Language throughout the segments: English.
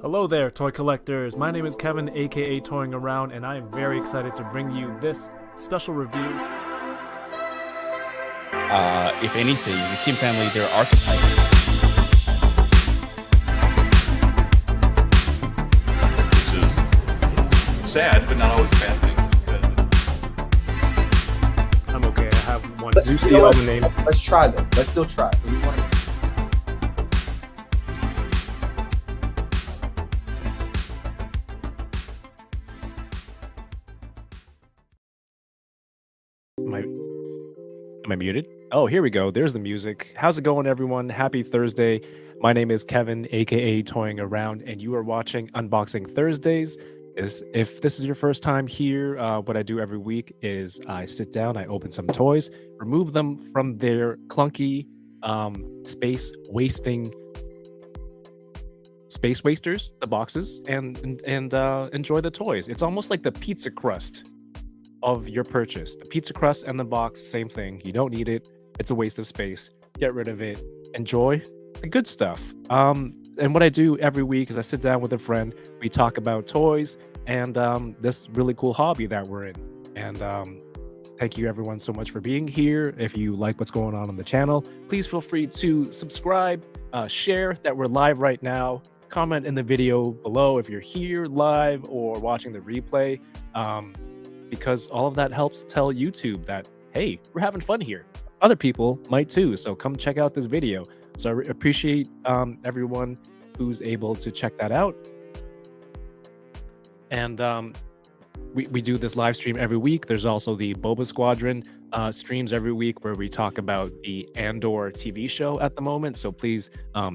Hello there, toy collectors. My name is Kevin, aka Toying Around, and I am very excited to bring you this special review. If anything, the Kim family, they're archetypes. Which is sad, but not always a bad thing. I'm okay. I have one. Let's, Do you you see know all what? the name? Let's try though. Let's still try. We want to- Am I muted? Oh, here we go. There's the music. How's it going, everyone? Happy Thursday. My name is Kevin, aka Toying Around, and you are watching Unboxing Thursdays. If this is your first time here, what I do every week is I sit down, I open some toys, remove them from their clunky, space wasters, the boxes, and enjoy the toys. It's almost like the pizza crust of your purchase. The pizza crust and the box, same thing. You don't need it. It's a waste of space. Get rid of it. Enjoy the good stuff. And what I do every week is I sit down with a friend. We talk about toys and this really cool hobby that we're in. And thank you everyone so much for being here. If you like what's going on the channel, please feel free to subscribe, share that we're live right now, comment in the video below if you're here live or watching the replay. Because all of that helps tell YouTube that, hey, we're having fun here. Other people might too, so come check out this video. So I appreciate everyone who's able to check that out. And we do this live stream every week. There's also the Boba Squadron streams every week where we talk about the Andor TV show at the moment. So please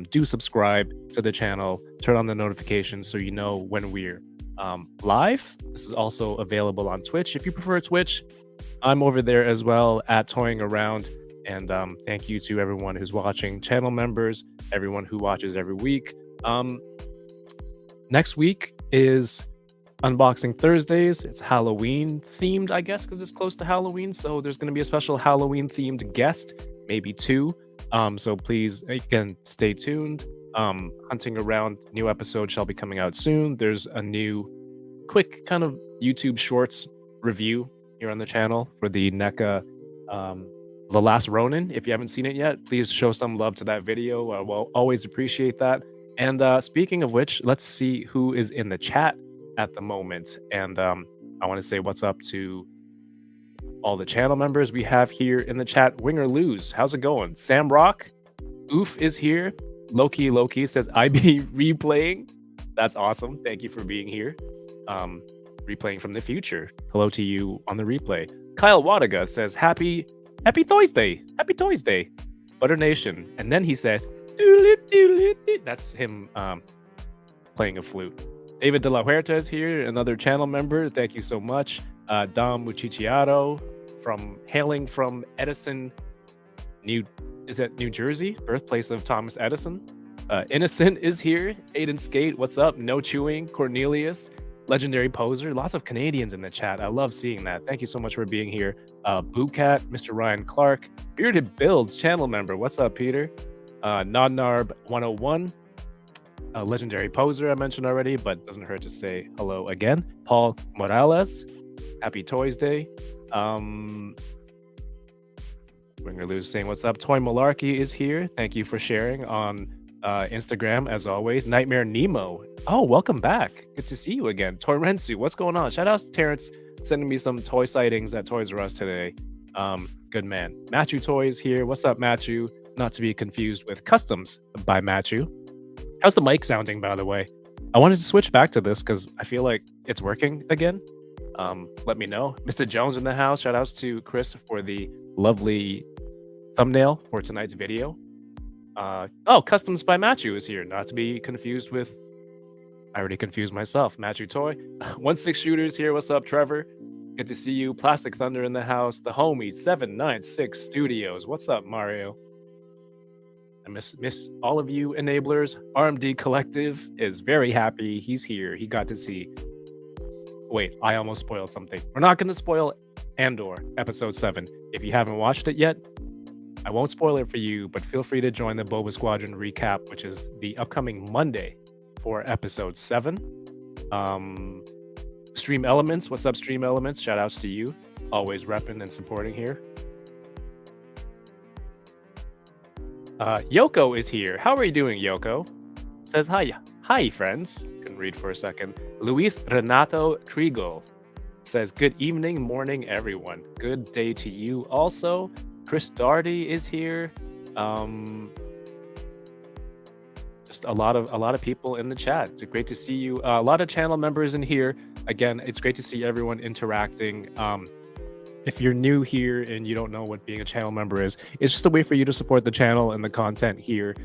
do subscribe to the channel, turn on the notifications so you know when we're live. This is also available on Twitch. If you prefer Twitch, I'm over there as well at Toying Around. And thank you to everyone who's watching, channel members, everyone who watches every week. Next week is Unboxing Thursdays. It's Halloween themed, I guess, because it's close to Halloween. So there's going to be a special Halloween themed guest, maybe two. So please, again, stay tuned. Hunting Around new episode shall be coming out soon. There's a new quick kind of YouTube shorts review here on the channel for the NECA The Last Ronin. If you haven't seen it yet, please show some love to that video. We'll always appreciate that. And speaking of which, let's see who is in the chat at the moment. And I want to say what's up to all the channel members we have here in the chat. Wing or Lose, how's it going? Sam Rock, Oof is here. Loki says, I be replaying. That's awesome. Thank you for being here. Replaying from the future. Hello to you on the replay. Kyle Wlodyga says, Happy Toys Day. Happy Toys Day. Butter Nation. And then he says, that's him playing a flute. David De La Huerta is here, another channel member. Thank you so much. Dom Muchiciato hailing from Edison, New Jersey, birthplace of Thomas Edison. Innocent is here. Aiden Skate, what's up? No Chewing, Cornelius, Legendary Poser. Lots of Canadians in the chat. I love seeing that. Thank you so much for being here. Boocat, Mr. Ryan Clark, Bearded Builds, channel member. What's up, Peter? Nodnarb 101, Legendary Poser I mentioned already, but doesn't hurt to say hello again. Paul Morales, Happy Toys Day. Wing or Lose saying what's up. Toy Malarkey is here. Thank you for sharing on Instagram as always. Nightmare Nemo. Oh, welcome back. Good to see you again. Toy Rensu, what's going on? Shout out to Terrence sending me some toy sightings at Toys R Us today. Good man. Matthew Toys here. What's up, Matthew? Not to be confused with Customs by Matthew. How's the mic sounding, by the way? I wanted to switch back to this because I feel like it's working again. Let me know. Mr. Jones in the house. Shout outs to Chris for the lovely thumbnail for tonight's video. Oh, Customs by Matthew is here. Not to be confused with, I already confused myself. Matthew Toy. 1-6 Shooters here. What's up, Trevor? Good to see you. Plastic Thunder in the house. The homie 796 Studios. What's up, Mario? I miss all of you enablers. RMD Collective is very happy. He's here. He got to see. Wait, I almost spoiled something. We're not going to spoil Andor episode 7. If you haven't watched it yet, I won't spoil it for you, but feel free to join the Boba Squadron recap, which is the upcoming Monday for episode 7. Stream Elements, what's up, Stream Elements? Shout outs to you, always repping and supporting here. Yoko is here. How are you doing, Yoko? Says hi. Hi, friends. Couldn't read for a second. Luis Renato Kriegel says, good evening, morning, everyone. Good day to you also. Chris Darty is here. Just a lot of people in the chat. It's great to see you. A lot of channel members in here. Again, it's great to see everyone interacting. If you're new here and you don't know what being a channel member is, it's just a way for you to support the channel and the content here.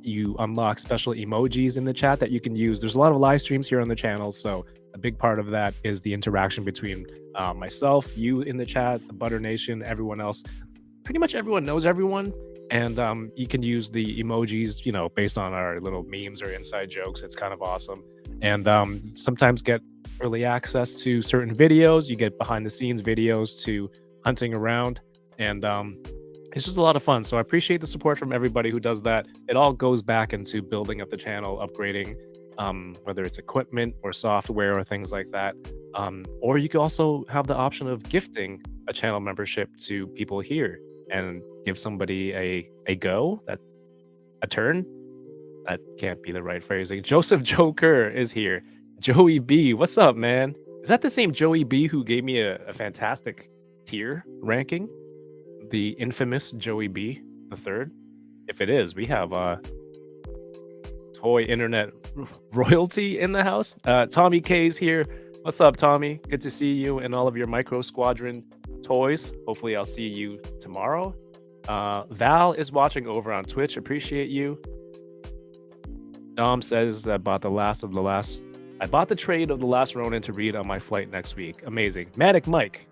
You unlock special emojis in the chat that you can use. There's a lot of live streams here on the channel, so a big part of that is the interaction between myself, you in the chat, the Butter Nation, everyone else. Pretty much everyone knows everyone, and you can use the emojis, you know, based on our little memes or inside jokes. It's kind of awesome. And sometimes get early access to certain videos. You get behind the scenes videos to hunting around, and it's just a lot of fun. So I appreciate the support from everybody who does that. It all goes back into building up the channel, upgrading whether it's equipment or software or things like that. Or you can also have the option of gifting a channel membership to people here and give somebody a go, that a turn. That can't be the right phrasing. Joseph Joker is here. Joey B, what's up, man? Is that the same Joey B who gave me a fantastic tier ranking? The infamous Joey B the third? If it is, we have toy internet royalty in the house. Tommy K's here. What's up, Tommy? Good to see you and all of your Micro Squadron toys. Hopefully I'll see you tomorrow. Val is watching over on Twitch. Appreciate you. Dom says I bought I bought the trade of The Last Ronin to read on my flight next week. Amazing. Manic Mike,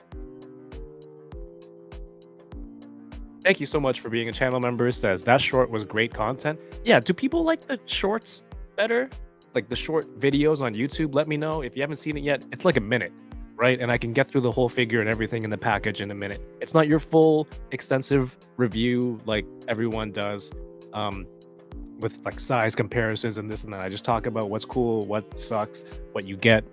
thank you so much for being a channel member. Says that short was great content. Yeah, do people like the shorts better? Like the short videos on YouTube? Let me know. If you haven't seen it yet, it's like a minute, right? And I can get through the whole figure and everything in the package in a minute. It's not your full extensive review like everyone does. With like size comparisons and this and that. I just talk about what's cool, what sucks, what you get.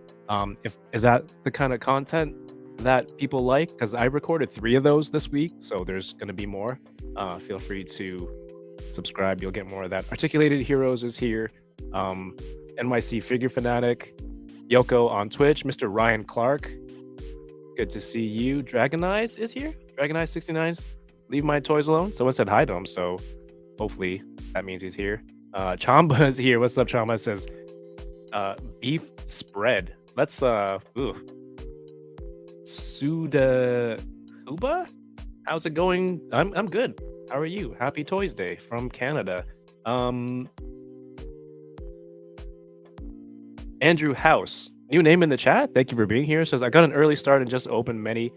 Is that the kind of content that people like? Because I recorded 3 of those this week, so there's going to be more. Feel free to subscribe. You'll get more of that. Articulated Heroes is here. NYC Figure Fanatic. Yoko on Twitch. Mr. Ryan Clark. Good to see you. Dragon Eyes is here. Dragon Eyes 69's Leave My Toys Alone. Someone said hi to him, so hopefully that means he's here. Chamba is here. What's up, Chamba? Says beef spread. Let's Suda Uba? How's it going? I'm good. How are you? Happy Toys Day from Canada. Andrew House, new name in the chat. Thank you for being here. Says I got an early start and just opened my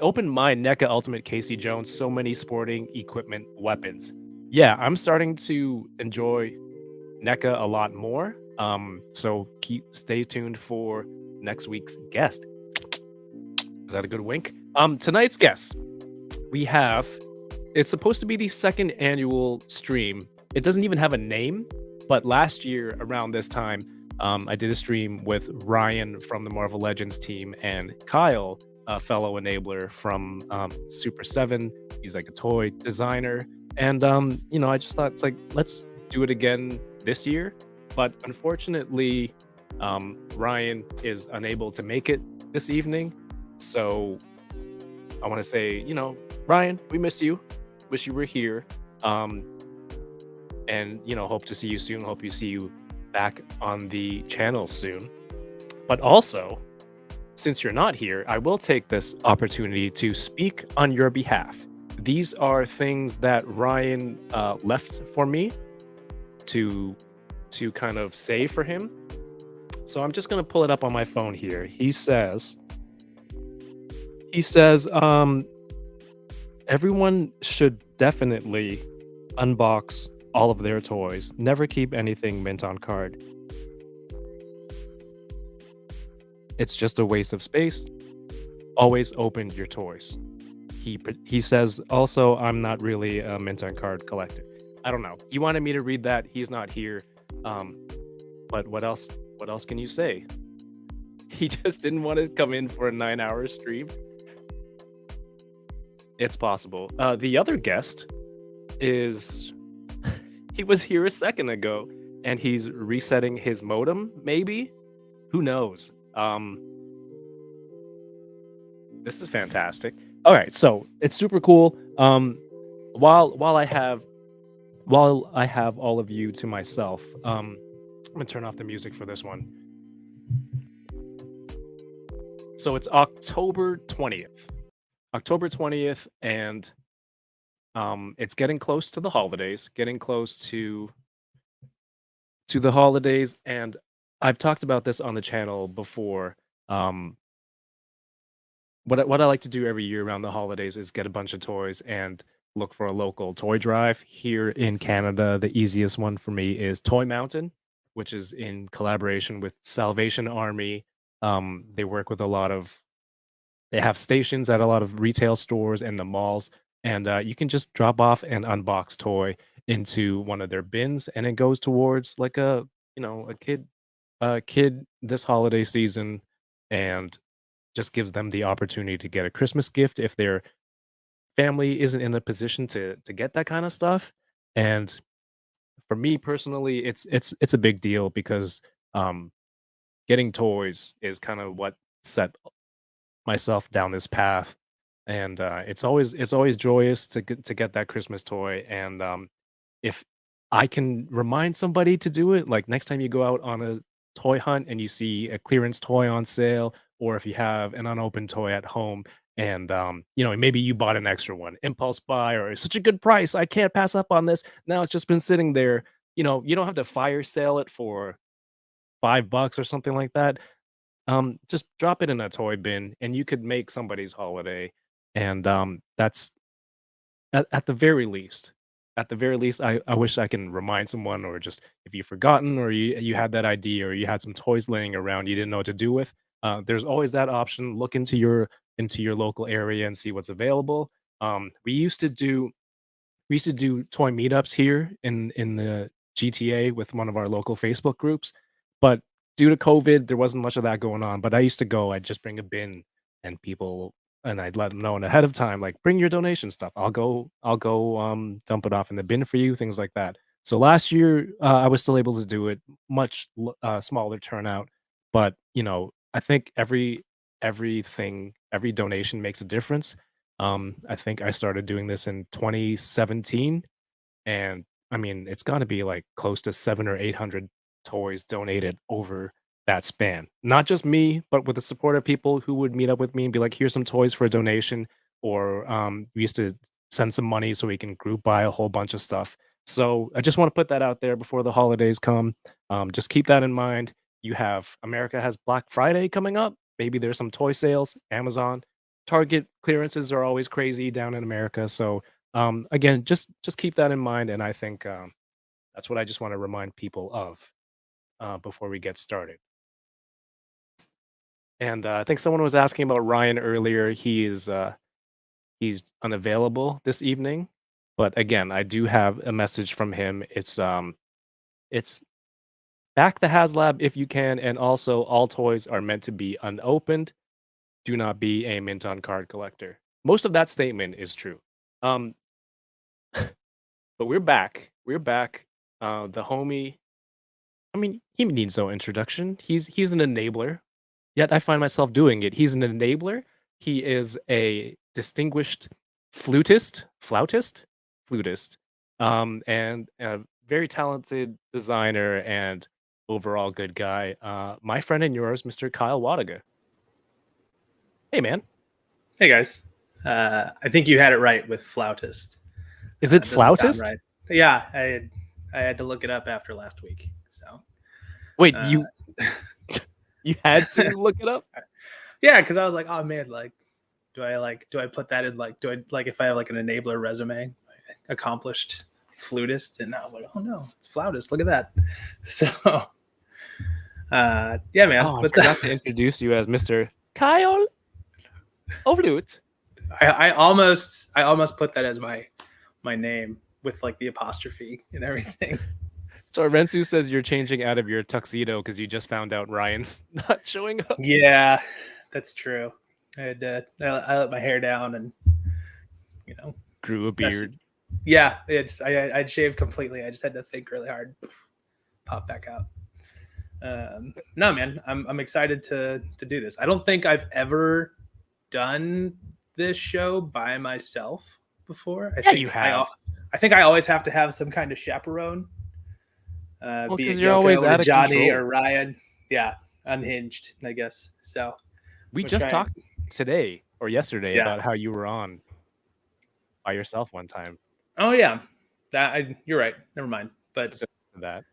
NECA Ultimate Casey Jones. So many sporting equipment weapons. Yeah, I'm starting to enjoy NECA a lot more. So stay tuned for next week's guest. Is that a good wink? Tonight's guest, it's supposed to be the second annual stream. It doesn't even have a name, but last year around this time, I did a stream with Ryan from the Marvel Legends team and Kyle, a fellow enabler from Super 7. He's like a toy designer. And, I just thought it's like, let's do it again this year. But unfortunately, Ryan is unable to make it this evening. So I want to say, Ryan, we miss you. Wish you were here. And, hope to see you soon. Hope you see you back on the channel soon. But also, since you're not here, I will take this opportunity to speak on your behalf. These are things that Ryan left for me to kind of say for him. So I'm just going to pull it up on my phone here. He says, everyone should definitely unbox all of their toys. Never keep anything mint on card. It's just a waste of space. Always open your toys. He says also, I'm not really a mint on card collector. I don't know. He wanted me to read that. He's not here. But what else? What else can you say? He just didn't want to come in for a 9-hour stream. It's possible. The other guest is he was here a second ago, and he's resetting his modem. Maybe, who knows? This is fantastic. All right, so it's super cool. While I have all of you to myself, I'm gonna turn off the music for this one. So it's October 20th. October 20th, and it's getting close to the holidays, getting close to the holidays, and I've talked about this on the channel before. Um, what I like to do every year around the holidays is get a bunch of toys and look for a local toy drive. Here in Canada, the easiest one for me is Toy Mountain, which is in collaboration with Salvation Army. They work with a lot of they have stations at a lot of retail stores and the malls, and you can just drop off an unboxed toy into one of their bins, and it goes towards like a kid this holiday season, and just gives them the opportunity to get a Christmas gift if their family isn't in a position to get that kind of stuff. And for me personally, it's a big deal because um, getting toys is kind of what set myself down this path, and it's always joyous to get that Christmas toy. And if I can remind somebody to do it, like next time you go out on a toy hunt and you see a clearance toy on sale, or if you have an unopened toy at home, and maybe you bought an extra one, impulse buy, or it's such a good price, I can't pass up on this. Now it's just been sitting there. You don't have to fire sale it for $5 or something like that. Just drop it in a toy bin, and you could make somebody's holiday. And that's at the very least. At the very least, I wish I can remind someone, or just if you've forgotten, or you had that idea, or you had some toys laying around you didn't know what to do with. There's always that option. Look into your local area and see what's available. We used to do toy meetups here in the GTA with one of our local Facebook groups, but due to COVID, there wasn't much of that going on. But I used to go. I'd just bring a bin, and I'd let them know ahead of time, like, bring your donation stuff. I'll go dump it off in the bin for you, things like that. So last year, I was still able to do it, smaller turnout, but I think every donation makes a difference. I think I started doing this in 2017, and I mean, it's got to be like close to 700 or 800 toys donated over that span. Not just me, but with the support of people who would meet up with me and be like, "Here's some toys for a donation," or we used to send some money so we can group buy a whole bunch of stuff. So I just want to put that out there before the holidays come. Just keep that in mind. America has Black Friday coming up. Maybe there's some toy sales. Amazon, Target clearances are always crazy down in America. So again, just keep that in mind, and I think that's what I just want to remind people of before we get started. And I think someone was asking about Ryan earlier. He's unavailable this evening, but again, I do have a message from him. It's back the HasLab if you can, and also all toys are meant to be unopened. Do not be a mint on card collector. Most of that statement is true. Um, but we're back. We're back. The homie. I mean, he needs no introduction. He's an enabler. Yet I find myself doing it. He's an enabler. He is a distinguished flutist, and a very talented designer and overall good guy. My friend and yours, Mr. Kyle Wlodyga. Hey, man. Hey guys, I think you had it right with flautist. Is it Doesn't sound flautist? right? Yeah, I had to look it up after last week. So Wait, uh, you had to look it up? yeah, because I was like, oh man, do I put that in do I if I have like an enabler resume, accomplished flutist, and I was like, oh no, it's flautist. Look at that. So yeah, man. Oh, I forgot to introduce you as Mr. Kyle Wlodyga. I almost put that as my name with like the apostrophe and everything. So Rensu says you're changing out of your tuxedo because you just found out Ryan's not showing up. Yeah, that's true. I let my hair down and Grew a messed beard. yeah, I'd shaved completely. I just had to think really hard. Pop back out. No, man, I'm excited to do this. I don't think I've ever done this show by myself before. Yeah, you have. I think I always have to have some kind of chaperone. Well, Be it 'cause you're always Yoko or out of Johnny control. or Ryan. Yeah, unhinged, I guess. So We we're just trying- talked today or yesterday Yeah. about how you were on by yourself one time. Oh yeah, you're right. Never mind. But So that.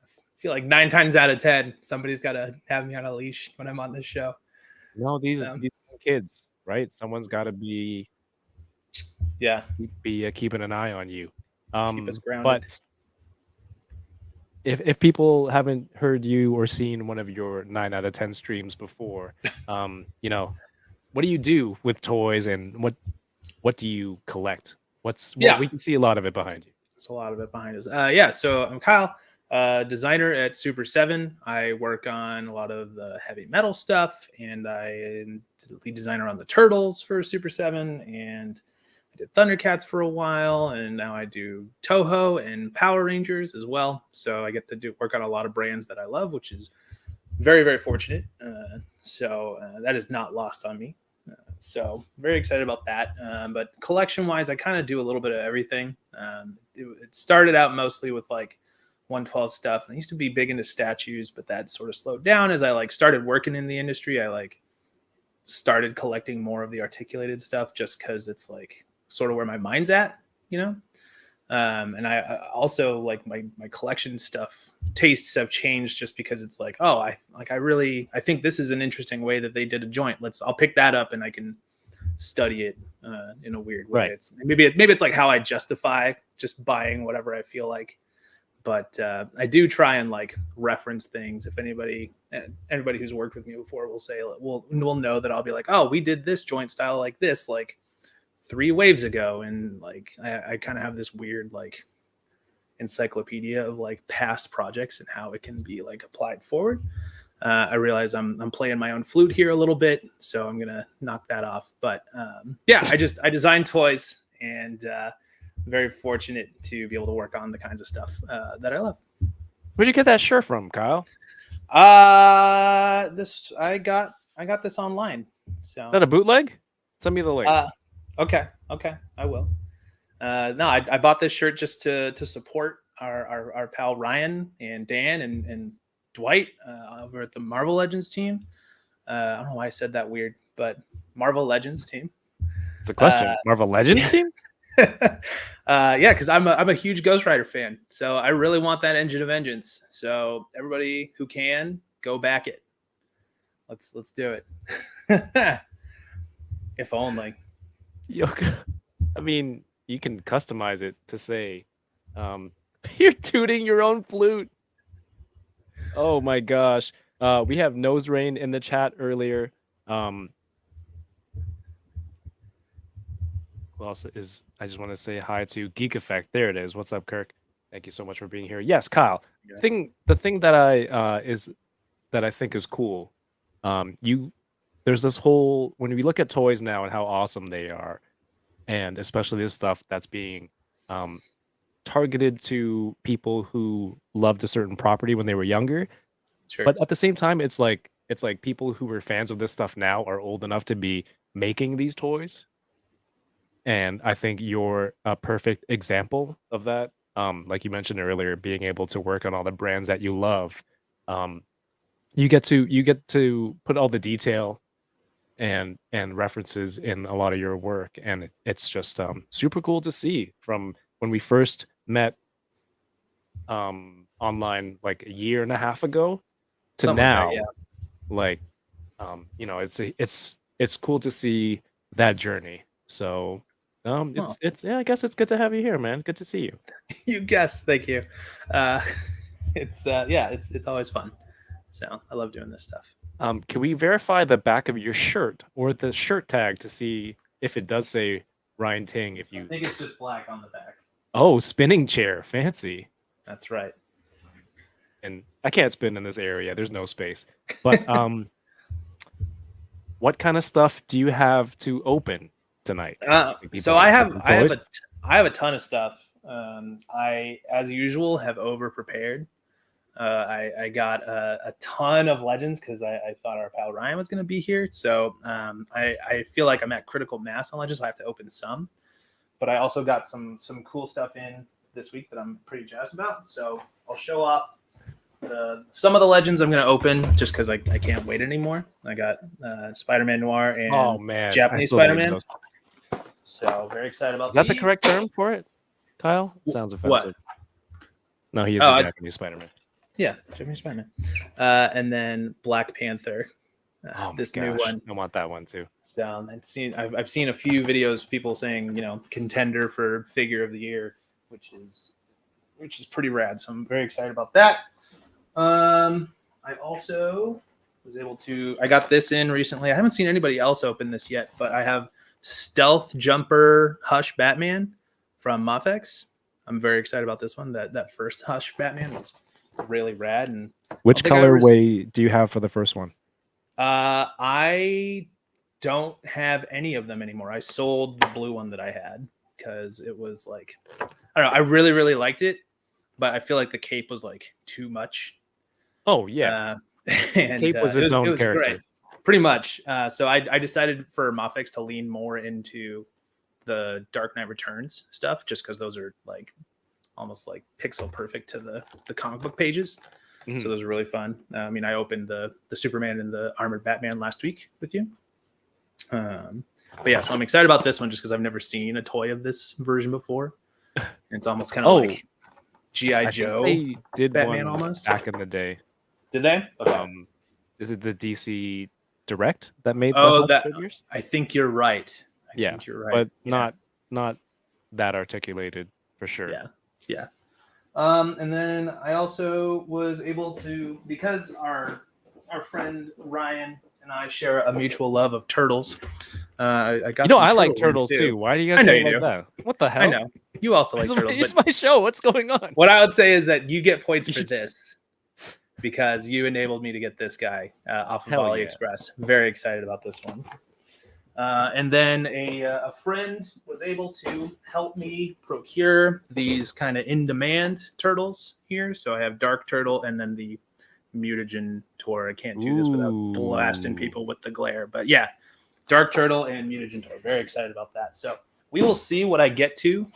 I feel like 9 times out of 10, somebody's got to have me on a leash when I'm on this show. No, these So, kids, right? Someone's got to be keeping an eye on you. keep us grounded. But if people haven't heard you or seen one of your 9 out of 10 streams before, what do you do with toys and what do you collect? We can see a lot of it behind you. There's a lot of it behind us. So I'm Kyle, designer at Super 7. I work on a lot of the heavy metal stuff, and I am the lead designer on the Turtles for Super 7, and I did Thundercats for a while, and now I do Toho and Power Rangers as well. So I get to work on a lot of brands that I love, which is very, very fortunate. So that is not lost on me. So very excited about that. But collection wise, I kind of do a little bit of everything. It started out mostly with like 112 stuff. I used to be big into statues, but that sort of slowed down as I started working in the industry. I started collecting more of the articulated stuff just because it's sort of where my mind's at, and I also my collection stuff tastes have changed just because it's I think this is an interesting way that they did a joint. I'll pick that up and I can study it in a weird way. Right. It's maybe it's like how I justify just buying whatever I feel like. But I do try and reference things. If anybody who's worked with me before will say, will know that I'll be like, oh, we did this joint style like this 3 waves ago, and I kind of have this weird encyclopedia of past projects and how it can be applied forward. I realize I'm playing my own flute here a little bit, so I'm gonna knock that off. But I design toys, and very fortunate to be able to work on the kinds of stuff that I love. Where'd you get that shirt from, Kyle? I got this online. So Is that a bootleg? Send me the link. Okay, I will. No, I bought this shirt just to support our pal Ryan and Dan and Dwight over at the Marvel Legends team. I don't know why I said that weird, but Marvel Legends team. It's a question. Marvel Legends team? Because I'm a huge Ghost Rider fan, so I really want that Engine of Vengeance. So everybody who can, go back it. Let's do it. If only. I mean, you can customize it to say, you're tooting your own flute. Oh my gosh. We have Nose Rain in the chat earlier. Who else is? I just want to say hi to Geek Effect. There it is. What's up, Kirk? Thank you so much for being here. Yes, Kyle. Yes. The thing that I think is cool. There's this whole, when we look at toys now and how awesome they are, and especially this stuff that's being targeted to people who loved a certain property when they were younger. Sure. But at the same time, it's like people who were fans of this stuff now are old enough to be making these toys. And I think you're a perfect example of that. Like you mentioned earlier, being able to work on all the brands that you love. You get to put all the detail and references in a lot of your work, and it's just super cool to see. From when we first met online like a year and a half ago to Something now, like that, it's cool to see that journey. So I guess it's good to have you here, man. Good to see you. You guess. Thank you. It's always fun. So I love doing this stuff. Can we verify the back of your shirt or the shirt tag to see if it does say Ryan Ting? I think it's just black on the back. Oh, spinning chair, fancy. That's right. and I can't spin in this area. There's no space. But what kind of stuff do you have to open tonight? So I have a ton of stuff. I, as usual, have over prepared. I got a ton of legends because I thought our pal Ryan was going to be here. So I feel like I'm at critical mass on legends. So I have to open some, but I also got some cool stuff in this week that I'm pretty jazzed about. So I'll show off some of the legends I'm going to open just because I can't wait anymore. I got Spider-Man Noir and Japanese Spider-Man. So very excited about Is that the correct term for it, Kyle? Sounds offensive. What? No, he is a Japanese Spider-Man. Yeah, Japanese Spider-Man. And then Black Panther. This new one. I want that one too. So I've seen a few videos, people saying, contender for figure of the year, which is pretty rad. So I'm very excited about that. I also was able to. I got this in recently. I haven't seen anybody else open this yet, but I have Stealth Jumper Hush Batman from Mafex. I'm very excited about this one. That first Hush Batman was really rad. And which colorway do you have for the first one? I don't have any of them anymore. I sold the blue one that I had because it was like, I don't know. I really, really liked it, but I feel like the cape was like too much. Oh yeah, and cape was its own character, great. Pretty much. So I decided for Mafex to lean more into the Dark Knight Returns stuff, just because those are like almost like pixel perfect to the comic book pages. Mm-hmm. So those are really fun. I mean, I opened the Superman and the Armored Batman last week with you. But yeah, so I'm excited about this one just because I've never seen a toy of this version before. And it's almost kind of like G.I. Joe. They did Batman one almost back in the day. Did they? Is it the DC Direct that made figures? I think you're right. I yeah, think you're right. But not that articulated for sure. Yeah. And then I also was able to, because our friend Ryan and I share a mutual love of turtles. I got. I like turtles too. Why do you guys say like that? What the hell? I know you also like turtles. It's my show. What's going on? What I would say is that you get points for this because you enabled me to get this guy off of AliExpress. Yeah. Very excited about this one. And then a friend was able to help me procure these kind of in-demand turtles here. So I have Dark Turtle and then the Mutagen Tor. I can't do this without blasting people with the glare. But yeah, Dark Turtle and Mutagen Tor. Very excited about that. So we will see what I get to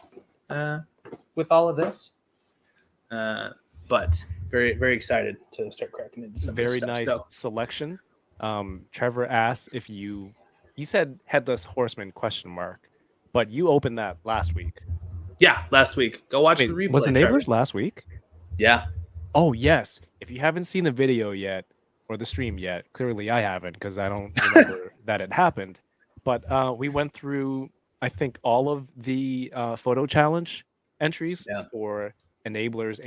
with all of this. But very, very excited to start cracking into some very stuff. Nice selection. Trevor asked if you... He said Headless Horseman ? But you opened that last week. Yeah, last week. Go watch the replay. Was Enablers last week? Yeah. Oh, yes. If you haven't seen the video yet or the stream yet, clearly I haven't because I don't remember that it happened. But we went through, I think, all of the photo challenge entries for Enablers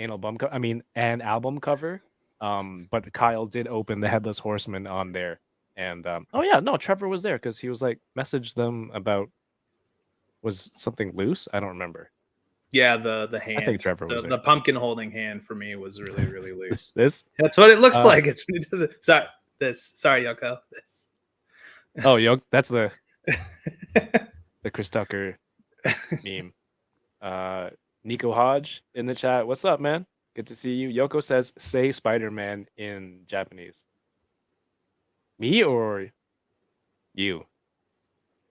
and album cover. But Kyle did open the Headless Horseman on there. And Trevor was there because he was like messaged them about was something loose. I don't remember. Yeah, the hand. I think Trevor was the pumpkin holding hand for me was really really loose. That's what it looks like. It's when it does it. Sorry, Yoko. This. Oh, Yoko, that's the Chris Tucker meme. Nico Hodge in the chat. What's up, man? Good to see you. Yoko says, "Say Spider-Man" in Japanese. Me or you?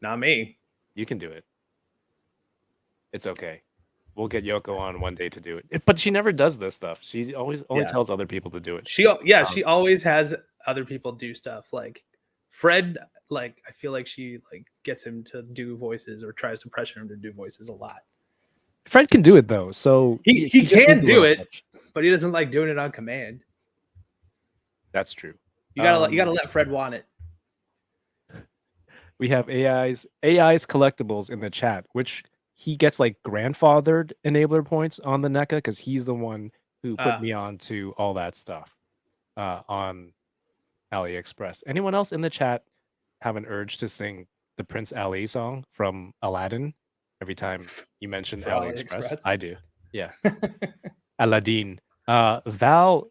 Not me. You can do it. It's okay. We'll get Yoko on one day to do it. But she never does this stuff. She only tells other people to do it. She always has other people do stuff. Like Fred, I feel like she gets him to do voices or tries to pressure him to do voices a lot. Fred can do it though, so he can do it, but he doesn't like doing it on command. That's true. You gotta let Fred want it. We have AI's collectibles in the chat, which he gets grandfathered enabler points on the NECA because he's the one who put me on to all that stuff on AliExpress. Anyone else in the chat have an urge to sing the Prince Ali song from Aladdin every time you mention AliExpress? I do. Yeah. Aladdin. Val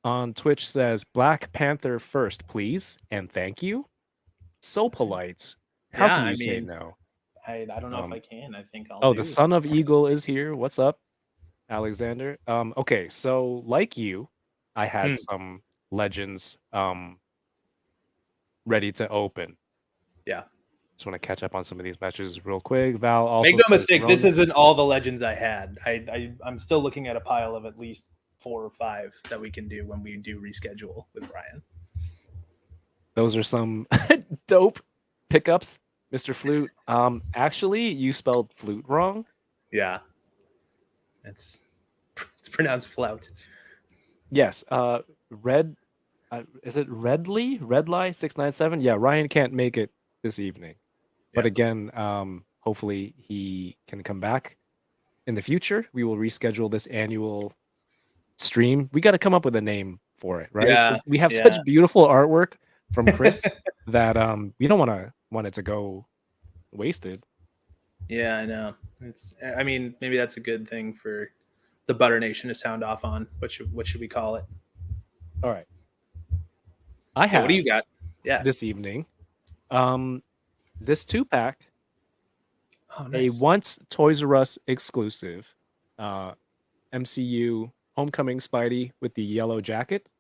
on Twitch says Black Panther first, please, and thank you. So polite. How Yeah, can I you say mean, no? I don't know if I Um, can. I think I'll oh, the do. son of Eagle is here. What's up, Alexander? Okay, so like you, I Hmm. had some legends ready to open. Yeah. Just want to catch up on some of these messages real quick. Val also Make no says mistake, this Rona. isn't all the legends I had. I'm still looking at a pile of at least 4 or 5 that we can do when we do reschedule with Ryan. Those are some dope pickups, Mr. Flute. Actually, you spelled flute wrong. Yeah. It's pronounced flout. Yes. Red. Is it Redley? Redlie 697. Yeah, Ryan can't make it this evening, but Yep. again, hopefully he can come back in the future. We will reschedule this annual stream. We got to come up with a name for it, right? Yeah. 'Cause we have Yeah. such beautiful artwork from Chris that we don't want it to go wasted. Yeah, I know. I mean, maybe that's a good thing for the Butter Nation to sound off on. What should we call it? All right. I Yeah, have what do you got? Yeah. this evening this 2-pack, Oh, a nice. once Toys R Us exclusive MCU Homecoming Spidey with the yellow jacket.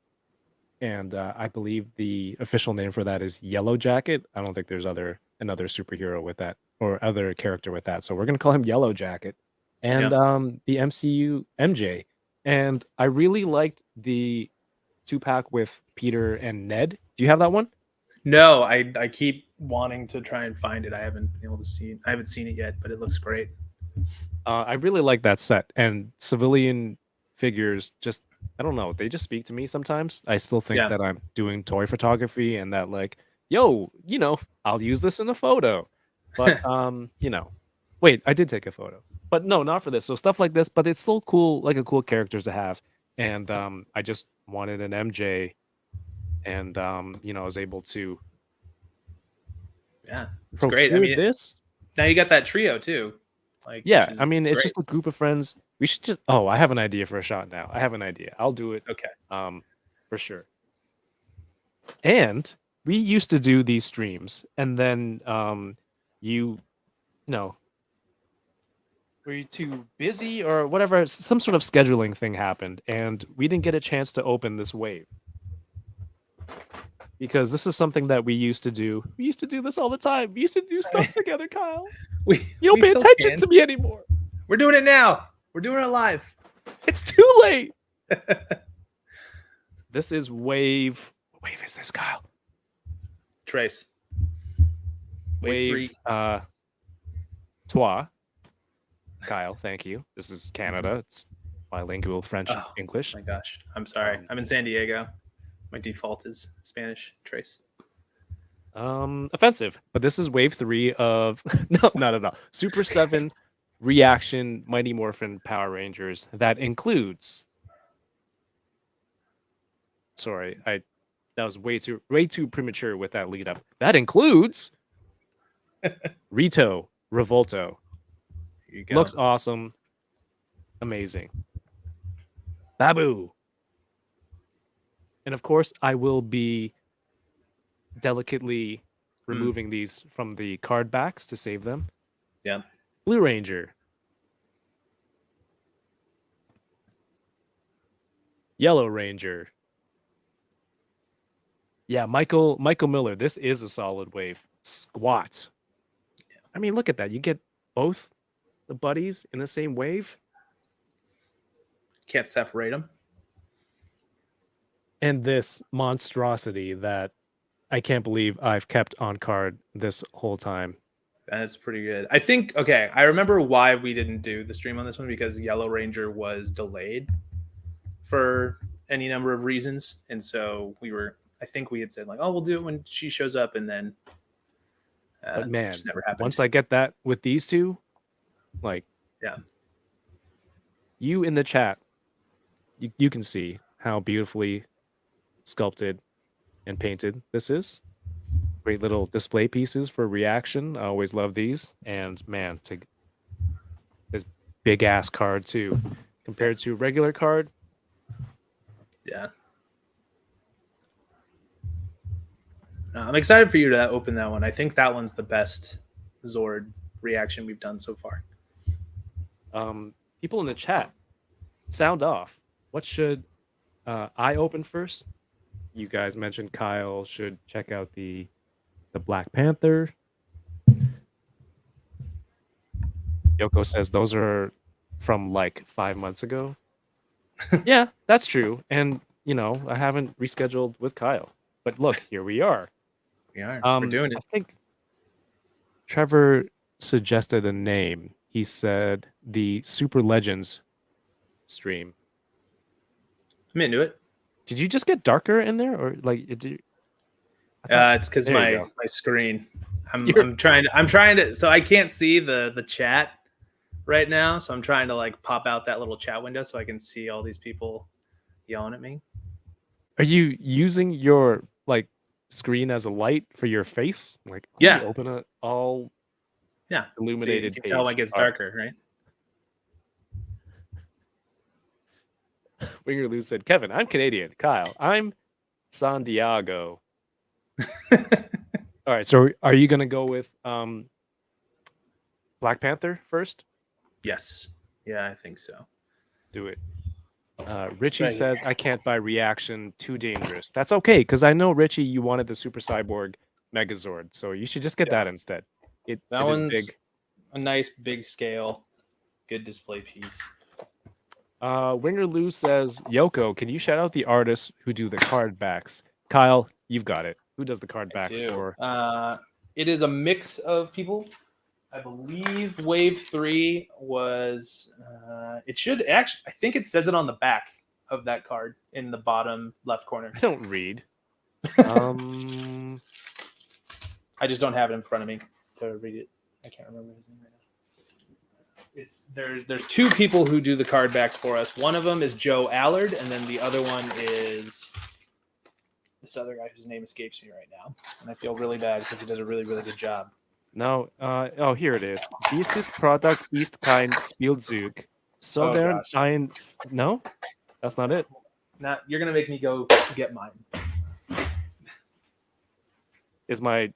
And I believe the official name for that is Yellow Jacket. I don't think there's another superhero with that or other character with that. So we're going to call him Yellow Jacket. And the MCU MJ. And I really liked the 2-pack with Peter and Ned. Do you have that one? No, I keep wanting to try and find it. I haven't been able to see it. I haven't seen it yet, but it looks great. I really like that set, and civilian figures just, I don't know, they just speak to me sometimes. I still think Yeah. that I'm doing toy photography and that like, yo, I'll use this in a photo. But wait, I did take a photo. But no, not for this. So stuff like this, but it's still cool, like a cool characters to have. And I just wanted an MJ, and I was able to Yeah, it's procure great. I mean, this. now you got that trio too. Like, Yeah, which I is mean, it's great. just a group of friends. We should just. Oh, I have an idea for a shot now. I have an idea. I'll do it. Okay. For sure. And we used to do these streams, and then you know, were you too busy or whatever? Some sort of scheduling thing happened, and we didn't get a chance to open this wave because this is something that we used to do. We used to do this all the time. We used to do stuff together, Kyle. You don't we pay still attention can. to me anymore. We're doing it now. We're doing it live. It's too late. This is wave. What wave is this, Kyle? Trace. Wave 3. Trois. Kyle, thank you. This is Canada. It's bilingual French, Oh, English. My gosh, I'm sorry. I'm in San Diego. My default is Spanish. Trace. Offensive. But this is wave 3 of no, not at all. Super 7 reaction Mighty Morphin Power Rangers that includes. Sorry, that was way too premature with that lead up. That includes Rito Revolto. Here you go. Looks awesome. Amazing. Babu. And of course, I will be delicately removing these from the card backs to save them. Yeah. Blue Ranger. Yellow Ranger. Yeah, Michael Miller. This is a solid wave. Squat. I mean, look at that. You get both the buddies in the same wave. Can't separate them. And this monstrosity that I can't believe I've kept on card this whole time. That's pretty good. I think, okay, I remember why we didn't do the stream on this one, because Yellow Ranger was delayed for any number of reasons. And so I think we had said like, oh, we'll do it when she shows up. And then But man, just never happened. once I get that with these two, like, yeah, you in the chat, you can see how beautifully sculpted and painted this is. Great little display pieces for reaction. I always love these. And man, this big ass card too, compared to a regular card. Yeah. I'm excited for you to open that one. I think that one's the best Zord reaction we've done so far. People in the chat, sound off. What should I open first? You guys mentioned Kyle should check out the Black Panther. Yoko says those are from like 5 months ago. Yeah, that's true. And I haven't rescheduled with Kyle. But look, here we are. We are. We're doing it. I think Trevor suggested a name. He said the Super Legends stream. I'm into it. Did you just get darker in there, or like did you? It's because my screen. I'm trying to. So I can't see the chat right now. So I'm trying to like pop out that little chat window so I can see all these people yelling at me. Are you using your like screen as a light for your face? Like open it all. Yeah, illuminated. So you can tell when it gets darker, right? Winger Lou said, Kevin, I'm Canadian. Kyle, I'm San Diego. All right, so are you going to go with Black Panther first? Yes. Yeah, I think so. Do it. Richie says, I can't buy Reaction, too dangerous. That's okay, because I know, Richie, you wanted the Super Cyborg Megazord, so you should just get that instead. That one's big. A nice big scale, good display piece. Winger Lou says, Yoko, can you shout out the artists who do the card backs? Kyle, you've got it. Who does the card backs for? It is a mix of people. I believe Wave 3 was it should actually, I think it says it on the back of that card in the bottom left corner. I don't read. I just don't have it in front of me to read it. I can't remember his name right now. There's two people who do the card backs for us. One of them is Joe Allard, and then the other one is this other guy whose name escapes me right now. And I feel really bad because he does a really, really good job. No, here it is. Dieses Produkt ist kein Spielzeug, sondern ein... No? That's not it. You're going to make me go get mine. Is my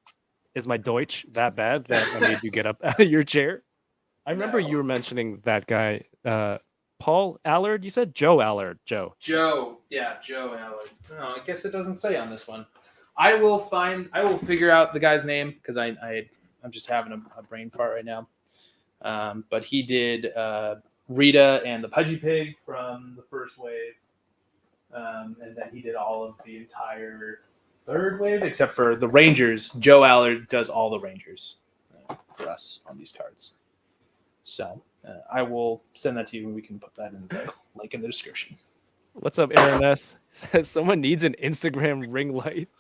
Deutsch that bad that I made you get up out of your chair? I remember you were mentioning that guy, Paul Allard. You said Joe Allard. Joe. Joe Allard. No, I guess it doesn't say on this one. I will figure out the guy's name because I'm just having a brain fart right now. But he did Rita and the Pudgy Pig from the first wave, and then he did all of the entire third wave except for the Rangers. Joe Allard does all the Rangers for us on these cards. So I will send that to you and we can put that in the link in the description. What's up, Aaron S? Says someone needs an Instagram ring light.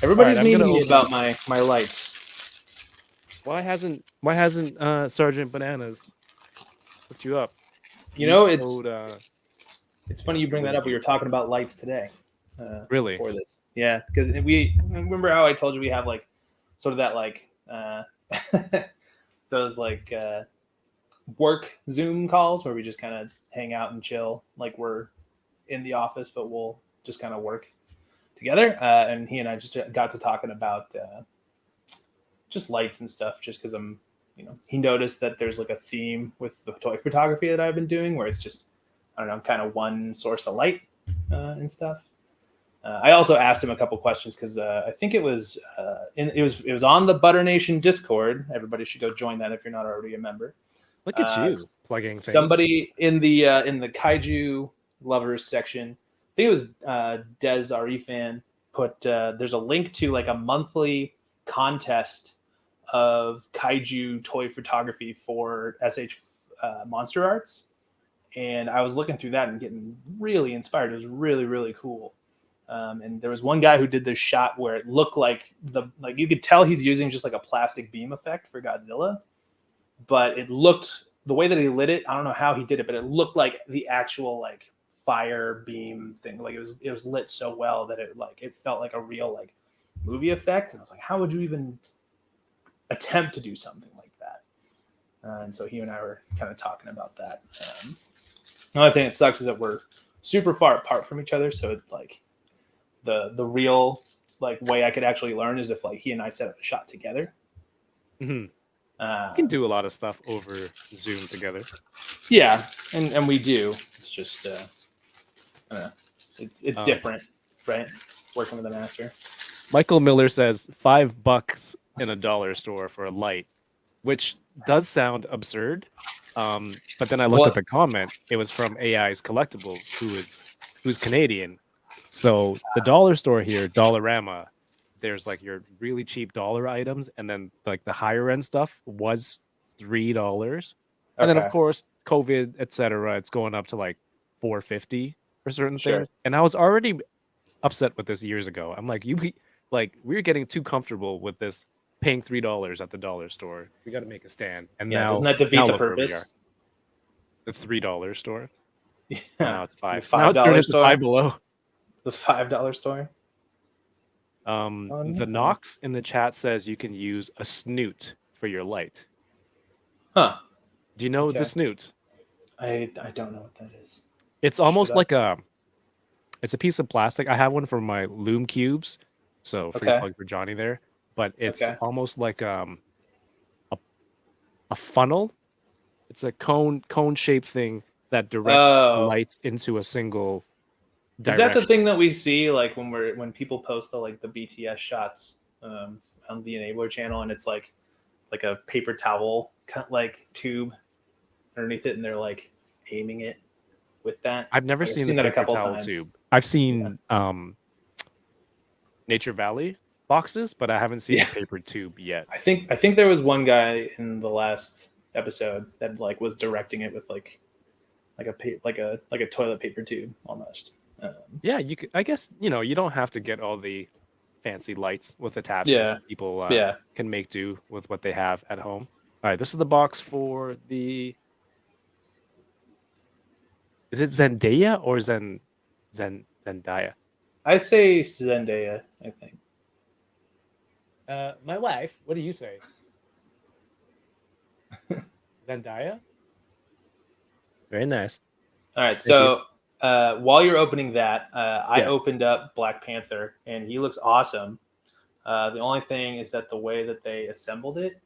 Everybody's memeing me about my lights. Why hasn't Sergeant Bananas hooked you up? It's funny you bring that up. We were talking about lights today. Really? For this, yeah, because we remember how I told you we have like sort of that like those like work Zoom calls where we just kind of hang out and chill, like we're in the office, but we'll just kind of work together. And he and I just got to talking about just lights and stuff, just because he noticed that there's like a theme with the toy photography that I've been doing, where it's just, I don't know, kind of one source of light and stuff. I also asked him a couple questions because I think it was on the Butter Nation Discord. Everybody should go join that if you're not already a member. Look at you plugging things. Somebody in the Kaiju lovers section, I think it was Des RE fan, put there's a link to like a monthly contest of Kaiju toy photography for SH Monster Arts, and I was looking through that and getting really inspired. It was really, really cool. And there was one guy who did this shot where it looked like you could tell he's using just like a plastic beam effect for Godzilla, but it looked, the way that he lit it, I don't know how he did it, but it looked like the actual like fire beam thing. Like it was lit so well that it felt like a real like movie effect. And I was like, how would you even attempt to do something like that? And so he and I were kind of talking about that. The only thing that sucks is that we're super far apart from each other, so it's like the real like way I could actually learn is if like he and I set up a shot together. Mm-hmm. You can do a lot of stuff over Zoom together. Yeah, and we do. It's just it's different, right? Working with a master. Michael Miller says $5 in a dollar store for a light, which does sound absurd. But then I looked at the comment. It was from AI's Collectibles, who's Canadian. So the dollar store here, Dollarama, there's like your really cheap dollar items, and then like the higher end stuff was $3. And then of course, COVID, etc., it's going up to like $4.50 for certain things. And I was already upset with this years ago. I'm like, we're getting too comfortable with this paying $3 at the dollar store. We got to make a stand. And now doesn't that defeat the purpose? The $3 store. Yeah, now it's $5. Now it's turned into $5 below. The $5 store. The Knox in the chat says you can use a snoot for your light. Huh? Do you know the snoot? I don't know what that is. It's almost like it's a piece of plastic. I have one for my Loom cubes, so free plug for Johnny there. But it's almost like a funnel. It's a cone shaped thing that directs lights into a single direction. Is that the thing that we see like when people post the BTS shots on the Enabler channel, and it's like a paper towel like tube underneath it, and they're like aiming it with that? I've never seen that a couple towel tube. I've seen Nature Valley boxes, but I haven't seen a paper tube yet. I think there was one guy in the last episode that like was directing it with like a toilet paper tube almost. Yeah, you could. I guess you don't have to get all the fancy lights with attachments. Yeah, people can make do with what they have at home. All right, this is the box for the. Is it Zendaya or Zendaya? I'd say Zendaya. I think. My wife. What do you say? Zendaya. Very nice. All right, so while you're opening that, I opened up Black Panther, and he looks awesome. The only thing is that the way that they assembled it,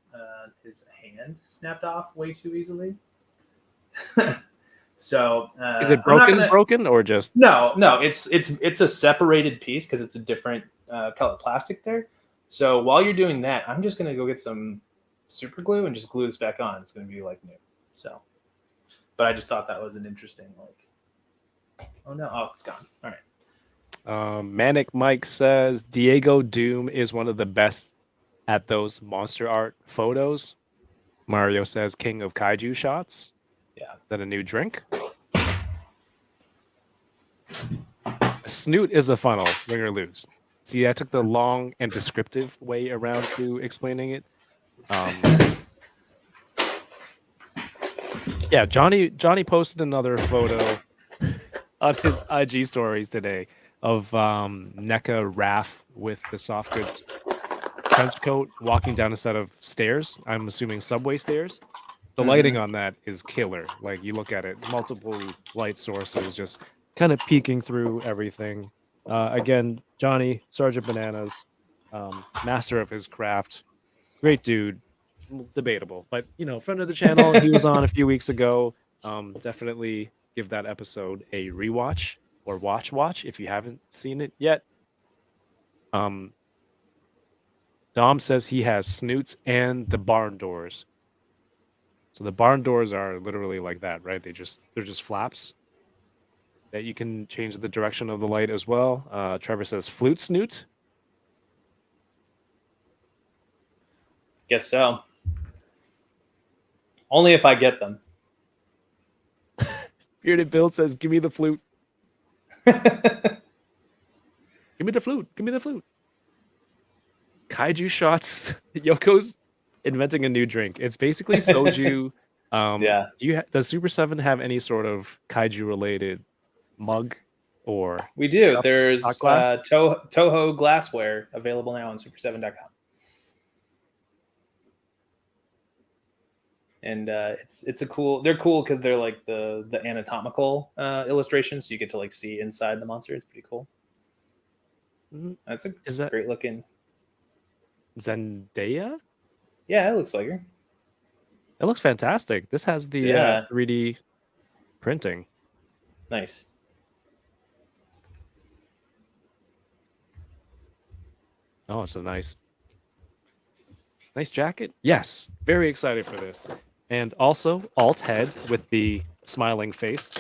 his hand snapped off way too easily. So is it broken or just no? It's a separated piece because it's a different color plastic there. So while you're doing that, I'm just gonna go get some super glue and just glue this back on. It's gonna be like new. So, but I just thought that was an interesting oh no, it's gone. All right. Manic Mike says Diego Doom is one of the best at those monster art photos. Mario says King of Kaiju shots. Yeah. Is that a new drink? A snoot is a funnel, win or lose. See, I took the long and descriptive way around to explaining it. Yeah, Johnny posted another photo on his IG stories today of NECA Raph with the soft goods trench coat walking down a set of stairs. I'm assuming subway stairs. The lighting on that is killer. Like you look at it, multiple light sources just kind of peeking through everything. Again, Johnny, Sergeant Bananas, master of his craft. Great dude. Debatable, but friend of the channel. He was on a few weeks ago. Definitely give that episode a rewatch or watch if you haven't seen it yet. Dom says he has snoots and the barn doors. So the barn doors are literally like that, right? They're just flaps that you can change the direction of the light as well. Trevor says flute snoot. Guess so. Only if I get them. Bearded Bill says, "Give me the flute." Give me the flute. Give me the flute. Kaiju shots. Yoko's inventing a new drink. It's basically soju. Does Super 7 have any sort of kaiju related mug or? We do. There's Toho glassware available now on super7.com. And it's a cool. They're cool because they're like the anatomical illustrations, so you get to like see inside the monster. It's pretty cool. That's a Is that great looking. Zendaya? Yeah, it looks like her. It looks fantastic. This has the Yeah. 3D printing. Nice. Oh, it's a nice jacket. Yes, very excited for this. And also alt head with the smiling face.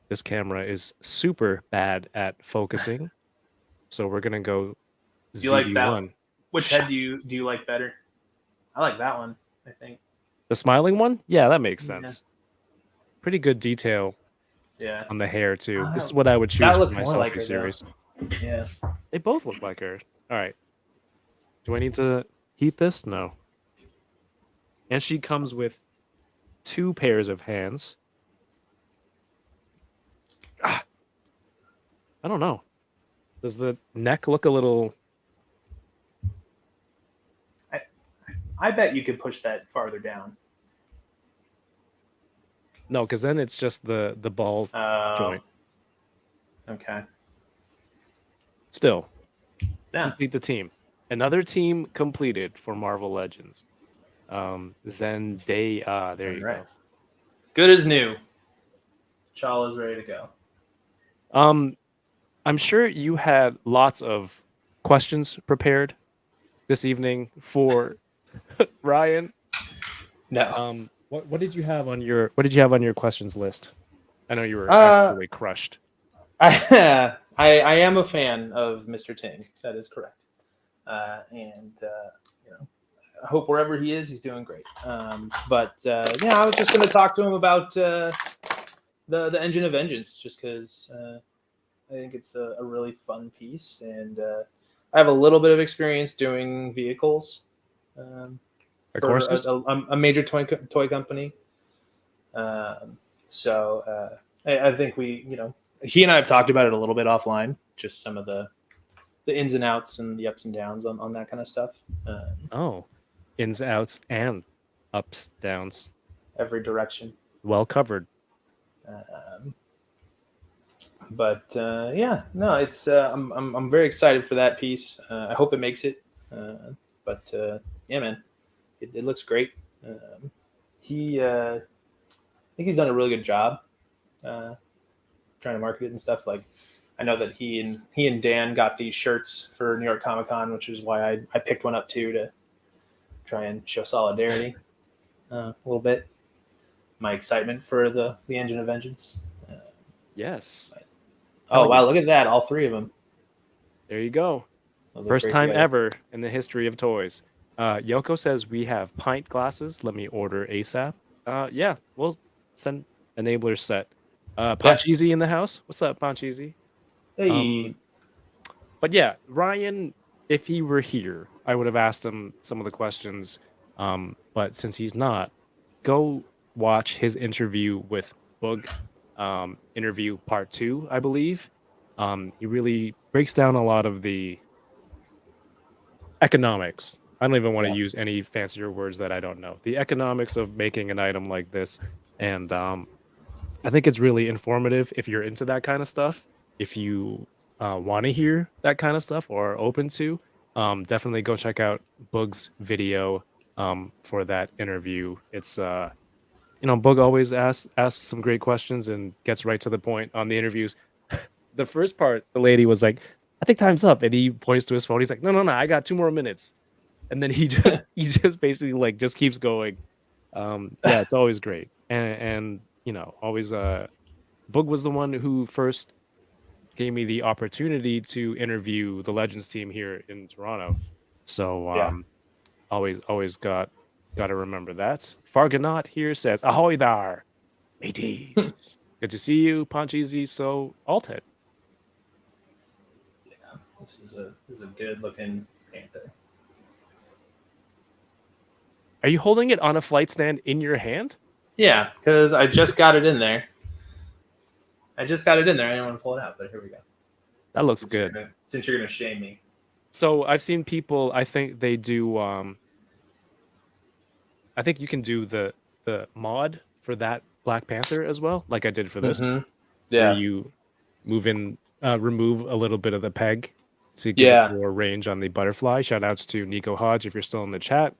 This camera is super bad at focusing. So we're going to go Do you like that ZV1. one? Which head do you like better? I like that one, I think. The smiling one? Yeah, that makes Yeah. sense. Pretty good detail Yeah. on the hair too. This is Oh, what I would choose that for looks my more selfie like her, though. series. Yeah. They both look like her. All right. Do I need to heat this? No. And she comes with 2 pairs of hands. Ah, I don't know. Does the neck look a little... I bet you could push that farther down. No, because then it's just the ball joint. Okay. Still, Yeah. complete the team. Another team completed for Marvel Legends. Zendaya. There you Right. Good as new. Chala's ready to go. go. I'm sure you had lots of questions prepared this evening for Ryan. No. What did you have on your questions list? I know you were absolutely crushed. I am a fan of Mr. Ting. That is correct. And I hope wherever he is, he's doing great. But I was just going to talk to him about the Engine of Vengeance, just because I think it's a really fun piece, and I have a little bit of experience doing vehicles for a major toy company. So I think he and I have talked about it a little bit offline, just some of the ins and outs and the ups and downs on that kind of stuff. Ins, outs, and ups, downs. Every direction. Well covered. It's I'm very excited for that piece. I hope it makes it. Man, it looks great. I think he's done a really good job trying to market it and stuff. Like, I know that he and Dan got these shirts for New York Comic Con, which is why I picked one up too, to try and show solidarity a little bit. My excitement for the Engine of Vengeance. Yes. Wow, look at that. All 3 of them. There you go. First time together. ever in the history of toys. Yoko says we have pint glasses. Let me order ASAP. Yeah, we'll send enabler set. Poncheezy in the house. What's up, Poncheezy? Hey. But yeah, Ryan, if he were here, I would have asked him some of the questions. But since he's not, go watch his interview with Boog. Interview part 2, I believe. He really breaks down a lot of the economics. I don't even want to use any fancier words that I don't know. The economics of making an item like this. And I think it's really informative if you're into that kind of stuff. If you want to hear that kind of stuff or are open to, definitely go check out Boog's video for that interview. It's Boog always asks some great questions and gets right to the point on the interviews. The first part, the lady was like, "I think time's up," and he points to his phone. He's like, "No, I got 2 more minutes," and then he just basically like just keeps going. It's always great, and always. Boog was the one who first gave me the opportunity to interview the Legends team here in Toronto. So always got to remember that. Fargonaut here says, "Ahoy there, mateys." Good to see you, Poncheezy. So Alted. Yeah, this is a good looking panther. Are you holding it on a flight stand in your hand? Yeah, because I just got it in there. I didn't want to pull it out, but here we go. That looks good. Since you're gonna shame me. So I've seen people. I think they do. I think you can do the mod for that Black Panther as well, like I did for this. where Yeah. you remove a little bit of the peg to give Yeah. it more range on the butterfly. Shout outs to Nico Hodge if you're still in the chat.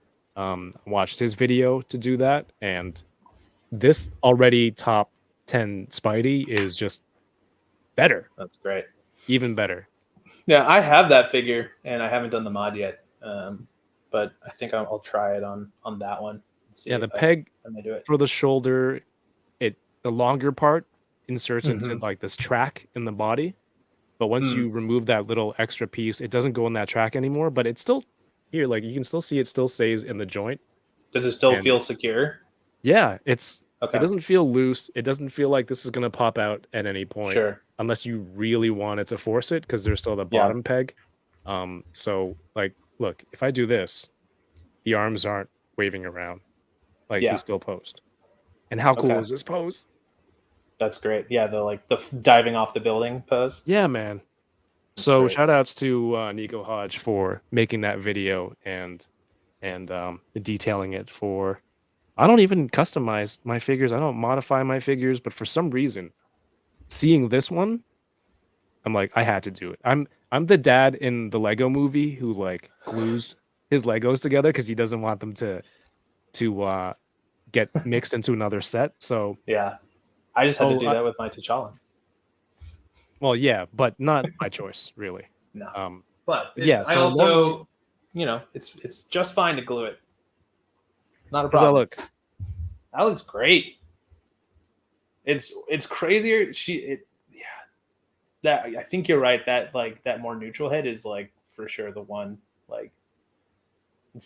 Watched his video to do that, and this already top 10 Spidey is just better, That's great. even better. Yeah, I have that figure, and I haven't done the mod yet. But I think I'll try it on that one. See Yeah, the if peg I may do it. for the shoulder, the longer part inserts into Mhm. like this track in the body. But once you remove that little extra piece, it doesn't go in that track anymore. But it's still here, like you can still see it still stays in the joint. Does it still And feel secure? yeah, it Okay. doesn't feel loose. It doesn't feel like this is gonna pop out at any point, Sure. unless you really wanted to force it, because there's still the Yeah. bottom peg. So like, look, if I do this, the arms aren't waving around. Like Yeah. he's still posed. And how cool Okay. is this pose? That's great. Yeah, the diving off the building pose. Yeah, man. That's So great. shout outs to Nico Hodge for making that video and detailing it for. I don't even customize my figures. I don't modify my figures, but for some reason, seeing this one, I'm like, I had to do it. I'm the dad in the Lego movie who like glues his Legos together because he doesn't want them to get mixed into another set. So Yeah. I just had to Oh, do that with my T'Challa. well, yeah, but not my choice, really. No. But yeah, I so also, normally- it's just fine to glue it. Not a How's that problem. look? That looks great. It's crazier. That I think you're right. That like that more neutral head is like for sure the one. Like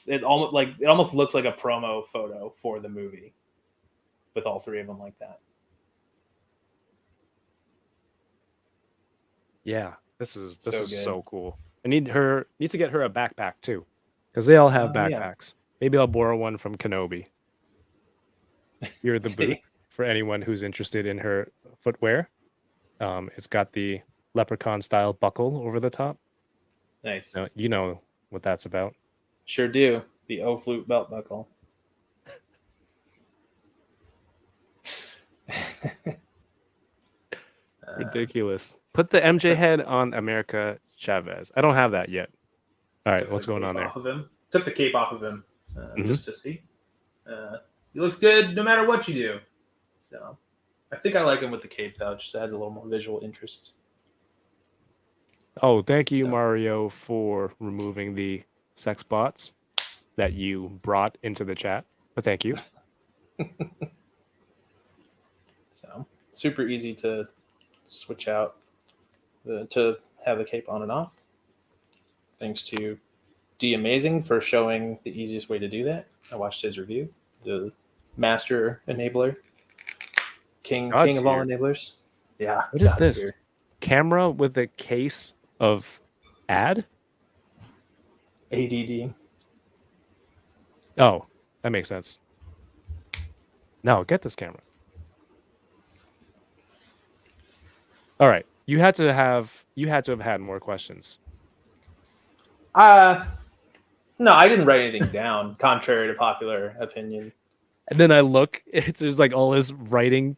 it almost looks like a promo photo for the movie, with all three of them like that. Yeah, this is So good. so cool. I need to get her a backpack too, because they all have Oh, yeah. backpacks. Maybe I'll borrow one from Kenobi. Here at the See. booth for anyone who's interested in her footwear. It's got the leprechaun style buckle over the top. Nice. Now, you know what that's about. Sure do. The O flute belt buckle. Ridiculous. Put the MJ head on America Chavez. I don't have that yet. All right, what's going on there? Off of him. Took the cape off of him Mhm. just to see. He looks good no matter what you do. So I think I like him with the cape though. It just adds a little more visual interest. Oh, thank you, Mario, for removing the sex bots that you brought into the chat. But thank you. So super easy to switch out to have the cape on and off. Thanks to D Amazing for showing the easiest way to do that. I watched his review. The master enabler, king God of all tier. enablers. Yeah. What is God this? tier. Camera with a case of ad? ADD. Oh, that makes sense. No, get this camera. All right. You had to have had more questions. No, I didn't write anything down, contrary to popular opinion. And then I look, there's like all this writing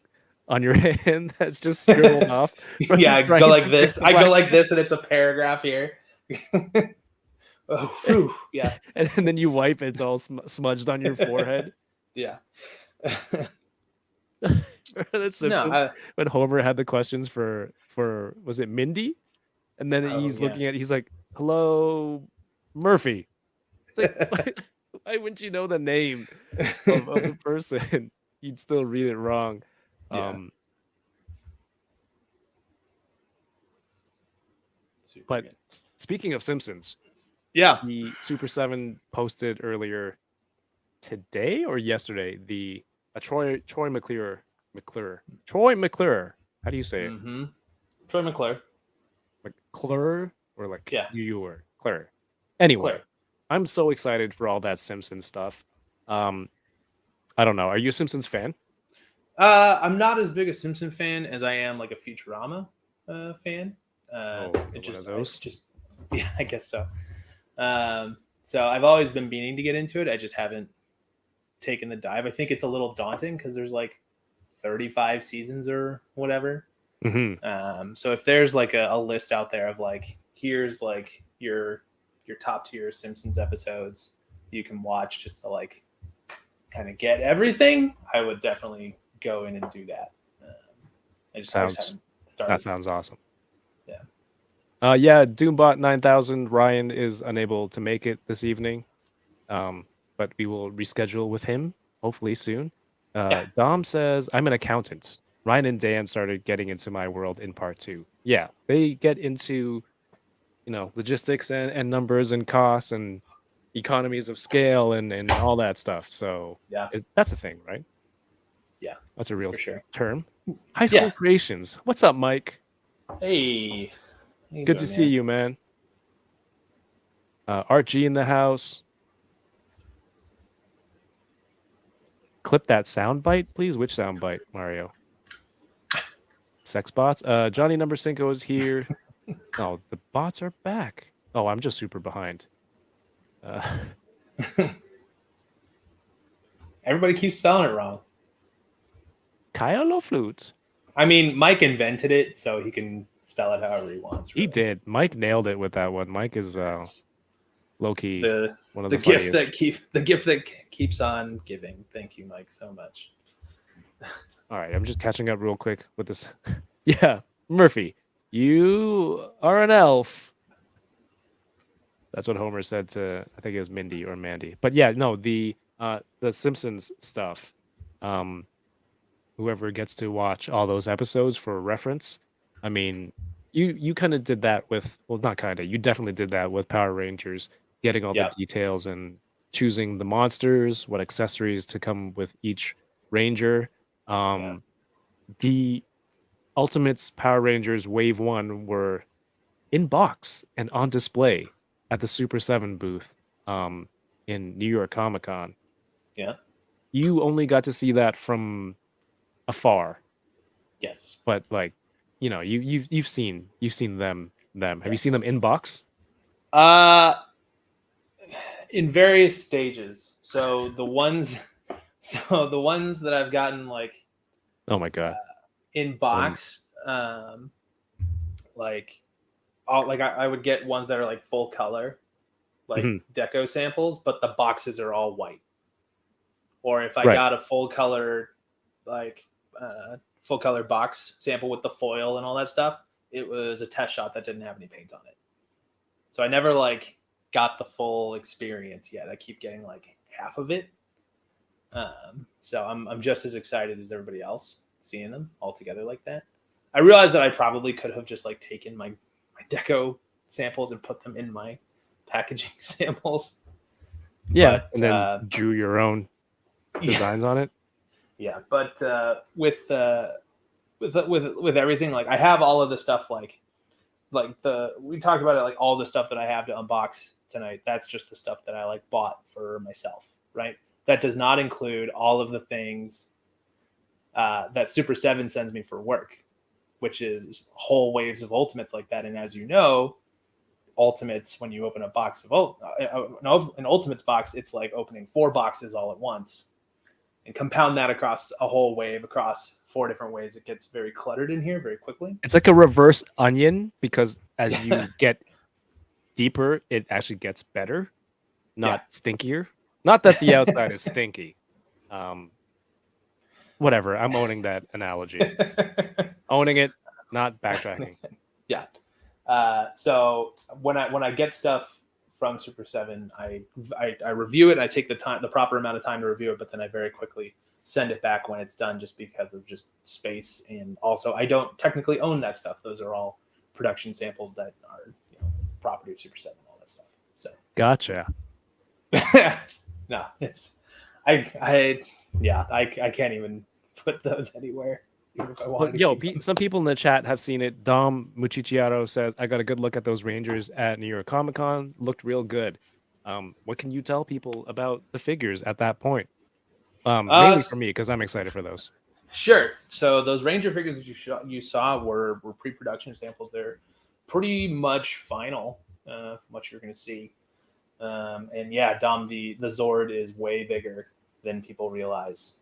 on your hand that's just scribbled off. Yeah, I go like this. I go like this, and it's a paragraph here. Oh, whew. Yeah, And then you wipe, it's all smudged on your forehead. yeah. That's Simpsons, when Homer had the questions for was it Mindy? And then he's looking at, he's like, "Hello, Murphy." It's like, why wouldn't you know the name of the person? You'd still read it wrong. Yeah. But speaking of Simpsons, yeah, the Super 7 posted earlier today or yesterday Troy McClure. How do you say it? Mm-hmm. Troy McClure. McClure or like yeah, you or Claire. Anyway, Claire. I'm so excited for all that Simpsons stuff. I don't know. Are you a Simpsons fan? I'm not as big a Simpson fan as I am like a Futurama fan. Yeah, I guess so. So I've always been meaning to get into it. I just haven't taken the dive. I think it's a little daunting because there's like 35 seasons or whatever. So if there's like a list out there of like, here's like your top tier Simpsons episodes you can watch just to like kind of get everything, I would definitely go in and do that. I just haven't started. That sounds awesome. Yeah. Yeah, Doombot 9000 Ryan is unable to make it this evening. But we will reschedule with him hopefully soon. Dom says, I'm an accountant. Ryan and Dan started getting into my world in part 2. Yeah, they get into, logistics and numbers and costs and economies of scale and all that stuff. So yeah, that's a thing, right? Yeah, that's a real sure term. High School Creations. What's up, Mike? Hey, good to see you, man. Art G in the house. Clip that sound bite, please. Which sound bite, Mario? Sex bots. Johnny Number Cinco is here. Oh, the bots are back. Oh, I'm just super behind. Everybody keeps spelling it wrong. Kyle Flute. I mean, Mike invented it, so he can spell it however he wants. Really. He did. Mike nailed it with that one. Mike is low key one of the gift that keeps on giving. Thank you, Mike, so much. All right, I'm just catching up real quick with this. Yeah, Murphy, you are an elf. That's what Homer said to, I think it was Mindy or Mandy. But yeah, no, the Simpsons stuff. Whoever gets to watch all those episodes for reference, I mean, you kind of did that with, well, not kind of, you definitely did that with Power Rangers, getting all the details and choosing the monsters, what accessories to come with each Ranger. The Ultimates Power Rangers Wave 1 were in box and on display at the Super 7 booth in New York Comic Con. Yeah. You only got to see that from afar. Yes. But like, you've seen them. Have you seen them in box? In various stages. So the ones that I've gotten like, oh my god, in box, I would get ones that are like full color, like deco samples, but the boxes are all white. Or if I got a full color box sample with the foil and all that stuff, it was a test shot that didn't have any paint on it. So I never got the full experience yet. I keep getting like half of it. So I'm just as excited as everybody else seeing them all together like that. I realized that I probably could have just taken my deco samples and put them in my packaging samples. Yeah, and then drew your own designs on it. Yeah, but with everything, I have all of the stuff we talked about it, all the stuff that I have to unbox tonight. That's just the stuff that I bought for myself, right? That does not include all of the things that Super 7 sends me for work, which is whole waves of Ultimates like that. And as you know, Ultimates, when you open a box of an Ultimates box, it's like opening 4 boxes all at once. And compound that across a whole wave, across 4 different ways, it gets very cluttered in here very quickly. It's like a reverse onion, because as you get deeper, it actually gets better, not stinkier. Not that the outside is stinky. Whatever. I'm owning that analogy. Owning it, not backtracking. Yeah. So when I get stuff from Super 7, I review it. I take the proper amount of time to review it, but then I very quickly send it back when it's done, just because of just space. And also, I don't technically own that stuff. Those are all production samples that are property of Super 7, all that stuff. So gotcha. No, I can't even put those anywhere. Even if I wanted some people in the chat have seen it. Dom Muchiciaro says, I got a good look at those Rangers at New York Comic Con. Looked real good. What can you tell people about the figures at that point? Mainly for me, because I'm excited for those. Sure. So those Ranger figures that you saw were pre-production samples. They're pretty much final from what you're going to see. And yeah, Dom, the Zord is way bigger than people realize.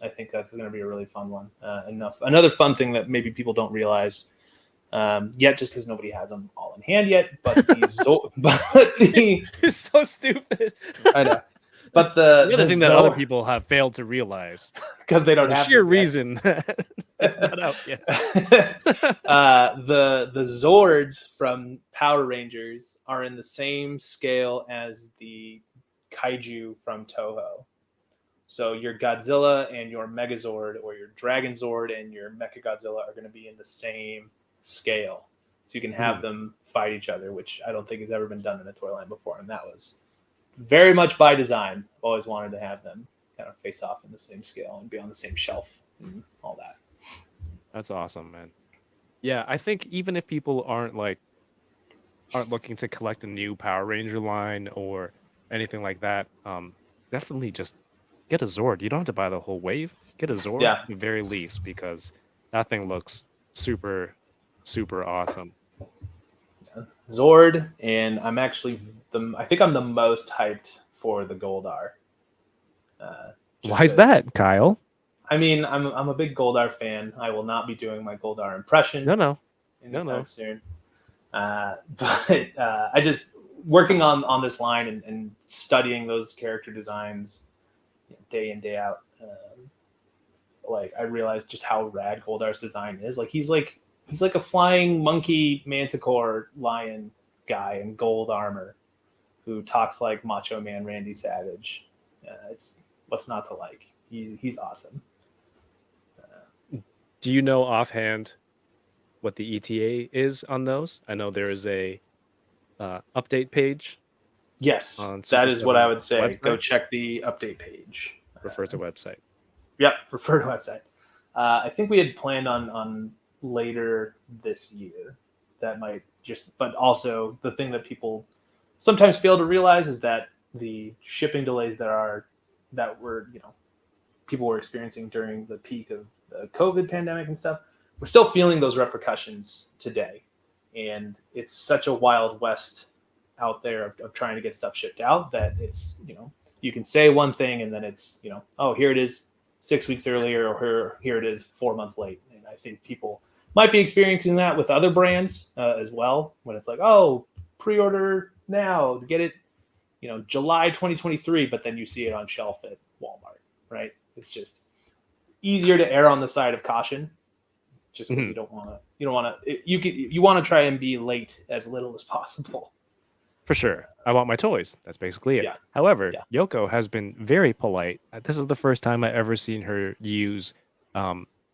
I think that's going to be a really fun one. Another fun thing that maybe people don't realize yet, just because nobody has them all in hand yet. But It's so stupid. I know. But the other thing that other people have failed to realize, because they don't the have sheer them yet. reason that it's not out yet. The Zords from Power Rangers are in the same scale as the kaiju from Toho. So your Godzilla and your Megazord, or your Dragon Zord and your Mechagodzilla, are going to be in the same scale. So you can have them fight each other, which I don't think has ever been done in a toy line before, and that was very much by design. I've always wanted to have them kind of face off in the same scale and be on the same shelf and all that. That's awesome, man. Yeah, I think even if people aren't looking to collect a new Power Ranger line or anything like that, definitely just get a Zord. You don't have to buy the whole wave. Get a Zord at the very least, because that thing looks super, super awesome. Zord, and I'm actually I think I'm the most hyped for the Goldar. Why is that, Kyle? I mean, I'm a big Goldar fan. I will not be doing my Goldar impression. No. Soon. But I just working on this line and studying those character designs day in, day out. I realized just how rad Goldar's design is. He's like a flying monkey manticore lion guy in gold armor who talks like Macho Man Randy Savage. It's what's not to like. He's awesome. Do you know offhand what the ETA is on those? I know there is a update page. Yes, on that is what I would say. website. Go check the update page. Refer to website. Yep, refer to website. I think we had planned on later this year. That might but also the thing that people sometimes fail to realize is that the shipping delays that were people were experiencing during the peak of the COVID pandemic and stuff, we're still feeling those repercussions today. And it's such a wild west out there of trying to get stuff shipped out that it's, you can say one thing and then it's, oh, here it is 6 weeks earlier, or here it is 4 months late. And I think people might be experiencing that with other brands as well, when it's like, oh, pre-order now to get it, July 2023, but then you see it on shelf at Walmart, right? It's just easier to err on the side of caution, just because you want to try and be late as little as possible. For sure. I want my toys. That's basically it. Yeah. However, Yoko has been very polite. This is the first time I've ever seen her use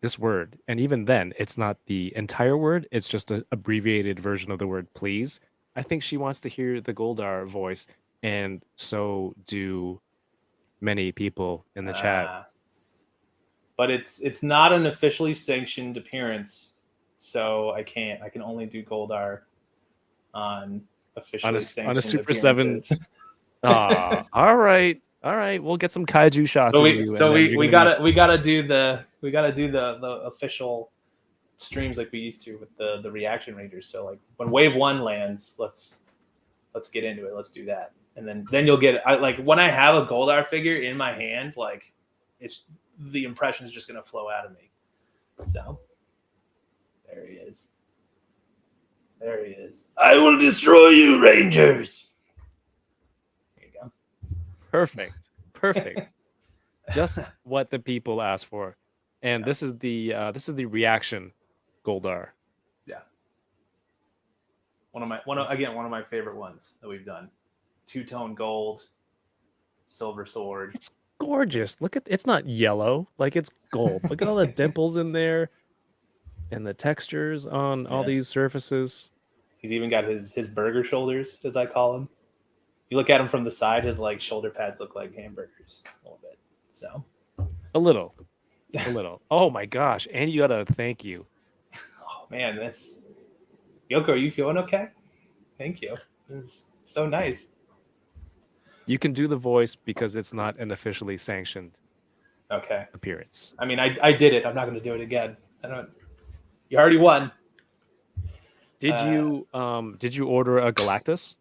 this word. And even then, it's not the entire word. It's just an abbreviated version of the word please. I think she wants to hear the Goldar voice, and so do many people in the chat. But it's not an officially sanctioned appearance, so I can only do Goldar on officially sanctioned on a Super 7. appearances. All right. We'll get some kaiju shots. So we gotta do the official streams like we used to with the reaction rangers. So like when Wave 1 lands, let's get into it. Let's do that, and then you'll get when I have a Goldar figure in my hand, it's the impression is just gonna flow out of me. So there he is. There he is. I will destroy you, Rangers. There you go. Perfect. Just what the people asked for, and this is the reaction Goldar. Yeah. One of my favorite ones that we've done. Two-tone gold, silver sword. It's gorgeous. It's not yellow, it's gold. Look at all the dimples in there and the textures on all these surfaces. He's even got his burger shoulders, as I call him. You look at him from the side, his shoulder pads look like hamburgers a little bit. So a little. Oh my gosh. And you gotta thank you. Oh man, Yoko, are you feeling okay? Thank you. It's so nice. You can do the voice because it's not an officially sanctioned appearance. I mean, I did it. I'm not going to do it again. You already won. Did you order a Galactus?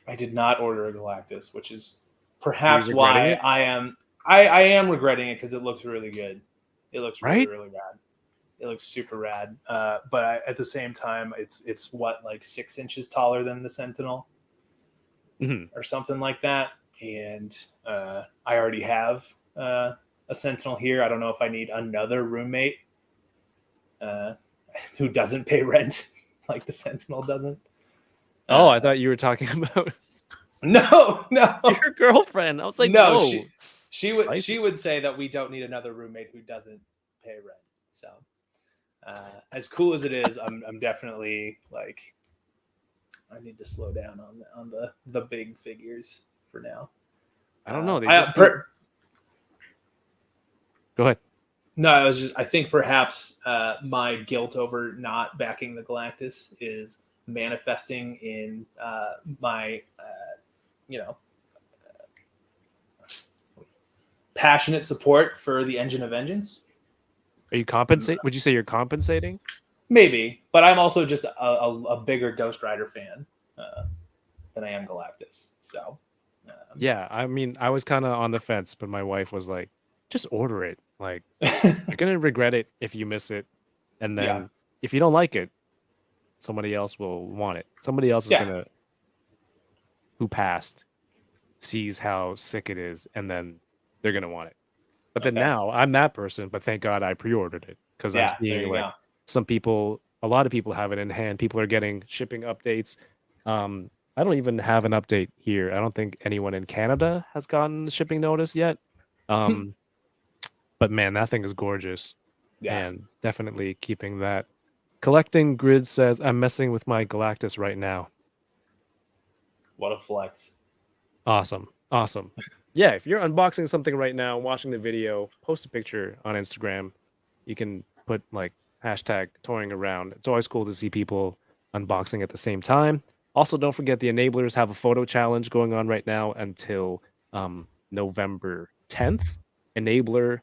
I did not order a Galactus, which is perhaps why I am. I am regretting it because it looks really good. It looks really Right? really rad. It looks super rad. But at the same time, it's what, like 6 inches taller than the Sentinel Mhm. or something like that. And I already have a Sentinel here. I don't know if I need another roommate who doesn't pay rent like the Sentinel doesn't. Oh, I thought you were talking about No, no, your girlfriend. I was like, no. whoa. She would say that we don't need another roommate who doesn't pay rent. So as cool as it is, I'm definitely like, I need to slow down on the big figures for now. I don't know. They I, just per, Go ahead. No, I think perhaps my guilt over not backing the Galactus is manifesting in my, passionate support for the Engine of Vengeance. Are you compensating? Would you say you're compensating? Maybe, but I'm also just a bigger Ghost Rider fan than I am Galactus. So, Yeah, I mean, I was kind of on the fence, but my wife was like, just order it. Like, you're gonna regret it if you miss it, and then Yeah. if you don't like it, somebody else will want it. Somebody else is Yeah. who passed, sees how sick it is, and then they're gonna want it. But then Okay. now I'm that person, but thank God I pre-ordered it because I'm Yeah, there seeing you like go. some people, a lot of people have it in hand. People are getting shipping updates. I don't even have an update here. I don't think anyone in Canada has gotten the shipping notice yet. But man, that thing is gorgeous. Yeah. And definitely keeping that. Collecting Grid says, I'm messing with my Galactus right now. What a flex. Awesome. Awesome. Yeah, if you're unboxing something right now, watching the video, post a picture on Instagram. You can put like hashtag touring around. It's always cool to see people unboxing at the same time. Also, don't forget the enablers have a photo challenge going on right now until November 10th. Enabler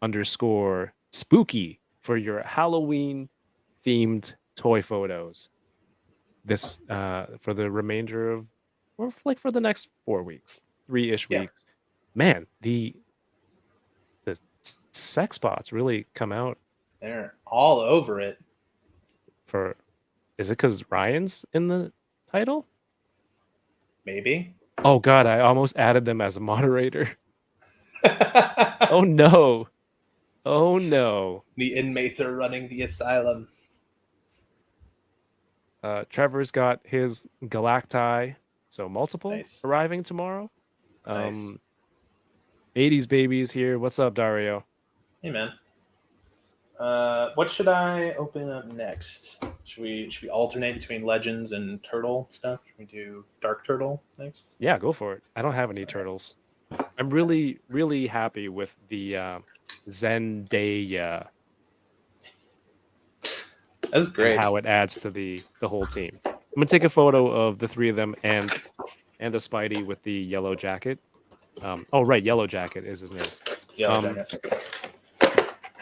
_spooky for your Halloween themed toy photos. This for the remainder of, or like for the next 4 weeks, 3-ish Yeah. weeks. Man, the sex spots really come out They're all over it. for. Is it because Ryan's in the title? Maybe. Oh God, I almost added them as a moderator. Oh no. Oh no. The inmates are running the asylum. Trevor's got his Galacti, so multiple Nice. arriving tomorrow. Nice. 80s babies here. What's up, Dario? Hey man. What should I open up next? Should we alternate between Legends and Turtle stuff? Should we do Dark Turtle next? Yeah, go for it. I don't have any turtles. I'm really, really happy with the Zendaya That's and great. how it adds to the whole team. I'm gonna take a photo of the three of them and the Spidey with the yellow jacket. Oh right, Yellow Jacket is his name. Yeah.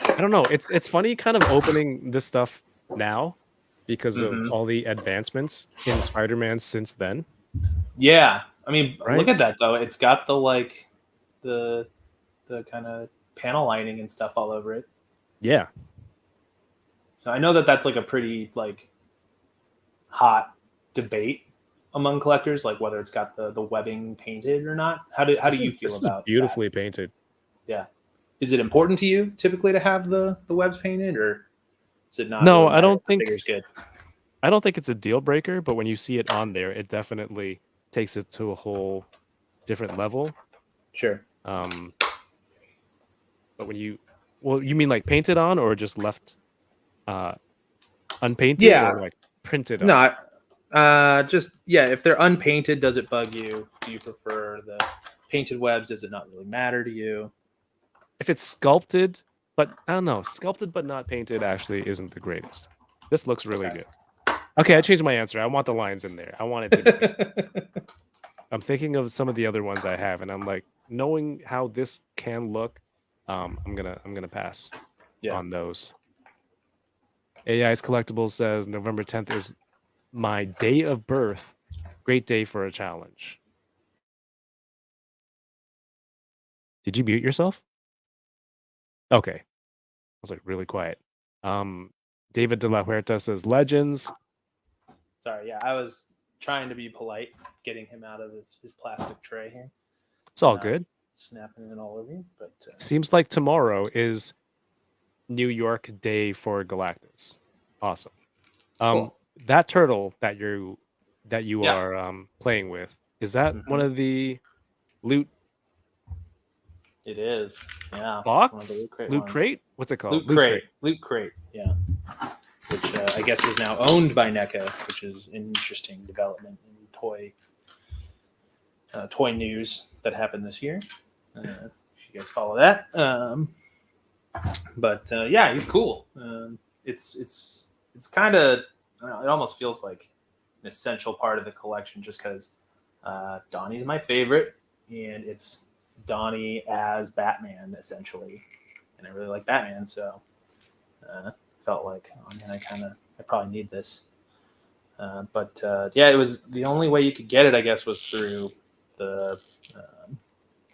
I don't know. It's funny kind of opening this stuff now because of all the advancements in Spider-Man since then. Yeah. I mean, Right? look at that though. It's got the kind of panel lining and stuff all over it. Yeah. So I know that that's like a pretty like hot debate among collectors, like whether it's got the webbing painted or not. How do you feel this about is beautifully painted. Yeah. Is it important to you typically to have the webs painted, or is it not? No, really I don't matter if the think figure's good. I don't think it's a deal breaker, but when you see it on there, it definitely takes it to a whole different level. Sure. But when you mean like painted on or just left unpainted Yeah. or like printed on? No, if they're unpainted, does it bug you? Do you prefer the painted webs? Does it not really matter to you? If it's sculpted, but I don't know, sculpted but not painted actually isn't the greatest. This looks really good. Okay, I changed my answer. I want the lines in there. I want it to be. I'm thinking of some of the other ones I have, and I'm like, knowing how this can look, I'm gonna pass on those. AI's Collectibles says November 10th is my day of birth. Great day for a challenge. Did you mute yourself? Okay. I was like really quiet. David de la Huerta says legends. Sorry, yeah, I was trying to be polite, getting him out of his plastic tray here. It's all good. Snapping it all over you, but Seems like tomorrow is New York Day for Galactus. Awesome. Cool. That turtle that you Yeah. are playing with, is that one of the loot it is. Yeah. box? One of the Loot ones. crate? What's it called? Loot crate. Yeah. Which I guess is now owned by NECA, which is an interesting development in toy news that happened this year. If you guys follow that, but yeah, he's cool. It's kind of, it almost feels like an essential part of the collection, just because Donnie's my favorite, and it's Donnie as Batman essentially, and I really like Batman, so felt like, oh man, I probably need this. But yeah, it was the only way you could get it, I guess, was through the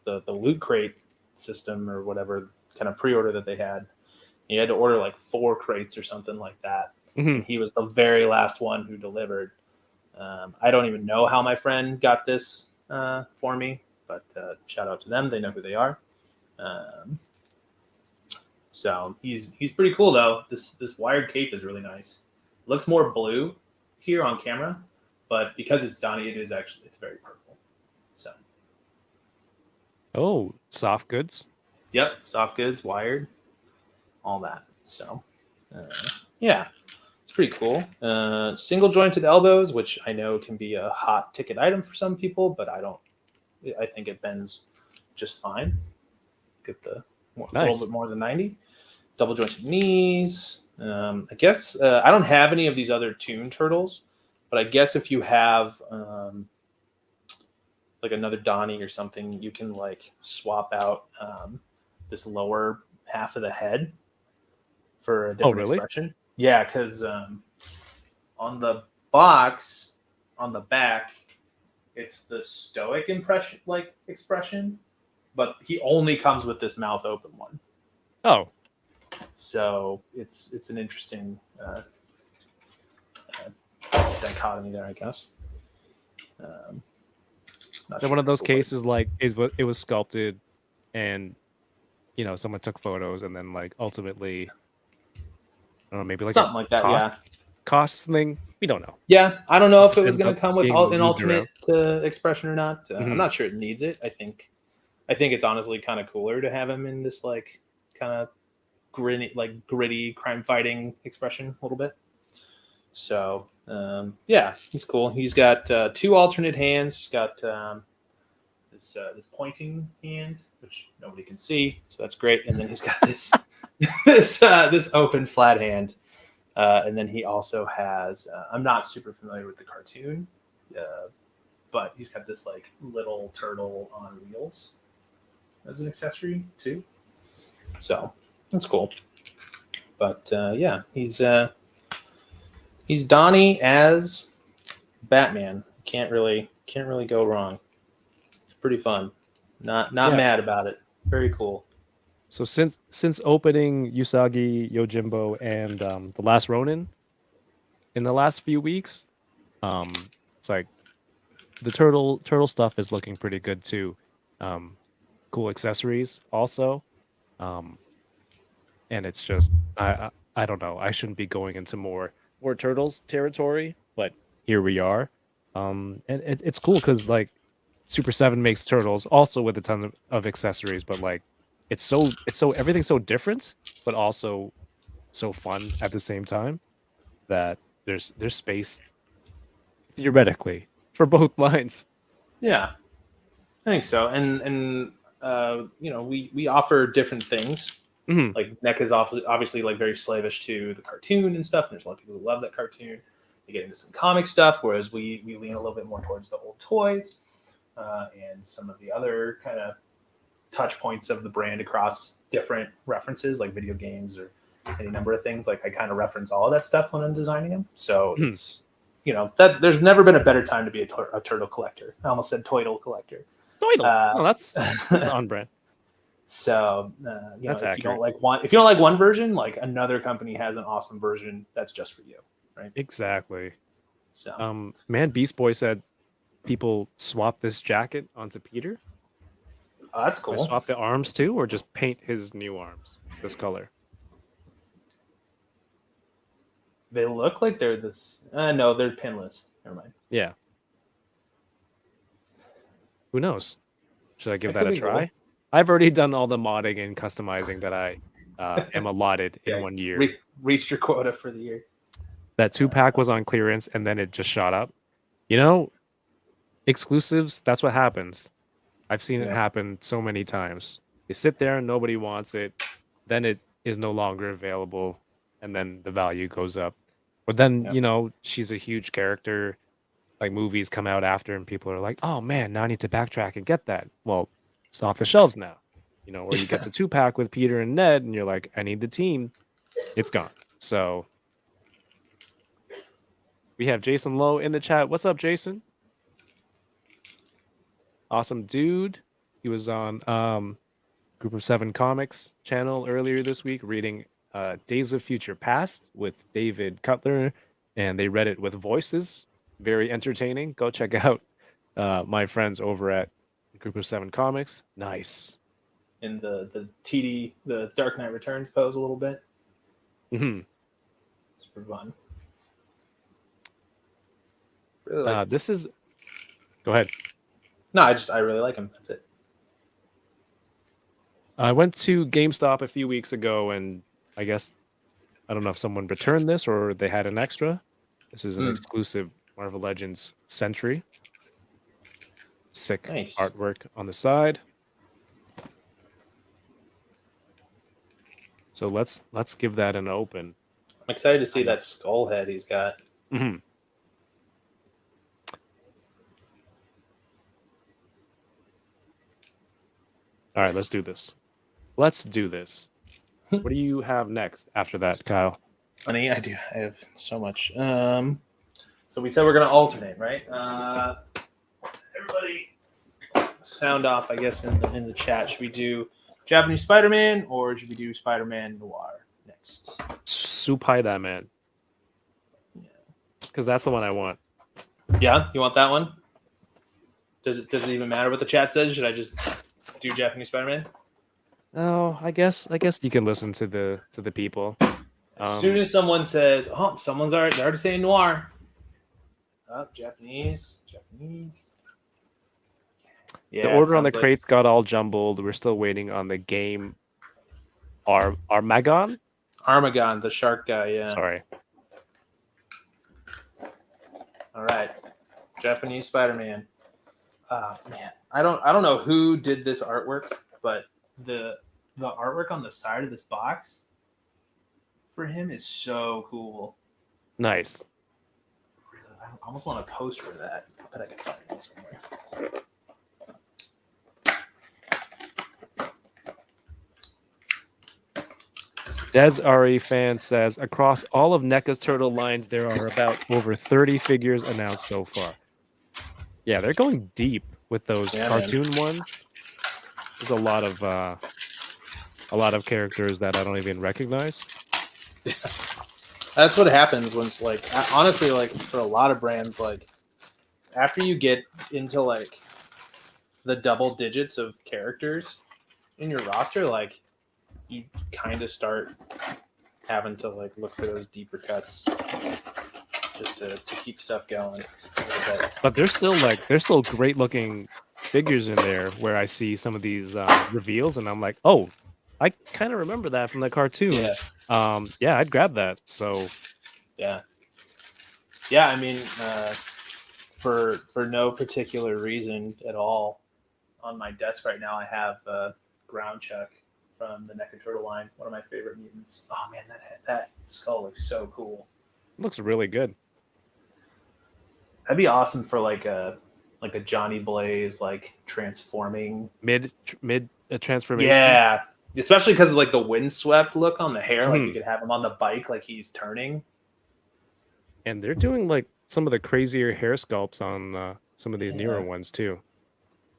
loot crate system or whatever kind of pre-order that they had. You had to order like 4 crates or something like that. And he was the very last one who delivered. I don't even know how my friend got this for me, but shout out to them. They know who they are. So he's pretty cool though. This wired cape is really nice. It looks more blue here on camera, but because it's Donnie, it's very purple. So. Oh, soft goods. Yep, soft goods, wired, all that. So, yeah, it's pretty cool. Single jointed elbows, which I know can be a hot ticket item for some people, but I think it bends just fine. Get the a little bit more than 90. Double jointed knees. I guess I don't have any of these other Toon turtles, but I guess if you have like another Donnie or something, you can like swap out this lower half of the head for a different expression. Yeah, because on the box on the back, it's the stoic expression, but he only comes with this mouth open one. Oh, so it's an interesting dichotomy there, I guess. So one of those cases, like, it was sculpted, and someone took photos, and then like ultimately, I don't know, maybe like something like that. Cost thing. We don't know. Yeah, I don't know if it was going to come with an moved ultimate expression or not. I'm not sure it needs it. I think it's honestly kind of cooler to have him in this like kind of gritty crime fighting expression a little bit. So yeah, he's cool. He's got 2 alternate hands. He's got this pointing hand, which nobody can see, so that's great. And then he's got this this open flat hand. And then he also has, I'm not super familiar with the cartoon, but he's got this like little turtle on wheels as an accessory too. So that's cool. But yeah, he's Donnie as Batman. Can't really go wrong. It's pretty fun. Not mad about it. Very cool. So since opening Usagi Yojimbo and The Last Ronin in the last few weeks, it's like the turtle stuff is looking pretty good too. Cool accessories also, and it's just I don't know. I shouldn't be going into more turtles territory, but here we are. And it's cool because like Super 7 makes turtles also with a ton of accessories, but like it's so everything's so different, but also so fun at the same time that there's space theoretically for both lines. Yeah, I think so. And we offer different things. Like NECA is obviously like very slavish to the cartoon and stuff, and there's a lot of people who love that cartoon. They get into some comic stuff, whereas we lean a little bit more towards the old toys and some of the other kind of touch points of the brand across different references like video games or any number of things. Like I kind of reference all of that stuff when I'm designing them. So it's that there's never been a better time to be a turtle collector. I almost said toidle collector. Toidle. That's on brand. So That's if you accurate. don't like one version, like another company has an awesome version that's just for you, right? Exactly. So Man, Beast Boy said people swap this jacket onto Peter. that's Do I cool. swap the arms too, or just paint his new arms this color? They look like they're this. No, they're pinless. Never mind. Yeah. Who knows? Should I give That that could a be cool. try? I've already done all the modding and customizing that I am allotted in Yeah, 1 year. Reached your quota for the year. That 2-pack was on clearance and then it just shot up. Exclusives, that's what happens. I've seen it Yeah. happen so many times. You sit there and nobody wants it, then it is no longer available, and then the value goes up. But then, Yeah. she's a huge character. Like movies come out after and people are like, oh man, now I need to backtrack and get that. Well, it's off the shelves now. Or you get the 2-pack with Peter and Ned and you're like, I need the team. It's gone. So we have Jason Lowe in the chat. What's up, Jason? Awesome dude. He was on Group of 7 Comics channel earlier this week reading Days of Future Past with David Cutler, and they read it with voices. Very entertaining. Go check out my friends over at Group of 7 Comics. Nice. In the TD, the Dark Knight Returns pose a little bit. Mm-hmm. Super fun. Really like This is. Go ahead. No, I really like him. That's it. I went to GameStop a few weeks ago, and I guess I don't know if someone returned this or they had an extra. This is an exclusive Marvel Legends Sentry. Sick Nice. artwork on the side. So let's give that an open. I'm excited to see that skull head he's got. Mm-hmm. All right, let's do this. Let's do this. What do you have next after that, Kyle? Funny, I have so much. So we said we're gonna alternate, right? Everybody, sound off. I guess in the chat, should we do Japanese Spider-Man or should we do Spider-Man Noir next? Supai that man. Yeah. Because that's the one I want. Yeah, you want that one? Does it even matter what the chat says? Should I just do Japanese Spider-Man? Oh, I guess you can listen to the people. As soon as someone says, "Oh, they're already saying Noir." Oh, Japanese. Yeah, the order on the crates got all jumbled. We're still waiting on the game. Armagon, the shark guy. Yeah. Sorry. All right, Japanese Spider-Man. Man, I don't know who did this artwork, but the artwork on the side of this box for him is so cool. Nice. I almost want a poster for that. I bet I can find one somewhere. Des Ari fan says across all of NECA's turtle lines, there are about over 30 figures announced so far. Yeah, they're going deep with those cartoon ones. There's a lot of characters that I don't even recognize. Yeah. That's what happens when it's like, honestly, like for a lot of brands, like after you get into like the double digits of characters in your roster, like you kind of start having to like look for those deeper cuts just to keep stuff going. But they're still great looking figures in there where I see some of these reveals and I'm like, oh, I kind of remember that from the cartoon. Yeah, I'd grab that. So yeah. I mean, for no particular reason at all, on my desk right now, I have Ground Chuck from the NECA Turtle line, one of my favorite mutants. Oh man, that skull looks so cool. It looks really good. That'd be awesome for like a Johnny Blaze like transforming mid transformation. Yeah, especially because of like the windswept look on the hair. Like you could have him on the bike like he's turning. And they're doing like some of the crazier hair sculpts on some of these newer ones too.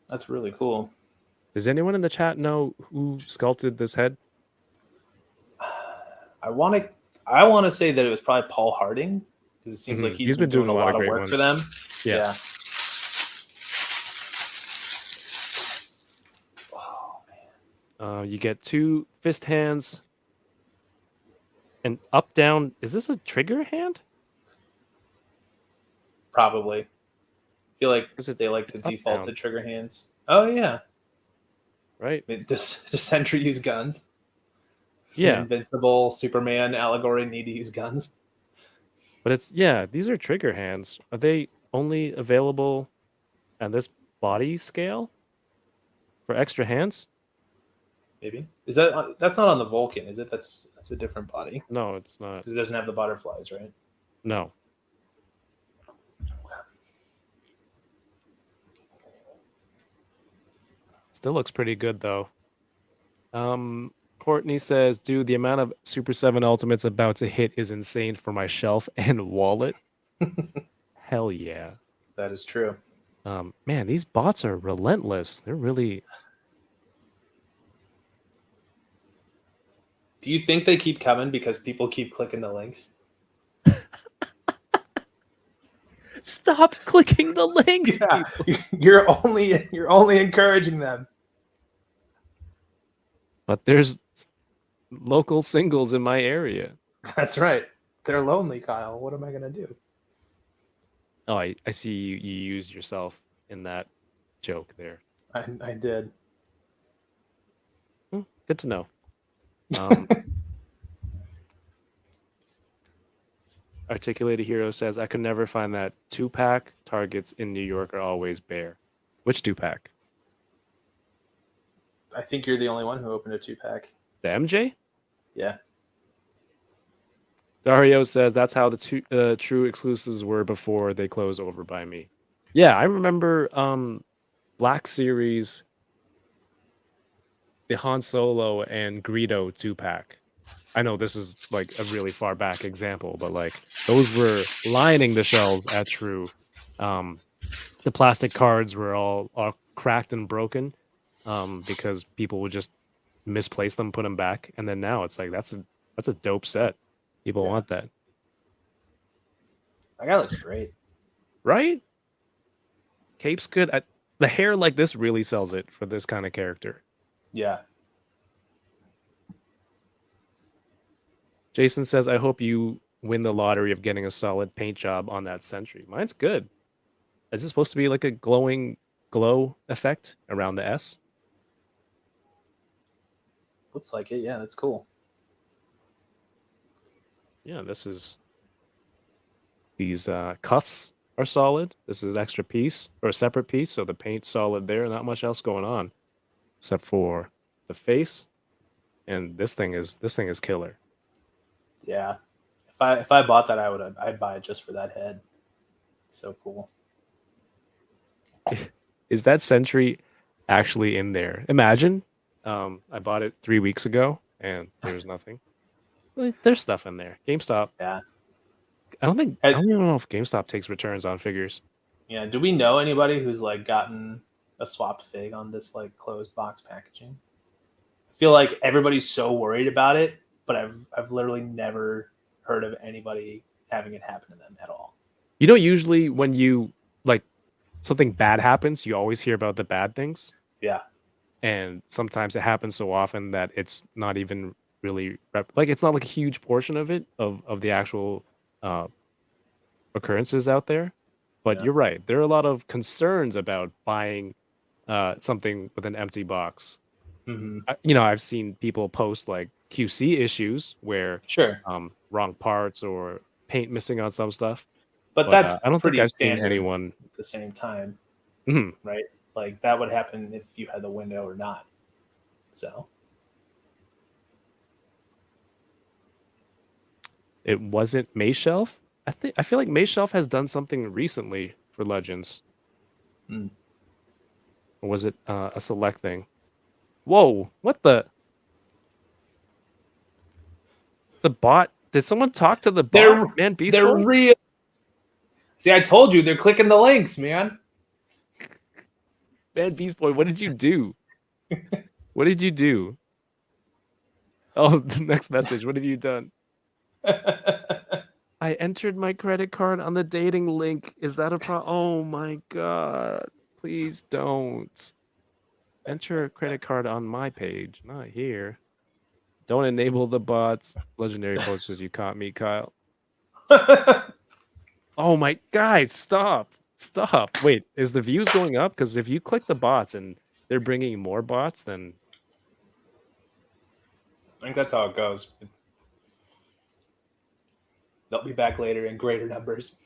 That's really cool. Does anyone in the chat know who sculpted this head? I want to say that it was probably Paul Harding, because it seems like he's been doing a lot of great work ones. for them. Yeah. Oh man. You get 2 fist hands. And up, down. Is this a trigger hand? Probably. I feel like they like to default to trigger hands. Oh yeah. Right. Does Sentry use guns? Yeah. Invincible Superman allegory need to use guns. But these are trigger hands. Are they only available at this body scale for extra hands? Maybe. Is that's not on the Vulcan, is it? That's a different body. No, it's not. Because it doesn't have the butterflies, right? No. Still looks pretty good though. Courtney says, dude, the amount of Super 7 Ultimates about to hit is insane for my shelf and wallet. Hell yeah. That is true. Man, these bots are relentless. They're really... Do you think they keep coming because people keep clicking the links? Stop clicking the links. Yeah. You're only encouraging them. But there's local singles in my area. That's right. They're lonely, Kyle. What am I gonna do? Oh, I see you used yourself in that joke there. I did. Good to know. Articulated Hero says, I could never find that 2-pack. Targets in New York are always bare. Which 2-pack? I think you're the only one who opened a 2-pack. The MJ? Yeah. Dario says, that's how the true exclusives were before they closed over by me. Yeah, I remember Black Series, the Han Solo and Greedo 2-pack. I know this is like a really far back example, but like those were lining the shelves at True. The plastic cards were all cracked and broken because people would just misplace them, put them back, and then now it's like that's a dope set. People want that. That guy looks great, right? Cape's good. The hair like this really sells it for this kind of character. Yeah. Jason says, I hope you win the lottery of getting a solid paint job on that Sentry. Mine's good. Is it supposed to be like a glowing glow effect around the S? Looks like it. Yeah, that's cool. Yeah, this is... These cuffs are solid. This is an extra piece, or a separate piece, so the paint's solid there. Not much else going on, except for the face. And this thing is killer. Yeah, if I bought that, I'd buy it just for that head. It's so cool. Is that Sentry actually in there? Imagine, I bought it 3 weeks ago and there's nothing. There's stuff in there. GameStop. Yeah. I don't even know if GameStop takes returns on figures. Yeah. Do we know anybody who's like gotten a swapped fig on this like closed box packaging? I feel like everybody's so worried about it, but I've literally never heard of anybody having it happen to them at all. You know, usually when you like something bad happens, you always hear about the bad things. Yeah. And sometimes it happens so often that it's not even really like it's not like a huge portion of it of the actual occurrences out there. But you're right. There are a lot of concerns about buying something with an empty box. Mm-hmm. You know, I've seen people post like QC issues where wrong parts or paint missing on some stuff. But that's I don't think I've seen standard anyone at the same time, Mm-hmm. right? Like that would happen if you had the window or not. So it wasn't Mayshelf. I feel like Mayshelf has done something recently for Legends. Mm. Or was it a select thing? Whoa! What the bot? Did someone talk to the bot? Man, Beast they're Boy? real. See, I told you they're clicking the links, man. Man, Beast Boy, what did you do? What did you do? Oh, the next message. What have you done? I entered my credit card on the dating link. Is that a problem? Oh my god. Please don't. Enter a credit card on my page, not here. Don't enable the bots. Legendary posters, you caught me, Kyle. Oh my guys, stop. Stop. Wait, is the views going up? Because if you click the bots and they're bringing more bots, then I think that's how it goes. They'll be back later in greater numbers.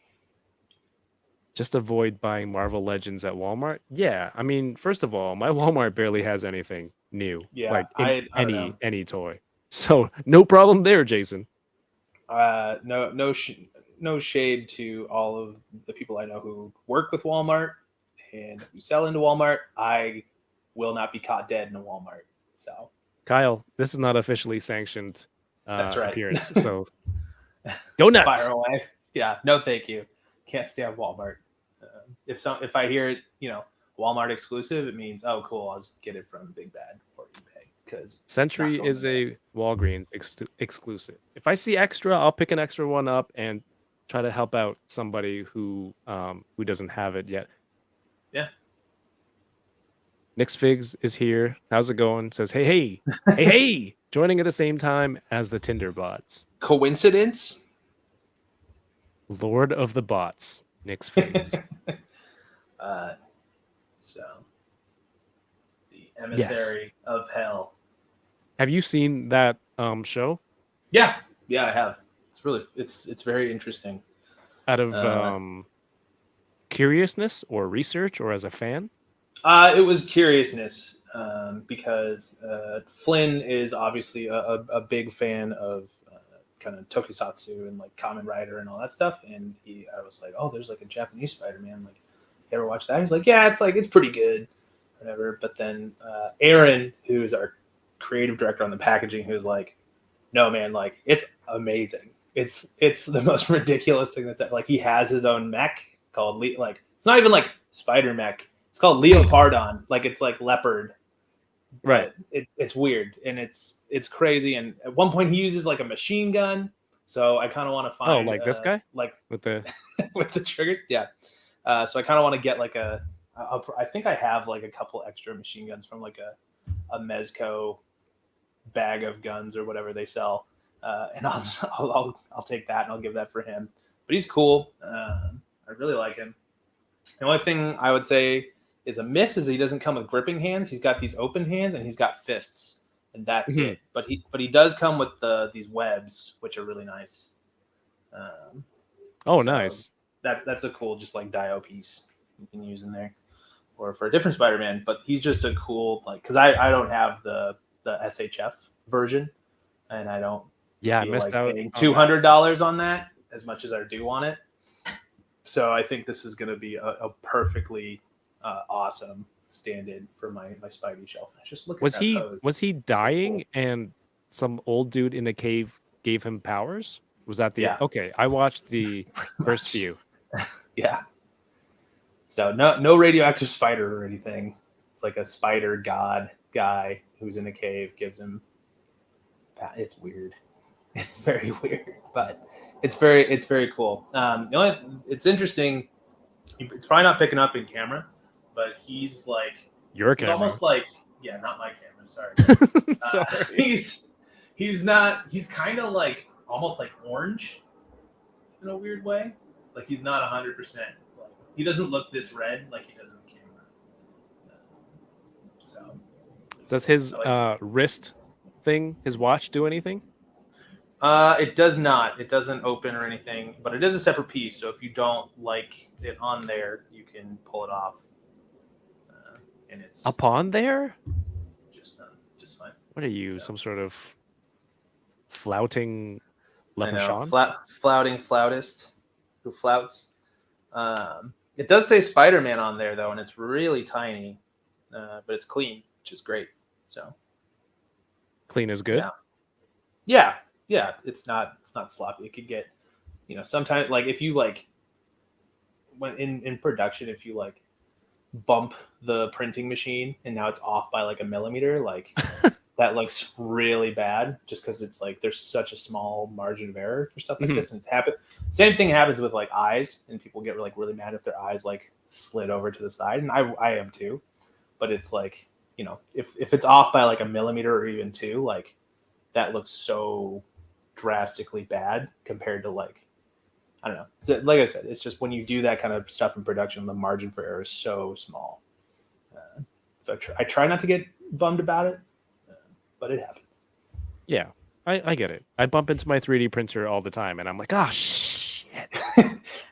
just avoid buying Marvel Legends at Walmart. Yeah, I mean, first of all, my Walmart barely has anything new. Yeah, like I don't know. any toy. So no problem there, Jason. No shade to all of the people I know who work with Walmart and who sell into Walmart. I will not be caught dead in a Walmart. So Kyle, this is not officially sanctioned that's right. appearance. So go nuts. Fire away. Yeah, no, thank you. Can't stand Walmart. If I hear it, Walmart exclusive, it means cool. I'll just get it from Big Bad or eBay because Sentry is a Walgreens exclusive. If I see extra, I'll pick an extra one up and try to help out somebody who doesn't have it yet. Yeah. Nix Figs is here. How's it going? Says, hey, joining at the same time as the Tinder bots. Coincidence? Lord of the bots, Nix Figs. So the emissary of hell. Have you seen that show? Yeah, I have. It's very interesting. Out of curiousness or research or as a fan? It was curiousness because Flynn is obviously a big fan of kind of tokusatsu and like Kamen Rider and all that stuff. And I was like, oh, there's like a Japanese Spider-Man. Like, you ever watch that? He's like, yeah, it's pretty good, whatever. But then Aaron, who's our creative director on the packaging, who's like, no, man, like it's amazing. It's the most ridiculous thing that's like he has his own mech called like it's not even like Spider Mech. It's called Leopardon. Like it's like leopard. Right. It's weird and it's crazy. And at one point he uses like a machine gun. So I kind of want to find like this guy, like with the with the triggers. Yeah. So I kind of want to get like I think I have like a couple extra machine guns from like a Mezco bag of guns or whatever they sell. And I'll take that and I'll give that for him. But he's cool. I really like him. The only thing I would say is a miss is he doesn't come with gripping hands. He's got these open hands and he's got fists, and that's it. But he does come with these webs, which are really nice. nice. That's a cool just like dio piece you can use in there, or for a different Spider-Man. But he's just a cool because I don't have the SHF version, and I don't. Yeah, I missed out. $200 on that, as much as I do on it. So I think this is going to be a perfectly awesome stand-in for my Spidey shelf. Just look at that pose. Was he dying and some old dude in a cave gave him powers? Was that the Okay, I watched the first few. Yeah. So no radioactive spider or anything. It's like a spider god guy who's in a cave gives him. It's weird. It's very weird, but it's very cool. It's interesting. It's probably not picking up in camera, but he's like your camera. He's almost like not my camera. Sorry. Sorry. He's not. He's kind of like almost like orange in a weird way. Like he's not 100%. Like he doesn't look this red like he does in the camera. So does his wrist thing, his watch, do anything? It does not. It doesn't open or anything, but it is a separate piece. So if you don't like it on there, you can pull it off. And it's upon there. Just fine. What are you, some sort of flouting leprechaun? Flouting flautist who flouts. It does say Spider-Man on there though, and it's really tiny, but it's clean, which is great. So clean is good. Yeah, it's not sloppy. It could get, sometimes like if you like when in production, if you like bump the printing machine and now it's off by like a millimeter, like that looks really bad just because it's like there's such a small margin of error for stuff like this. And it's happened. Same thing happens with like eyes, and people get like really mad if their eyes like slid over to the side, and I am too. But it's like, you know, if it's off by like a millimeter or even two, like that looks so drastically bad compared to like, I don't know. So, like I said, it's just when you do that kind of stuff in production, the margin for error is so small. So I try not to get bummed about it, but it happens. Yeah, I get it. I bump into my 3D printer all the time, and I'm like, oh shit.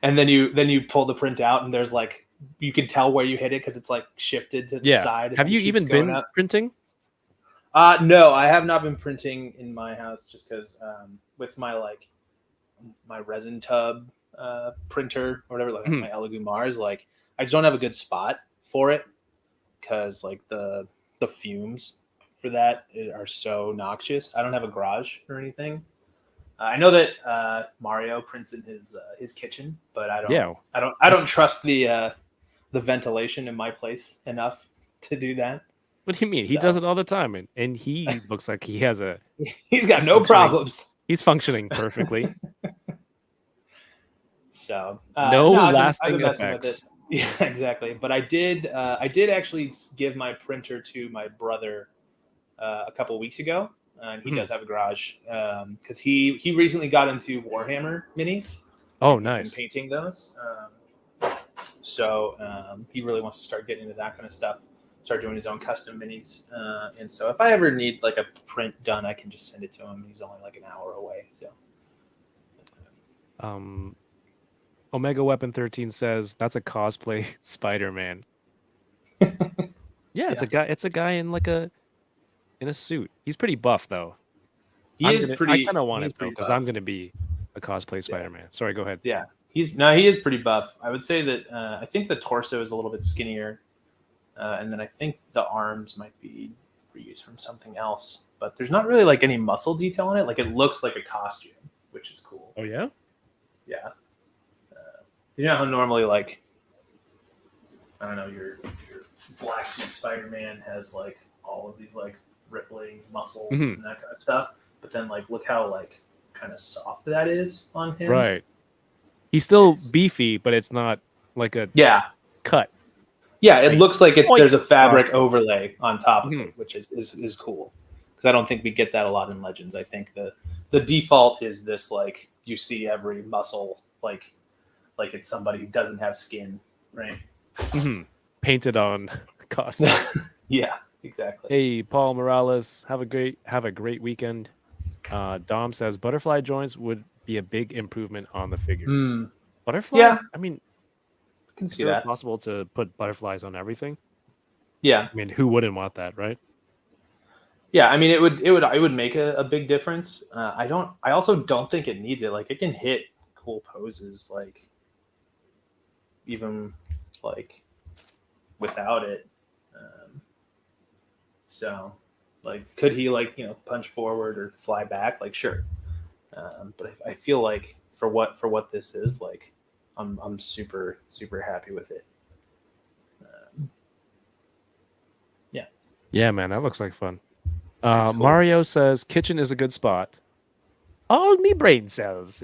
And then you pull the print out, and there's like, you can tell where you hit it because it's like shifted to the side. Have you even been printing? No, I have not been printing in my house just because with my like my resin tub printer or whatever, like my Elegoo Mars, like I just don't have a good spot for it because like the fumes for that are so noxious. I don't have a garage or anything. I know that Mario prints in his kitchen, but I don't trust the ventilation in my place enough to do that. What do you mean? So, he does it all the time, and he looks like he has a. He's got no problems. He's functioning perfectly. So no lasting effects. Yeah, exactly. But I did actually give my printer to my brother a couple of weeks ago, and he does have a garage because he recently got into Warhammer minis. Oh, nice. And painting those. So he really wants to start getting into that kind of stuff. Start doing his own custom minis, and so if I ever need like a print done, I can just send it to him. He's only like an hour away. So, Omega Weapon 13 says that's a cosplay Spider-Man. Yeah, it's a guy in like in a suit. He's pretty buff though. I kind of want it though because I'm gonna be a cosplay Spider-Man. Yeah. Sorry, go ahead. Yeah, he is pretty buff. I would say that I think the torso is a little bit skinnier. And then I think the arms might be reused from something else, but there's not really like any muscle detail on it. Like it looks like a costume, which is cool. Oh yeah, yeah. You know how normally like I don't know your black suit Spider-Man has like all of these like rippling muscles and that kind of stuff, but then like look how like kind of soft that is on him. Right. He's still beefy, but it's not like a cut. Yeah, it looks like there's a fabric overlay on top of it, which is cool. Because I don't think we get that a lot in Legends. I think the default is this like you see every muscle like it's somebody who doesn't have skin, right? Painted on costume. Yeah, exactly. Hey, Paul Morales, have a great weekend. Dom says butterfly joints would be a big improvement on the figure. Butterfly? Yeah, I mean. Can see is it that possible to put butterflies on everything? Yeah, I mean, who wouldn't want that, right? Yeah, I mean, it would make a big difference. I also don't think it needs it. Like, it can hit cool poses, like even like without it. So, like, could he like punch forward or fly back? Like, sure. But I feel like for what this is, like. I'm super happy with it. Yeah, man, that looks like fun. Cool. Mario says kitchen is a good spot. All me brain cells.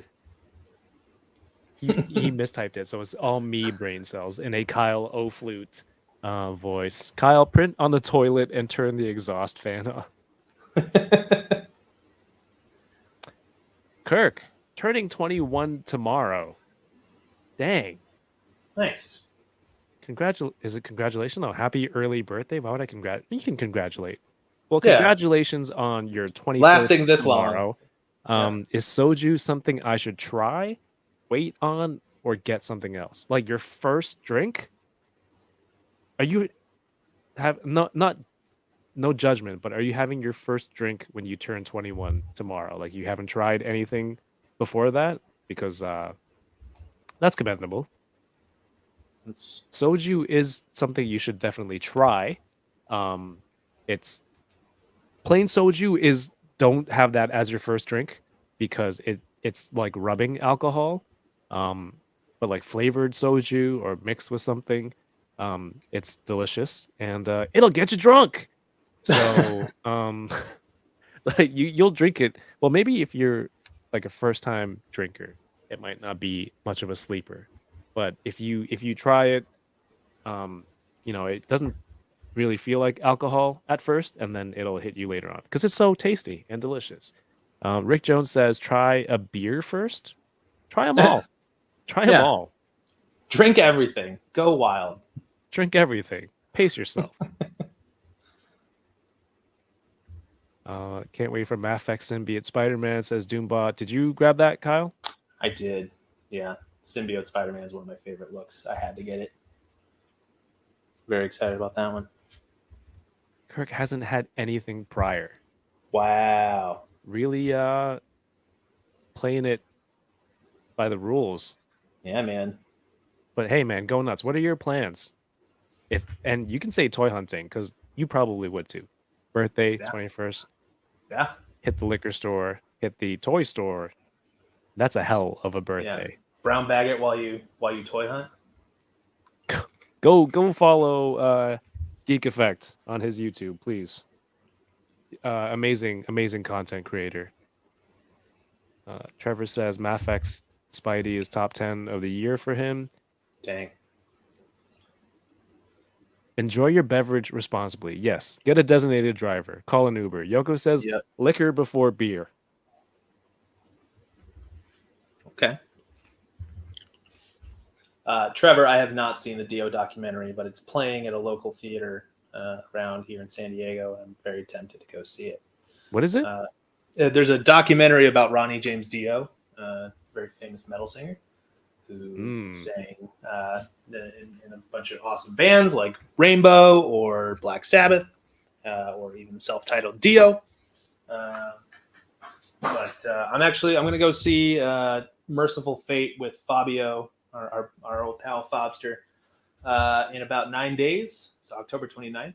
He mistyped it, so it's all me brain cells in a Kyle O flute voice. Kyle, print on the toilet and turn the exhaust fan off. Kirk, turning 21 tomorrow. Dang. Nice. Is it congratulations? Oh, happy early birthday. Why would I congratulate? You can congratulate. Well, congratulations on your 21st lasting this tomorrow. Long. Is soju something I should try, wait on, or get something else? Like your first drink? Are you no judgment, but are you having your first drink when you turn 21 tomorrow? Like you haven't tried anything before that? Because that's commendable. Soju is something you should definitely try. It's plain soju don't have that as your first drink because it's like rubbing alcohol. But like flavored soju or mixed with something, It's delicious and it'll get you drunk. So like you'll drink it. Well, maybe if you're like a first time drinker, it might not be much of a sleeper. But if you try it, um, it doesn't really feel like alcohol at first, and then it'll hit you later on because it's so tasty and delicious. Rick Jones says, try a beer first. Try them all. Try them Yeah. all. Drink everything. Go wild. Drink everything. Pace yourself. Can't wait for Mafex Symbiote Spider-Man, says Doombot. Did you grab that, Kyle? I did. Yeah. Symbiote Spider-Man is one of my favorite looks. I had to get it. Very excited about that one. Kirk hasn't had anything prior. Wow. Really playing it by the rules. Yeah, man. But hey, man, go nuts. What are your plans? And you can say toy hunting because you probably would too. Birthday, Yeah. 21st. Yeah. Hit the liquor store. Hit the toy store. That's a hell of a birthday. Brown bag it while you toy hunt. Go follow Geek Effect on his YouTube, please. Amazing content creator. Trevor says Mafex Spidey is top 10 of the year for him. Dang. Enjoy your beverage responsibly. Yes. Get a designated driver. Call an Uber. Yoko says liquor before beer. Okay. Trevor, I have not seen the Dio documentary, but it's playing at a local theater around here in San Diego. I'm very tempted to go see it. What is it? There's a documentary about Ronnie James Dio, very famous metal singer, who sang in a bunch of awesome bands like Rainbow or Black Sabbath, or even the self-titled Dio. But I'm going to go see Merciful Fate with Fabio, our old pal Fobster, in about 9 days. So October 29th.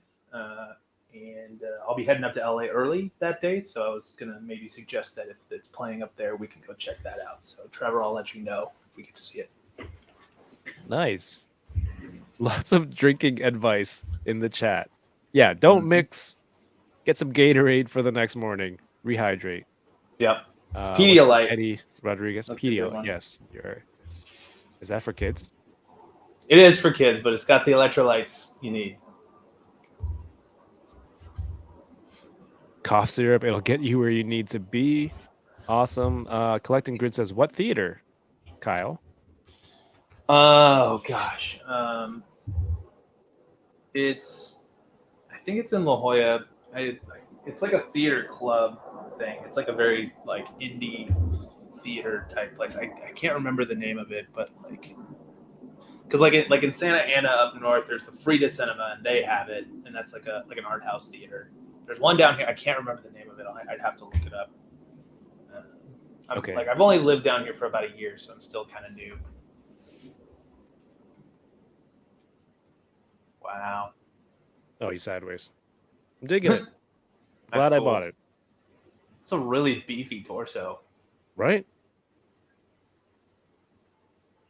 And I'll be heading up to LA early that day. So I was going to maybe suggest that if it's playing up there, we can go check that out. So Trevor, I'll let you know if we get to see it. Nice. Lots of drinking advice in the chat. Yeah, don't mix. Get some Gatorade for the next morning. Rehydrate. Yep. Pedialyte. Eddie Rodriguez. Pedialyte. Yes. Is that for kids? It is for kids, but it's got the electrolytes you need. Cough syrup. It'll get you where you need to be. Awesome. Collecting Grid says, what theater, Kyle? Oh, gosh. I think it's in La Jolla. It's like a theater club thing. It's like a very like indie theater type place. I can't remember the name of it, but because like in Santa Ana up north, there's the Frida Cinema, and they have it, and that's like an art house theater. There's one down here. I can't remember the name of it. I'd have to look it up. Okay. I've only lived down here for about a year, so I'm still kind of new. Wow. Oh, he's sideways. I'm digging it. Glad I bought it. It's a really beefy torso. Right?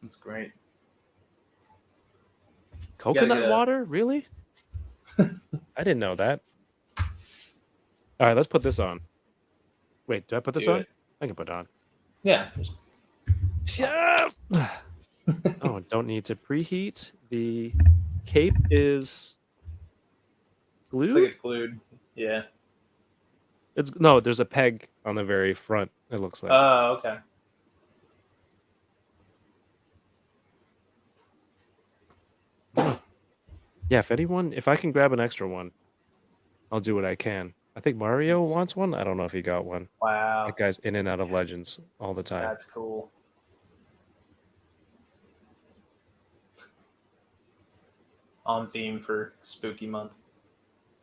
That's great. Coconut water? Really? I didn't know that. All right, let's put this on. Wait, do I put this on? I can put it on. Yeah. Yeah. Oh, don't need to preheat. The cape is glued? Looks like it's glued. Yeah. There's a peg on the very front, it looks like. Oh, okay. Yeah, if I can grab an extra one, I'll do what I can. I think Mario wants one. I don't know if he got one. Wow. That guy's in and out of Legends all the time. That's cool. On theme for Spooky Month.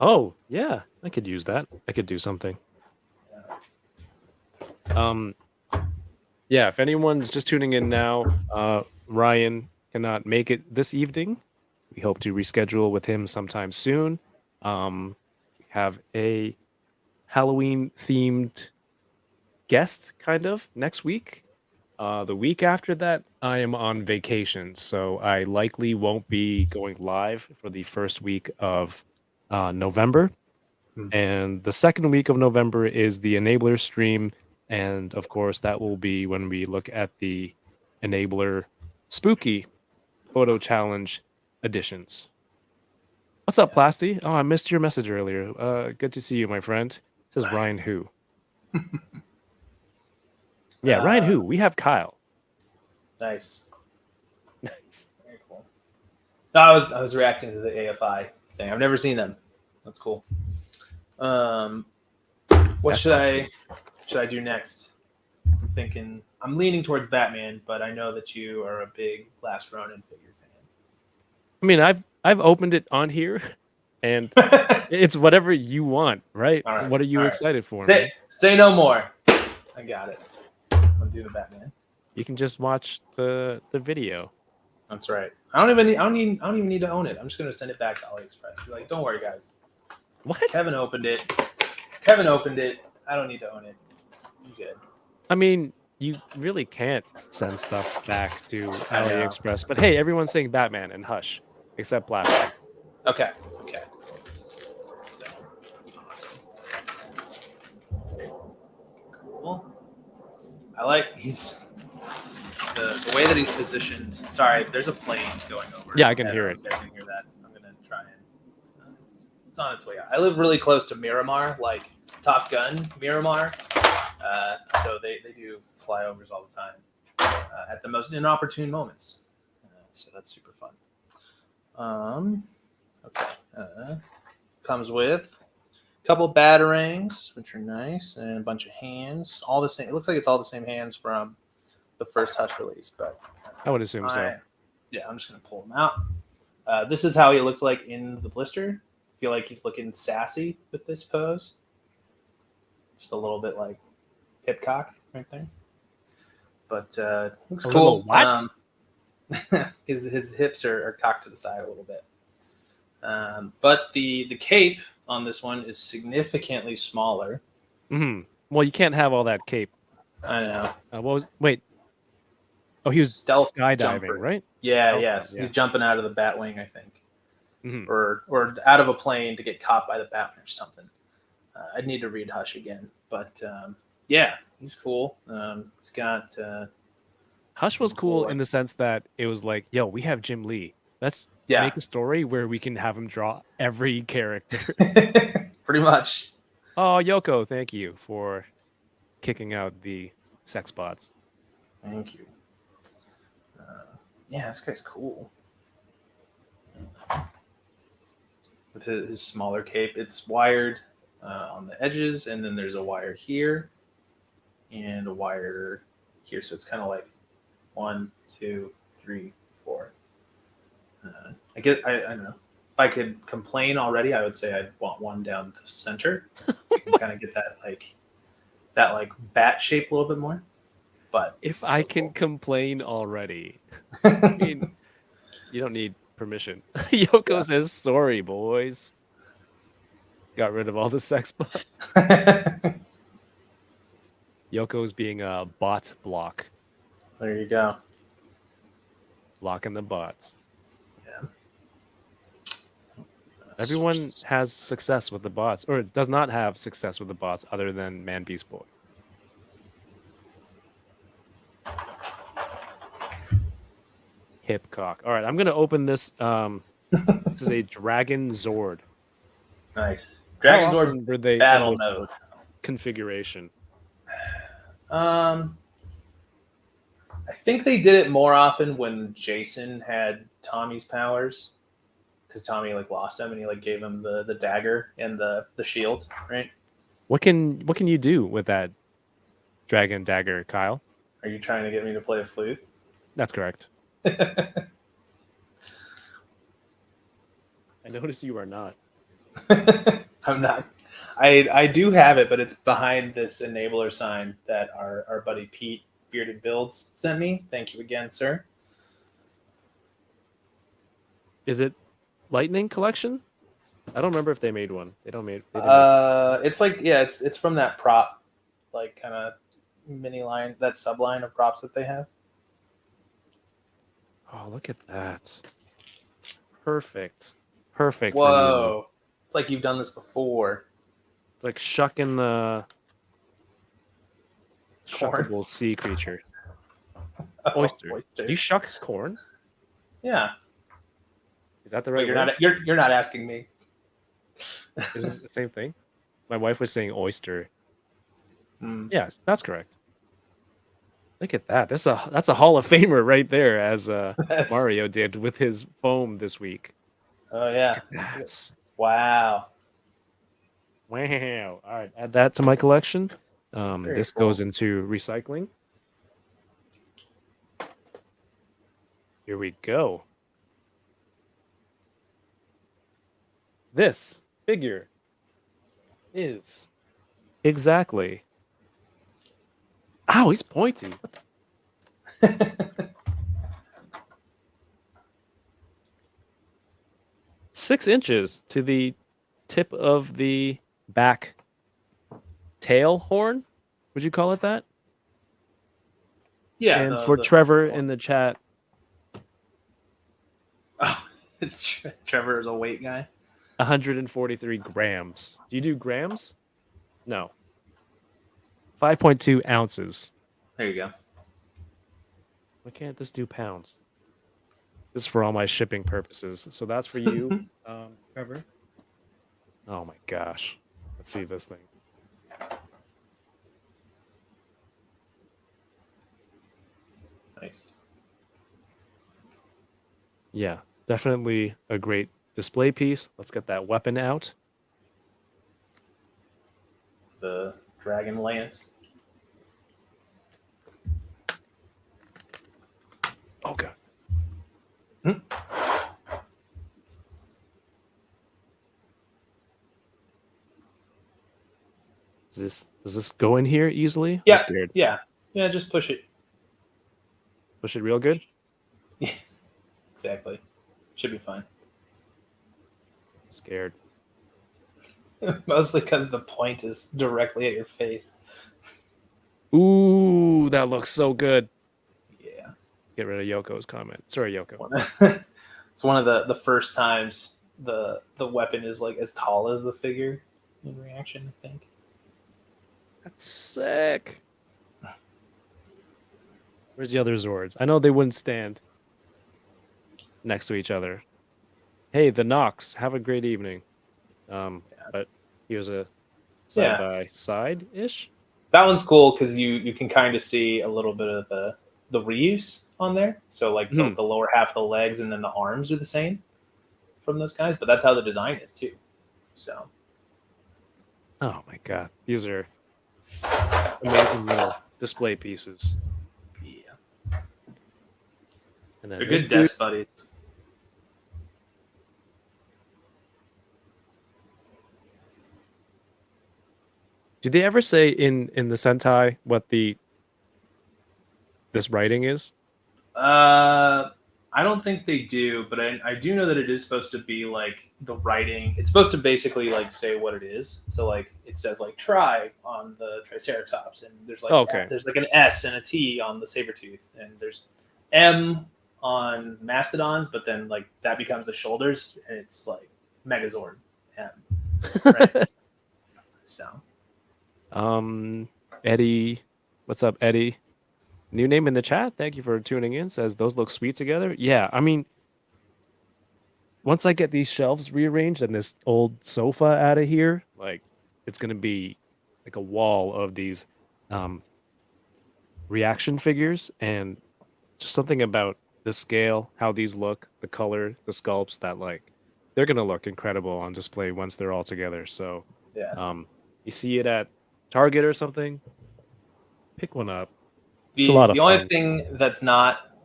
Oh, yeah. I could use that. I could do something. Yeah, if anyone's just tuning in now, Ryan cannot make it this evening. We hope to reschedule with him sometime soon. We have a Halloween-themed guest, kind of, next week. The week after that, I am on vacation, so I likely won't be going live for the first week of November. Hmm. And the second week of November is the Enabler stream. And of course, that will be when we look at the Enabler Spooky Photo Challenge editions. What's up, Plasty? Oh, I missed your message earlier. Good to see you, my friend. It says Ryan Who. Yeah, Ryan Who. We have Kyle. Nice. Nice. Very cool. No, I was reacting to the AFI thing. I've never seen them. That's cool. What That's should I do next? I'm thinking I'm leaning towards Batman, but I know that you are a big Last Ronin figure I mean, I've opened it on here, and fan. it's whatever you want, right? All right, What are you all right. excited for, man? Say no more. I got it. I'll do the Batman. You can just watch the video. That's right. I don't even need to own it. I'm just gonna send it back to AliExpress. Be like, don't worry, guys. What? Kevin opened it. I don't need to own it. You good? I mean, you really can't send stuff back to I know. AliExpress. But hey, everyone's saying Batman and hush, except Plastic. Okay. So, awesome. Cool. I like the way that he's positioned. Sorry, there's a plane going over. Yeah, I can hear it. I can hear that. I'm gonna try and it's on its way out. I live really close to Miramar, like Top Gun Miramar. So they do flyovers all the time at the most inopportune moments. So that's super fun. Okay. Comes with a couple batarangs, which are nice, and a bunch of hands. All the same. It looks like it's all the same hands from the first Hush release, but I would assume so. Yeah, I'm just gonna pull them out. This is how he looked like in the blister. I feel like he's looking sassy with this pose. Just a little bit like hip cock right there. But looks A cool. little what? His hips are cocked to the side a little bit. But the cape on this one is significantly smaller. Well, you can't have all that cape. I know. Wait. Oh, he was Stealth skydiving, jumper. right? Yeah, Stealth yes. jump, He's jumping out of the Batwing, I think. Mhm. Or out of a plane to get caught by the Batman or something. I'd need to read Hush again. But yeah, he's cool. He's got Hush was cool in the sense that it was like, yo, we have Jim Lee. Let's make a story where we can have him draw every character. Pretty much. Oh, Yoko, thank you for kicking out the sex bots. Thank you. Yeah, this guy's cool. With his smaller cape, it's wired on the edges, and then there's a wire here and a wire here. So it's kind of like 1, 2, 3, 4. I don't know. If I could complain already, I would say I'd want one down the center. So you can kind of get that bat shape a little bit more. But if I can complain already, I mean, you don't need permission. Yoko says, sorry, boys. Got rid of all the sex bots. Yoko's being a bot block. There you go. Blocking the bots. Yeah. Everyone has success with the bots, or does not have success with the bots other than Man Beast Boy. Hip cock. All right, I'm going to open this. This is a Dragon Zord. Nice. Dragon Zord were they battle mode configuration. I think they did it more often when Jason had Tommy's powers, because Tommy lost him and he gave him the dagger and the shield, right? What can you do with that dragon dagger, Kyle? Are you trying to get me to play a flute? That's correct. I noticed you are not. I'm not. I do have it, but it's behind this enabler sign that our buddy Pete Bearded Builds sent me. Thank you again, sir. Is it Lightning Collection? I don't remember if they made one. They don't made. It's it's from that prop, kind of mini line, that subline of props that they have. Oh, look at that. Perfect. Perfect. for me. Whoa. It's like you've done this before. It's like shucking the Corn. shuckable sea creature. Oh, Oyster. Do you shuck corn? Yeah. Is that the But right you're word? not you're not asking me. Is it the same thing? My wife was saying oyster. Mm. Yeah, that's correct. Look at that. That's a Hall of Famer right there, as That's- Mario did with his foam this week. Oh yeah. That's Wow. wow. All right, add that to my collection. Very This cool. goes into recycling. Here we go. This figure is exactly. Ow, he's pointy. What the- 6 inches to the tip of the back tail horn. Would you call it that? Yeah. And for Trevor in the chat, Oh, it's Trevor is a weight guy. 143 grams. Do you do grams? No. 5.2 ounces. There you go. Why can't this do pounds? This is for all my shipping purposes. So that's for you, Trevor. Oh my gosh. Let's see this thing. Nice. Yeah, definitely a great display piece. Let's get that weapon out. The dragon lance. Oh god. Does this go in here easily? Yeah. I'm scared. Yeah. Yeah. Just push it. Push it real good. Exactly. Should be fine. Scared. Mostly because the point is directly at your face. Ooh, that looks so good. Yeah. Get rid of Yoko's comment. Sorry, Yoko. It's one of the first times the weapon is like as tall as the figure in reaction, I think. That's sick. Where's the other Zords? I know they wouldn't stand next to each other. Hey, the Nox, have a great evening. But here's a side by side ish. That one's cool because you can kind of see a little bit of the reuse on there. So like the lower half of the legs and then the arms are the same from those guys, but that's how the design is too. So. Oh my god, these are amazing little display pieces. Yeah. And then They're this good dude- desk buddies. Did they ever say in the Sentai what this writing is? I don't think they do, but I do know that it is supposed to be like the writing. It's supposed to basically like say what it is. So like it says like tri on the Triceratops, and there's like there's like an S and a T on the Sabertooth, and there's M on Mastodons, but then like that becomes the shoulders, and it's like Megazord M. Right? So. Eddie, what's up, Eddie? New name in the chat. Thank you for tuning in. Says those look sweet together. Yeah, I mean, once I get these shelves rearranged and this old sofa out of here, like it's gonna be like a wall of these reaction figures, and just something about the scale, how these look, the color, the sculpts, that like they're gonna look incredible on display once they're all together. So yeah, you see it at Target or something, pick one up. The only thing that's not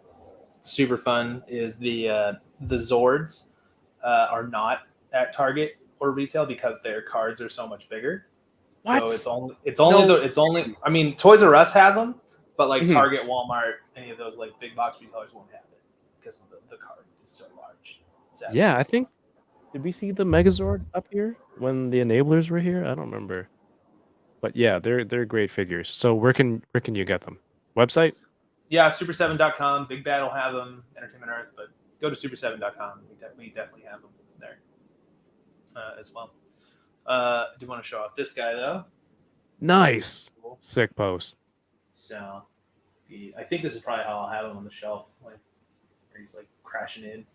super fun is the Zords are not at Target or retail because their cards are so much bigger. What? So it's only I mean Toys R Us has them, but like Target, Walmart, any of those like big box retailers won't have it because the card is so large. Sadly. Yeah, I think did we see the Megazord up here when the enablers were here? I don't remember. But yeah, they're great figures. So where can you get them? Website? Yeah, super7.com. Big Bad will have them. Entertainment Earth, but go to super7.com. We definitely have them there as well. Do you want to show off this guy though? Nice. Cool. Sick post. So, I think this is probably how I'll have him on the shelf, like where he's like crashing in.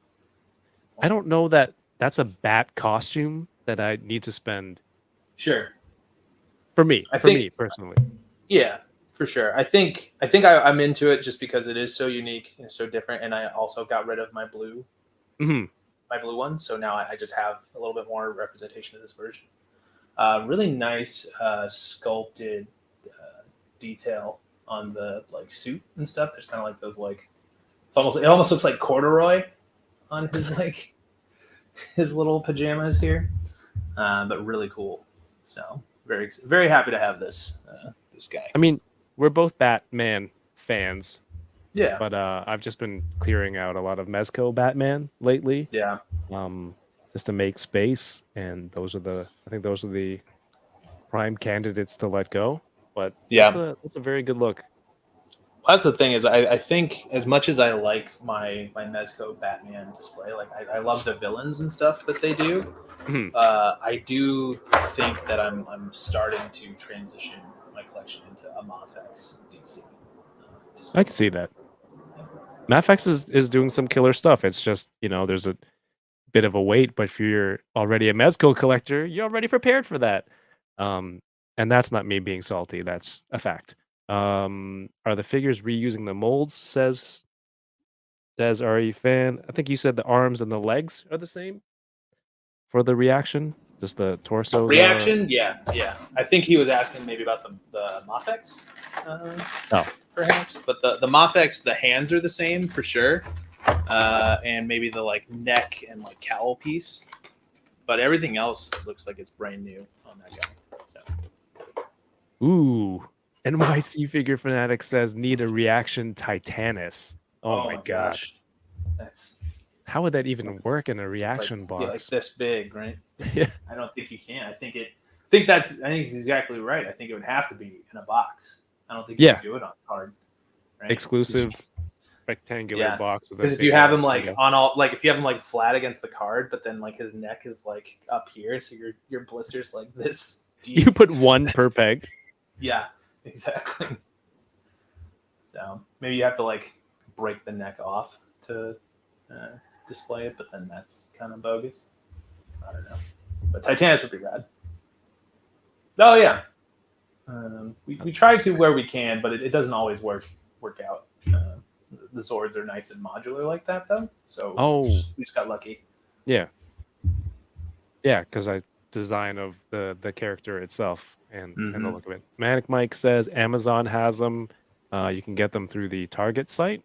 I don't know that that's a bat costume that I need to spend Sure. for me personally. Yeah, for sure. I think I'm into it just because it is so unique and so different, and I also got rid of my blue one, so now I just have a little bit more representation of this version. Really nice sculpted detail on the like suit and stuff. There's kind of like those like it almost looks like corduroy on his like his little pajamas here, but really cool. So very happy to have this guy. I mean, we're both Batman fans. Yeah. But I've just been clearing out a lot of Mezco Batman lately. Yeah. Just to make space, and I think those are the prime candidates to let go. But yeah, that's a very good look. Well, that's the thing is I think as much as I like my Mezco Batman display, like I love the villains and stuff that they do. I do think that I'm starting to transition my collection into a Mafex DC. I can see that. Mafex is doing some killer stuff. It's just, there's a bit of a wait, but if you're already a Mezco collector, you're already prepared for that. And that's not me being salty. That's a fact. Are the figures reusing the molds? Says Des RE fan. I think you said the arms and the legs are the same for the reaction. Just the torso. Reaction, yeah. I think he was asking maybe about the Mafex, perhaps. But the Mafex, the hands are the same for sure, and maybe the like neck and like cowl piece. But everything else looks like it's brand new on that guy. So. Ooh, NYC Figure Fanatic says need a reaction Titanus. Oh my gosh. How would that even work in a reaction box? Yeah, like this big, right? Yeah. I don't think you can. I think it's exactly right. I think it would have to be in a box. I don't think you can do it on card. Right? Exclusive rectangular box. Because if you have him like on all, like if you have him like flat against the card, but then like his neck is like up here, so your blister's like this deep. You put one per peg. Yeah, exactly. So maybe you have to like break the neck off to display it, but then that's kind of bogus. I don't know. But Titanus would be rad. Oh yeah. We try to where we can, but it doesn't always work out. The Zords are nice and modular like that, though. So we just got lucky. Yeah. Yeah, because design of the character itself and the look of it. Manic Mike says Amazon has them. You can get them through the Target site.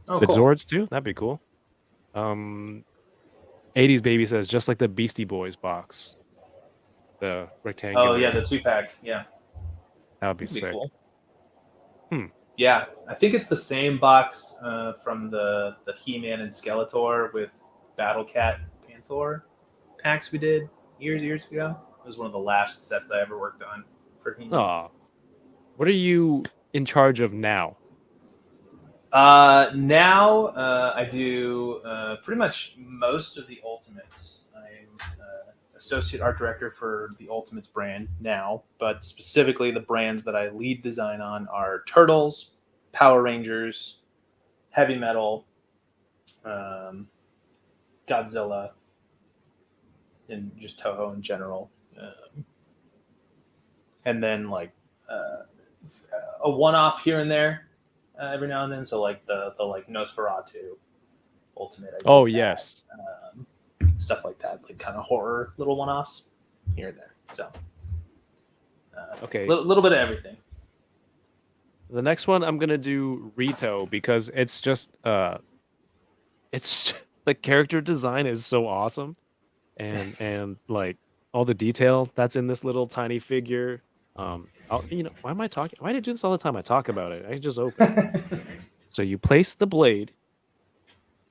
Oh, the cool. Zords too. That'd be cool. 80s Baby says just like the Beastie Boys box. The rectangular. Oh yeah, the 2-pack. Yeah. That would be sick. Cool. Yeah, I think it's the same box from the He-Man and Skeletor with Battle Cat Panther packs we did years ago. It was one of the last sets I ever worked on for He-Man. Aw. What are you in charge of now? Now I do pretty much most of the Ultimates. I'm associate art director for the Ultimates brand now, but specifically the brands that I lead design on are Turtles, Power Rangers, Heavy Metal, Godzilla, and just Toho in general. And then like a one-off here and there every now and then. So like the like Nosferatu Ultimate. Yes. Stuff like that, like kind of horror little one-offs here and there. So okay, little bit of everything. The next one I'm gonna do Rito because it's just the character design is so awesome, and like all the detail that's in this little tiny figure. Why am I talking? Why do I do this all the time? I talk about it. I just open. So you place the blade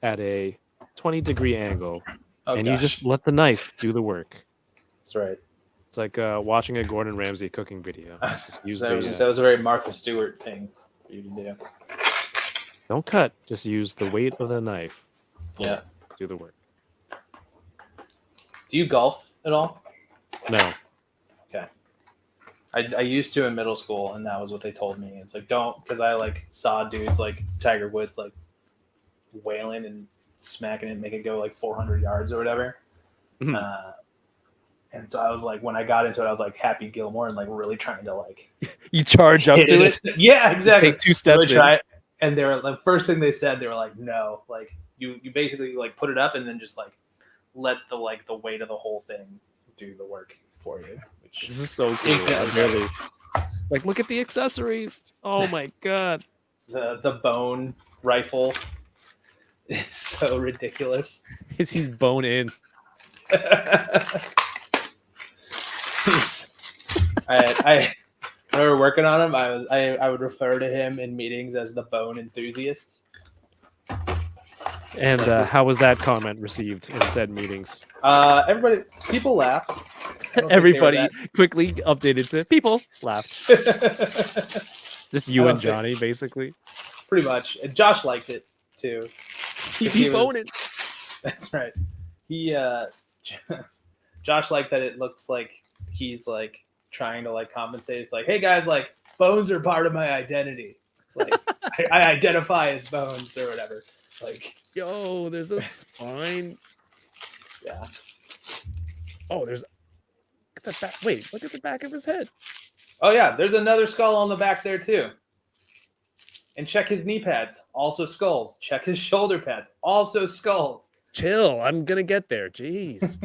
at a 20-degree angle. And you just let the knife do the work. That's right. It's like watching a Gordon Ramsay cooking video. Use So the, that was a very Martha Stewart thing for you to do. don't cut. Just use the weight of the knife. Yeah. Do the work. Do you golf at all? No. Okay. I used to in middle school, and that was what they told me. It's like, don't, because I like saw dudes like Tiger Woods like wailing and smacking it, make it go like 400 yards or whatever. Mhm. And so I was like, when I got into it, I was like Happy Gilmore and like really trying to like You charge up hit to it. Yeah, exactly. Take 2 steps Really in. try it. And they were the first thing they said, they were like, no, like you basically like put it up and then just like let the weight of the whole thing do the work for you. Which This is so cool. I really like. Look at the accessories. Oh my god. the bone rifle is so ridiculous. He's bone in. I when we were working on him, I would refer to him in meetings as the bone enthusiast. And how was that comment received in said meetings? People laughed. I don't think they were Everybody quickly updated to people laughed. that- Just you I and don't think- Johnny, basically. Pretty much. And Josh liked it too. He he was- boning. That's right. He Josh liked that it looks like he's like trying to like compensate. It's like, hey guys, like bones are part of my identity. Like I identify as bones or whatever. Like, Yo, there's a spine. yeah. Oh, there's. Look at the back. Wait, look at the back of his head. Oh yeah, there's another skull on the back there too. And check his knee pads, also skulls. Check his shoulder pads, also skulls. Chill. I'm gonna get there. Jeez.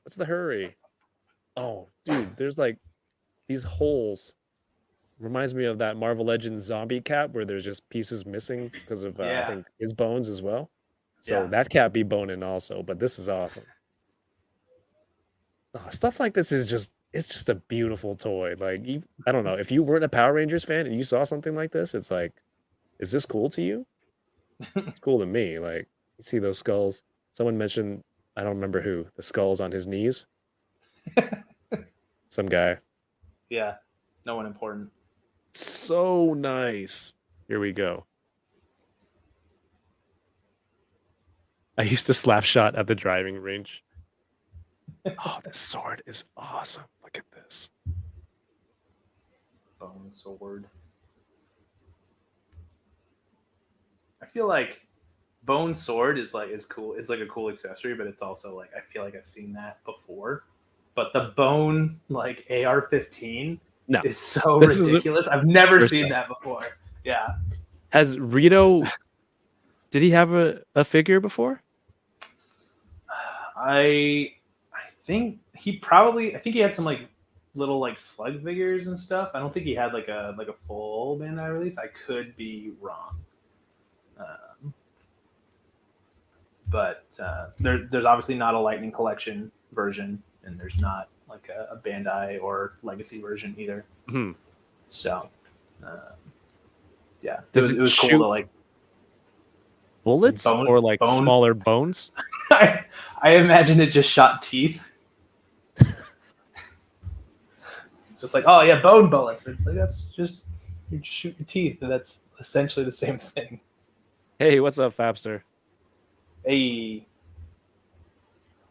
What's the hurry? Oh, dude, there's like these holes. Reminds me of that Marvel Legends zombie cap where there's just pieces missing because of Yeah. I think his bones as well. So Yeah. that cap be boning also, but this is awesome. Oh, stuff like this is it's just a beautiful toy. Like I don't know, if you weren't a Power Rangers fan and you saw something like this, it's like, is this cool to you? It's cool to me. Like you see those skulls. Someone mentioned, I don't remember who, the skulls on his knees. Some guy. Yeah, no one important. So nice. Here we go. I used to slap shot at the driving range. Oh, this sword is awesome. Look at this. Bone sword. I feel like bone sword is cool. It's like a cool accessory, but it's also like I feel like I've seen that before. But the bone like AR-15 No. is so This is a- ridiculous. I've never First seen time. that before. Yeah. Has Rito, did he have a figure before? I think he had some like little like slug figures and stuff. I don't think he had like a full Bandai release. I could be wrong. But there's obviously not a Lightning Collection version, and there's not like a Bandai or Legacy version either. Hmm. So, yeah, Does it was it cool shoot to like. Bullets Bone- or like bone- smaller bones? I imagine it just shot teeth. It's just like, oh yeah, bone bullets. But it's like that's just you just shoot your teeth, and that's essentially the same thing. Hey, what's up, Fapster? Hey,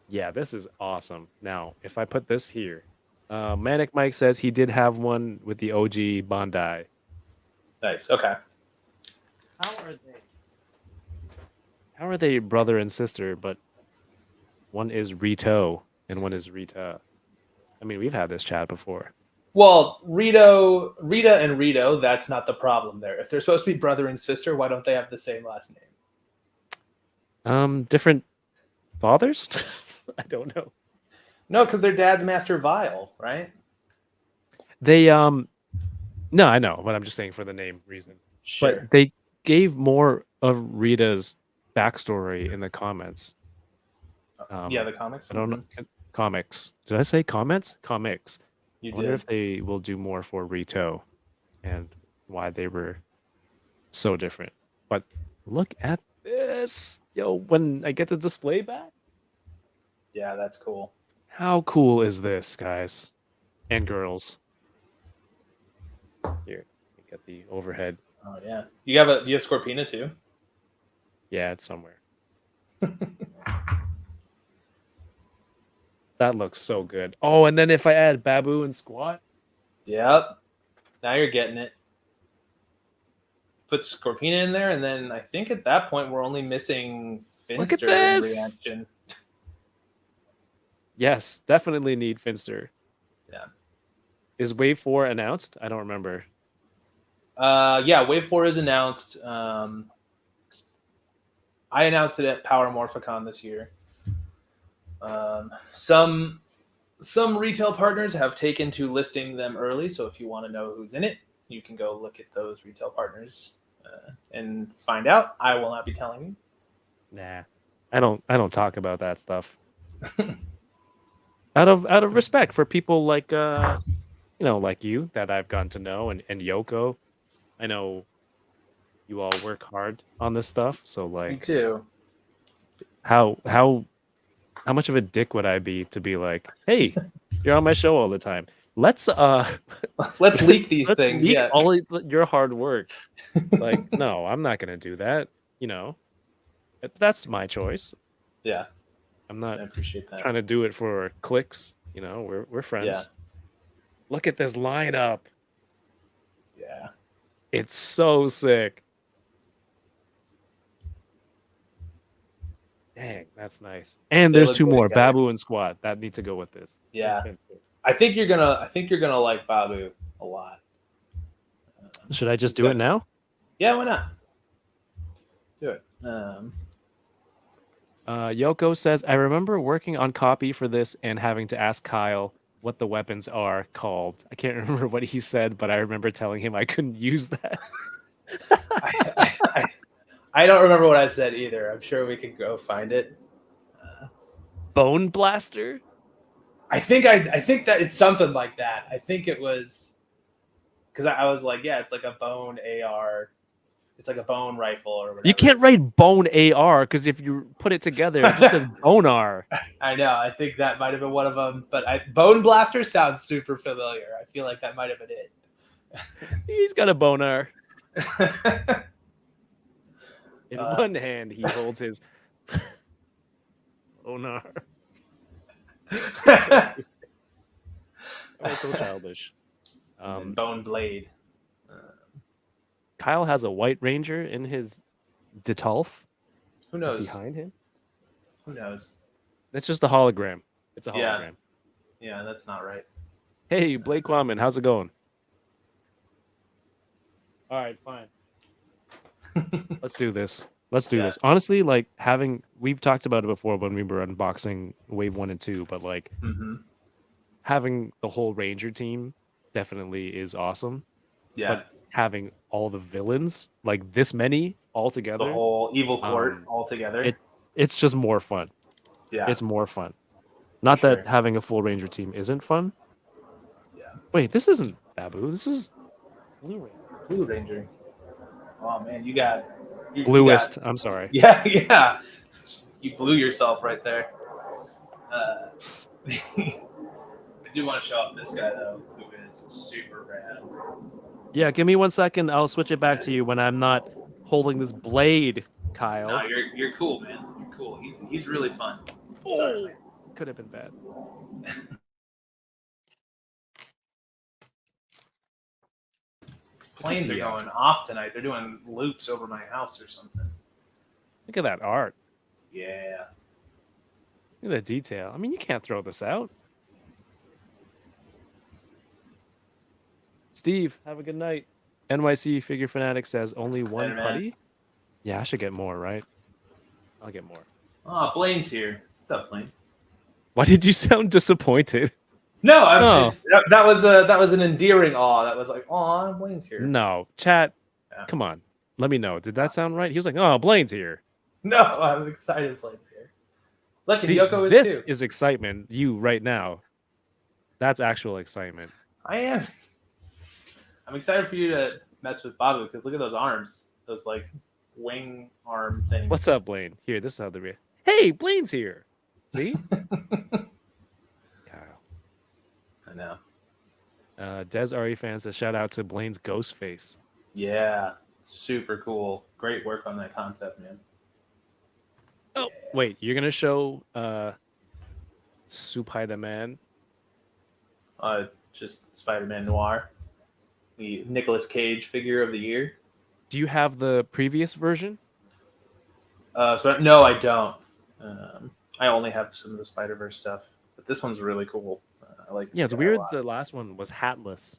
Yeah, this is awesome. Now, if I put this here, Manic Mike says he did have one with the OG Bandai. nice. Okay. How are they brother and sister, but one is Rito and one is Rita? I mean, we've had this chat before. Well, Rita and Rito, that's not the problem there. If they're supposed to be brother and sister, why don't they have the same last name? Different fathers? I don't know. No, because their dad's Master Vile, right? They no, I know, but I'm just saying for the name reason. Sure. But they gave more of Rita's backstory in the comments. Yeah, the comics. I don't know. Comics. Did I say comments? Comics. You I wonder did. if they will do more for Rito and why they were so different. But look at this. Yo, when I get the display back, Yeah, that's cool. how cool is this, guys? and girls. Here, get the overhead. Oh yeah. Do you have Scorpina too? Yeah, it's somewhere. That looks so good. Oh, and then if I add Babu and Squat, Yep. Now you're getting it. Put Scorpina in there, and then I think at that point we're only missing Look at Finster in this! reaction. yes, definitely need Finster. Yeah. Is Wave 4 announced? I don't remember. Yeah, Wave 4 is announced. I announced it at Power Morphicon this year. Some retail partners have taken to listing them early, so if you want to know who's in it, you can go look at those retail partners and find out. I will not be telling you. Nah, I don't talk about that stuff. out of respect for people like like you that I've gotten to know and Yoko. I know you all work hard on this stuff, so Me like too. how much of a dick would I be to be like, hey, you're on my show all the time. Let's Let's leak these let's things. leak Yeah. all your hard work. Like, no, I'm not gonna do that. That's my choice. Yeah. I'm not I appreciate that. trying to do it for clicks. We're friends. Yeah. Look at this lineup. Yeah. It's so sick. Dang, that's nice. And They there's look two good more, together. Babu and Squat, that need to go with this. Yeah. I think you're gonna like Babu a lot. Should I just do it now? Yeah, why not? Do it. Yoko says, I remember working on copy for this and having to ask Kyle what the weapons are called. I can't remember what he said, but I remember telling him I couldn't use that. I don't remember what I said either. I'm sure we could go find it. Bone Blaster? I think that it's something like that. I think it was because I was like, yeah, it's like a bone AR. It's like a bone rifle or whatever. You can't write Bone AR because if you put it together, it just says Bonar. I know. I think that might have been one of them. But Bone Blaster sounds super familiar. I feel like that might have been it. He's got a Bonar. In one hand, he holds his Bonar. So childish. Bone Blade. Kyle has a White Ranger in his Detolf. Who knows? Behind him? Who knows? It's just a hologram. It's a hologram. Yeah, that's not right. Hey, Blake Quammen, how's it going? All right, fine. Let's do this. This. Honestly, like we've talked about it before when we were unboxing Wave 1 and 2, but like having the whole Ranger team definitely is awesome. Yeah. But having all the villains, like this many all together, The whole evil court all together. It's just more fun. Yeah. It's more fun. Not that having a full Ranger team isn't fun. Yeah. Wait, this isn't Babu. This is Blue Ranger. Blue Ranger. Oh man, you got Bluest. I'm sorry. Yeah. You blew yourself right there. I do want to show off this guy though, who is super rad. Yeah, give me 1 second. I'll switch it back to you when I'm not holding this blade, Kyle. No, you're cool, man. You're cool. He's really fun. Oh, could have been bad. Planes are going off tonight. They're doing loops over my house or something. Look at that art. Yeah. Look at the detail. I mean, you can't throw this out. Steve, have a good night. NYC Figure Fanatic says only one putty. Yeah, I should get more, right? I'll get more. Oh, Blaine's here. What's up, Blaine? Why did you sound disappointed? No, that was an endearing awe. That was like, oh, Blaine's here. No, chat. Yeah. Come on, let me know. Did that sound right? He was like, oh, Blaine's here. No, I'm excited. Blaine's here. Look, see, Yoko is this too. Is excitement. You right now. That's actual excitement. I am. I'm excited for you to mess with Babu because look at those arms, those like wing arm things. What's up, Blaine? Here, this is how the hey, Blaine's here. See? I know. Des RE fan says shout out to Blaine's ghost face. Yeah, super cool. Great work on that concept, man. Oh, wait, you're gonna show Spider-Man? Just Spider-Man Noir, the Nicolas Cage figure of the year. Do you have the previous version? So no, I don't. I only have some of the Spider-Verse stuff, but this one's really cool. I like. Yeah, it's this guy a weird. lot. The last one was hatless.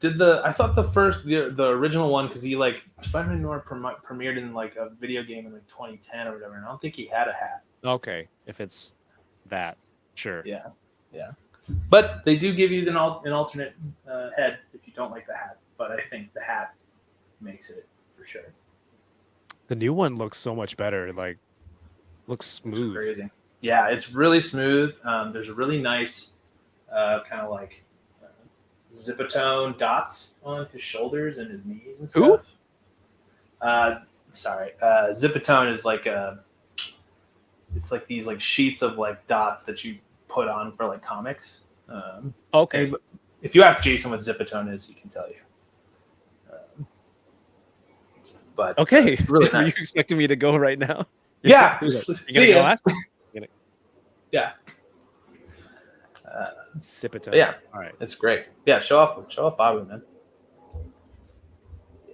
I thought the original one, because he like Spider-Man Noir premiered in like a video game in like 2010 or whatever, and I don't think he had a hat. Okay, if it's that, sure. Yeah. But they do give you an alternate head if you don't like the hat. But I think the hat makes it for sure. The new one looks so much better. Like, looks smooth. It's crazy. Yeah, it's really smooth. There's a really nice kind of like zipatone dots on his shoulders and his knees and stuff. Who? Zipatone is like it's like these like sheets of like dots that you put on for like comics. Okay. If you ask Jason what zipatone is, he can tell you. But Okay. really Were you nice. expecting me to go right now? Yeah. You're See gonna go ya. last? Yeah. Sipito. Yeah. All right. It's great. Yeah, show off Bobby, man.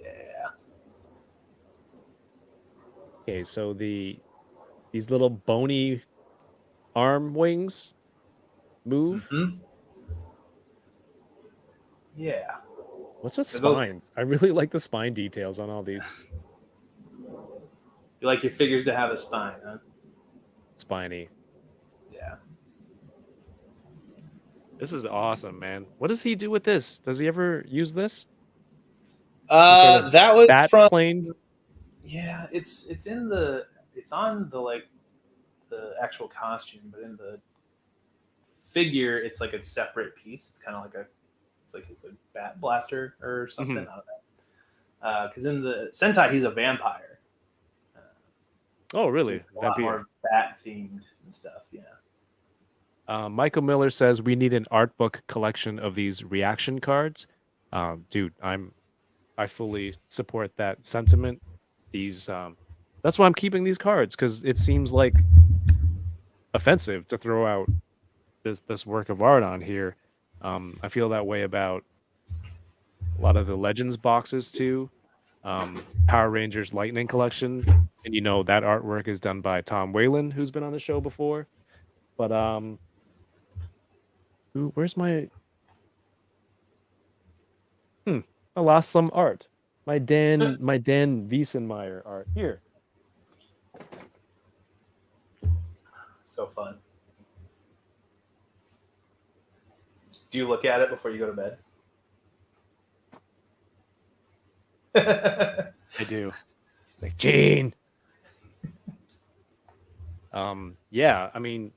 Yeah. Okay, so these little bony arm wings move. Mm-hmm. Yeah. What's with They're both- spines? I really like the spine details on all these. You like your figures to have a spine, huh? Spiny. Yeah. This is awesome, man. What does he do with this? Does he ever use this? sort of That was Bat from. plane? Yeah, it's on the like the actual costume, but in the figure, it's like a separate piece. It's kind of like it's a bat blaster or something. Mhm. I don't know. Because in the Sentai, he's a vampire. Oh, really? So a lot more bat themed and stuff. Yeah. Michael Miller says we need an art book collection of these reaction cards. Dude, I fully support that sentiment. That's why I'm keeping these cards, because it seems like offensive to throw out this work of art on here. I feel that way about a lot of the Legends boxes too. Power Rangers Lightning Collection, and that artwork is done by Tom Whalen, who's been on the show before. But where's my? I lost some art. My Dan Wiesenmeyer art here. So fun. Do you look at it before you go to bed? I do. Like, Gene. Yeah, I mean,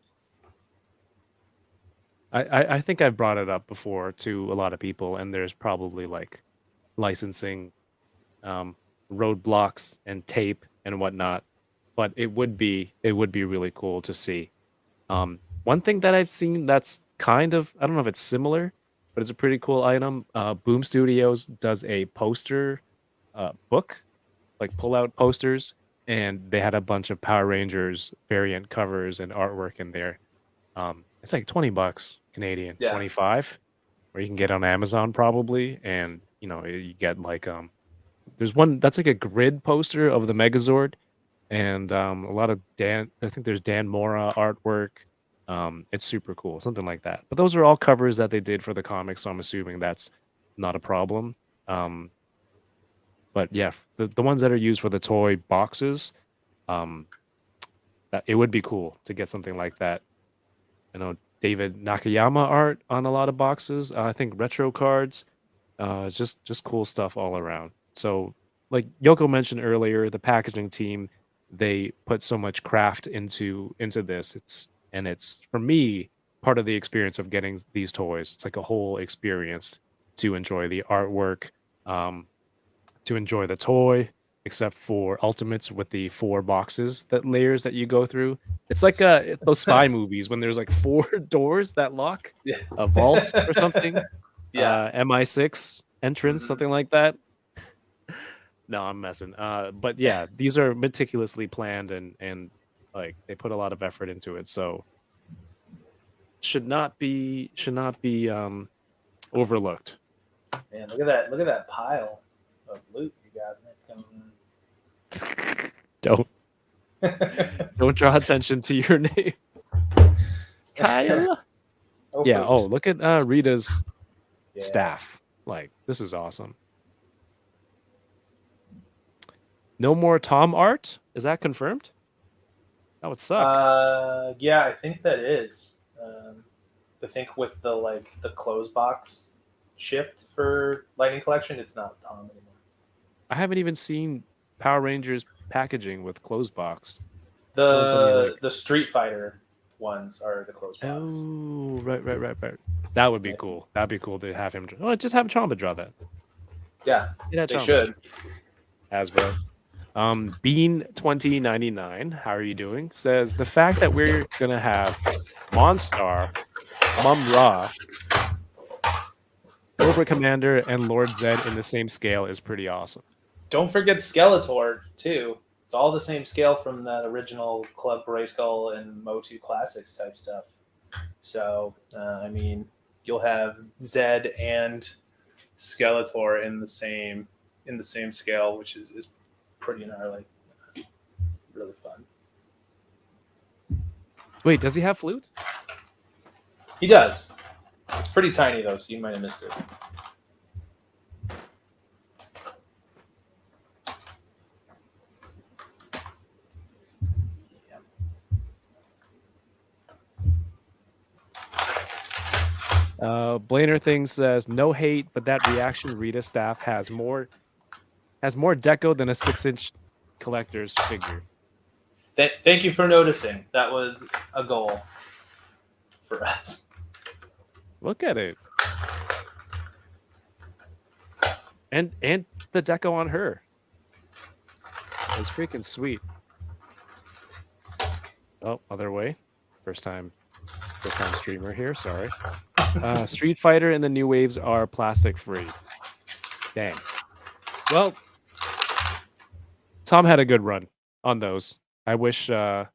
I think I've brought it up before to a lot of people, and there's probably like licensing roadblocks and tape and whatnot, but it would be really cool to see. One thing that I've seen that's kind of, I don't know if it's similar, but it's a pretty cool item. Boom Studios does a poster book, like pull-out posters, and they had a bunch of Power Rangers variant covers and artwork in there. It's like $20 Canadian, Yeah. 25, or you can get on Amazon probably, and you get like there's one that's like a grid poster of the Megazord, and a lot of I think there's Dan Mora artwork. It's super cool, something like that. But those are all covers that they did for the comics, so I'm assuming that's not a problem. But yeah, the ones that are used for the toy boxes, it would be cool to get something like that. I know David Nakayama art on a lot of boxes. I think retro cards. It's just cool stuff all around. So, like Yoko mentioned earlier, the packaging team, they put so much craft into this. It's for me part of the experience of getting these toys. It's like a whole experience to enjoy the artwork, to enjoy the toy, except for Ultimates with the 4 boxes that layers that you go through. It's like those spy movies when there's like 4 doors that lock Yeah. a vault or something. Yeah. MI6 entrance, Mhm. something like that. No, I'm messing. But yeah, these are meticulously planned and like they put a lot of effort into it. So should not be overlooked. Man, look at that! Look at that pile of loot you got. Don't don't draw attention to your name. Kyle. Yeah. Oh, look at Rita's staff. Like, this is awesome. No more Tom art? Is that confirmed? That would suck. Yeah, I think that is. I think with the close box shift for Lightning Collection, it's not Tom anymore. I haven't even seen Power Rangers packaging with closed box. Like... The Street Fighter ones are the closed box. Oh, right. That would be cool. That'd be cool to have him. Oh, just have Chamba draw that. Yeah, they should. Hasbro. Bean 2099, how are you doing? Says the fact that we're gonna have Monstar, Mum Ra, Cobra Commander, and Lord Zed in the same scale is pretty awesome. Don't forget Skeletor too. It's all the same scale from that original Club Grayskull and Motu Classics type stuff. So I mean, you'll have Zed and Skeletor in the same scale, which is pretty gnarly. Really fun. Wait, does he have flute? He does. It's pretty tiny though, so you might have missed it. Blainer thing says no hate, but that reaction Rita staff has more deco than a 6-inch collector's figure. Thank you for noticing. That was a goal for us. Look at it. And the deco on her. It's freaking sweet. Oh, other way. First time streamer here, sorry. Street Fighter and the new waves are plastic free. Dang. Well, Tom had a good run on those. I wish to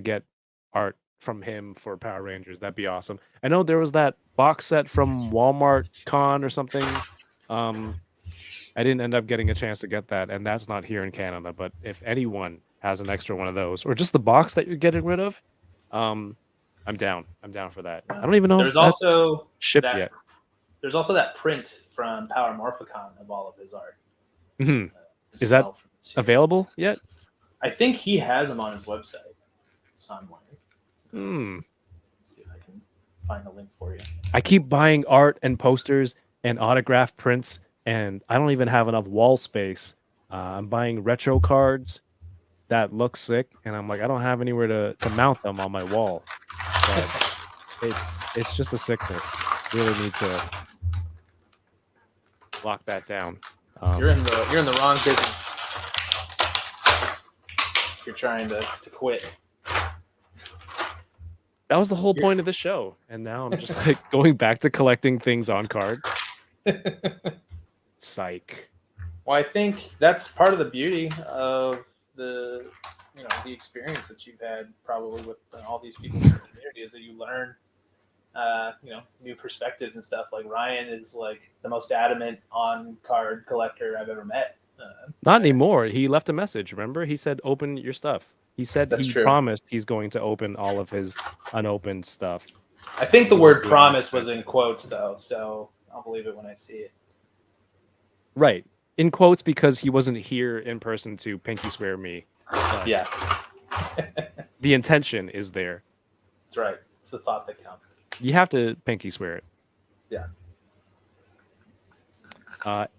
get art from him for Power Rangers. That'd be awesome. I know there was that box set from Walmart Con or something. I didn't end up getting a chance to get that, and that's not here in Canada. But if anyone has an extra one of those, or just the box that you're getting rid of, I'm down. I'm down for that. I don't even know. There's also shipped yet. There's also that print from Power Morphicon of all of his art. Mm-hmm. Is that available yet? I think he has them on his website somewhere. See if I can find a link for you. I keep buying art and posters and autograph prints, and I don't even have enough wall space. I'm buying retro cards that look sick, and I'm like, I don't have anywhere to mount them on my wall. But it's just a sickness. Really need to lock that down. You're in the wrong business. You're trying to quit. That was the whole point of the show, and now I'm just like going back to collecting things on card. Psych. Well, I think that's part of the beauty of the experience that you've had probably with all these people in the community is that you learn new perspectives and stuff. Like Ryan is like the most adamant on card collector I've ever met. Not anymore. He left a message. Remember, he said, "Open your stuff." He said promised he's going to open all of his unopened stuff. I think the word "promise" was in quotes though, so I'll believe it when I see it. Right, in quotes, because he wasn't here in person to pinky swear me. Yeah. The intention is there. That's right. It's the thought that counts. You have to pinky swear it. Yeah.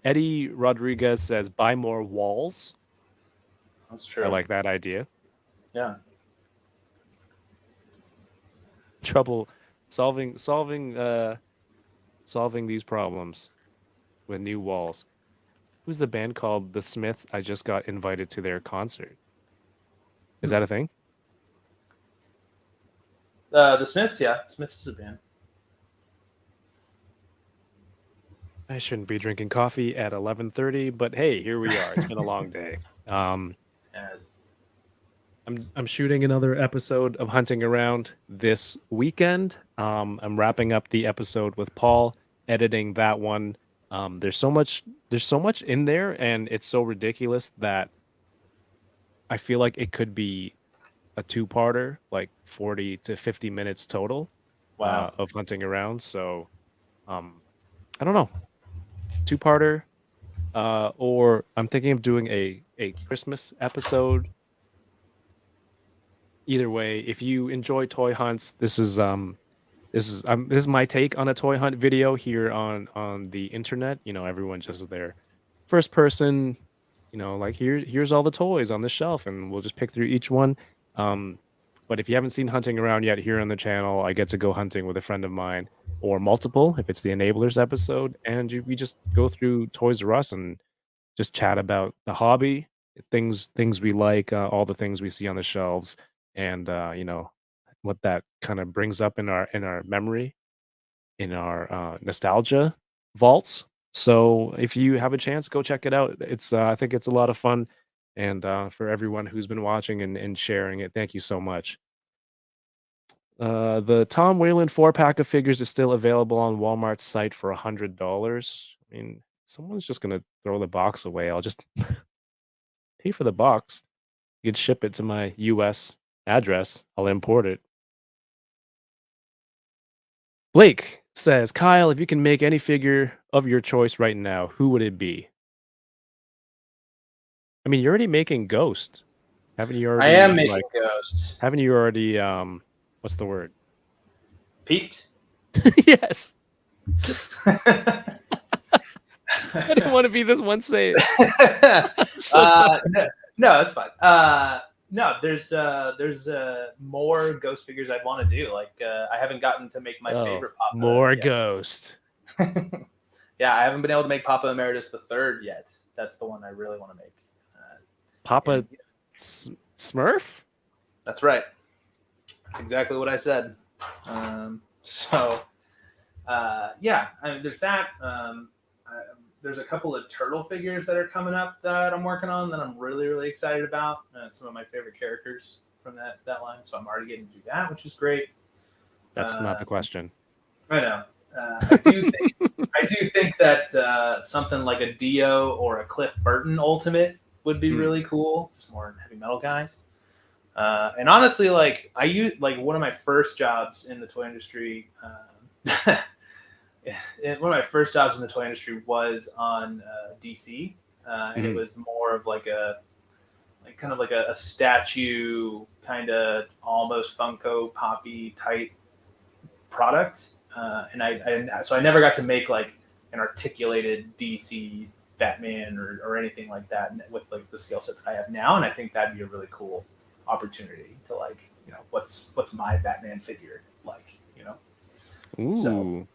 Eddie Rodriguez says, buy more walls. That's true. I like that idea. Yeah. Trouble solving these problems with new walls. who's the band called? The Smith. I just got invited to their concert. Is that a thing? The Smiths, yeah, Smiths is a band. I shouldn't be drinking coffee at 11:30, but hey, here we are. It's been a long day. As I'm shooting another episode of Hunting Around this weekend. I'm wrapping up the episode with Paul, editing that one. There's so much in there, and it's so ridiculous that I feel like it could be a two-parter, like 40 to 50 minutes total, wow. of Hunting Around. So, I don't know, two-parter, or I'm thinking of doing a Christmas episode. Either way, if you enjoy toy hunts, this is my take on a toy hunt video here on the internet. Everyone just is their first person, like here's all the toys on this shelf, and we'll just pick through each one. Um, but if you haven't seen Hunting Around yet here on the channel, I get to go hunting with a friend of mine or multiple if it's the Enablers episode, and we just go through Toys R Us and just chat about the hobby, things we like, all the things we see on the shelves, and what that kind of brings up in our memory, in our nostalgia vaults. So if you have a chance, go check it out. I think it's a lot of fun, and for everyone who's been watching and sharing it, thank you so much. The Tom Whalen 4-pack of figures is still available on Walmart's site for $100. I mean, someone's just gonna throw the box away. I'll just pay for the box. You can ship it to my U.S. address. I'll import it. Blake says, Kyle, if you can make any figure of your choice right now, who would it be? I mean, you're already making Ghost. Haven't you already? I am making Ghost. Haven't you already? What's the word? Peaked. Yes. I didn't want to be this one say it. No, that's fine. No, there's more Ghost figures I'd want to do. Like I haven't gotten to make my favorite Papa. More yet. Ghost. Yeah, I haven't been able to make Papa Emeritus the Third yet. That's the one I really want to make. Papa Smurf? That's right. That's exactly what I said. Yeah, I mean, there's that. There's a couple of turtle figures that are coming up that I'm working on that I'm really, really excited about. Some of my favorite characters from that line. So I'm already getting to do that, which is great. That's not the question. I know. I do think that something like a Dio or a Cliff Burton Ultimate would be really cool. Just more heavy metal guys. And honestly, like I use one of my first jobs in the toy industry. One of my first jobs in the toy industry was on DC, and it was more of like a statue, kind of almost Funko Poppy type product. So I never got to make like an articulated DC Batman or anything like that with like the skill set that I have now. And I think that'd be a really cool opportunity to what's my Batman figure like, Ooh.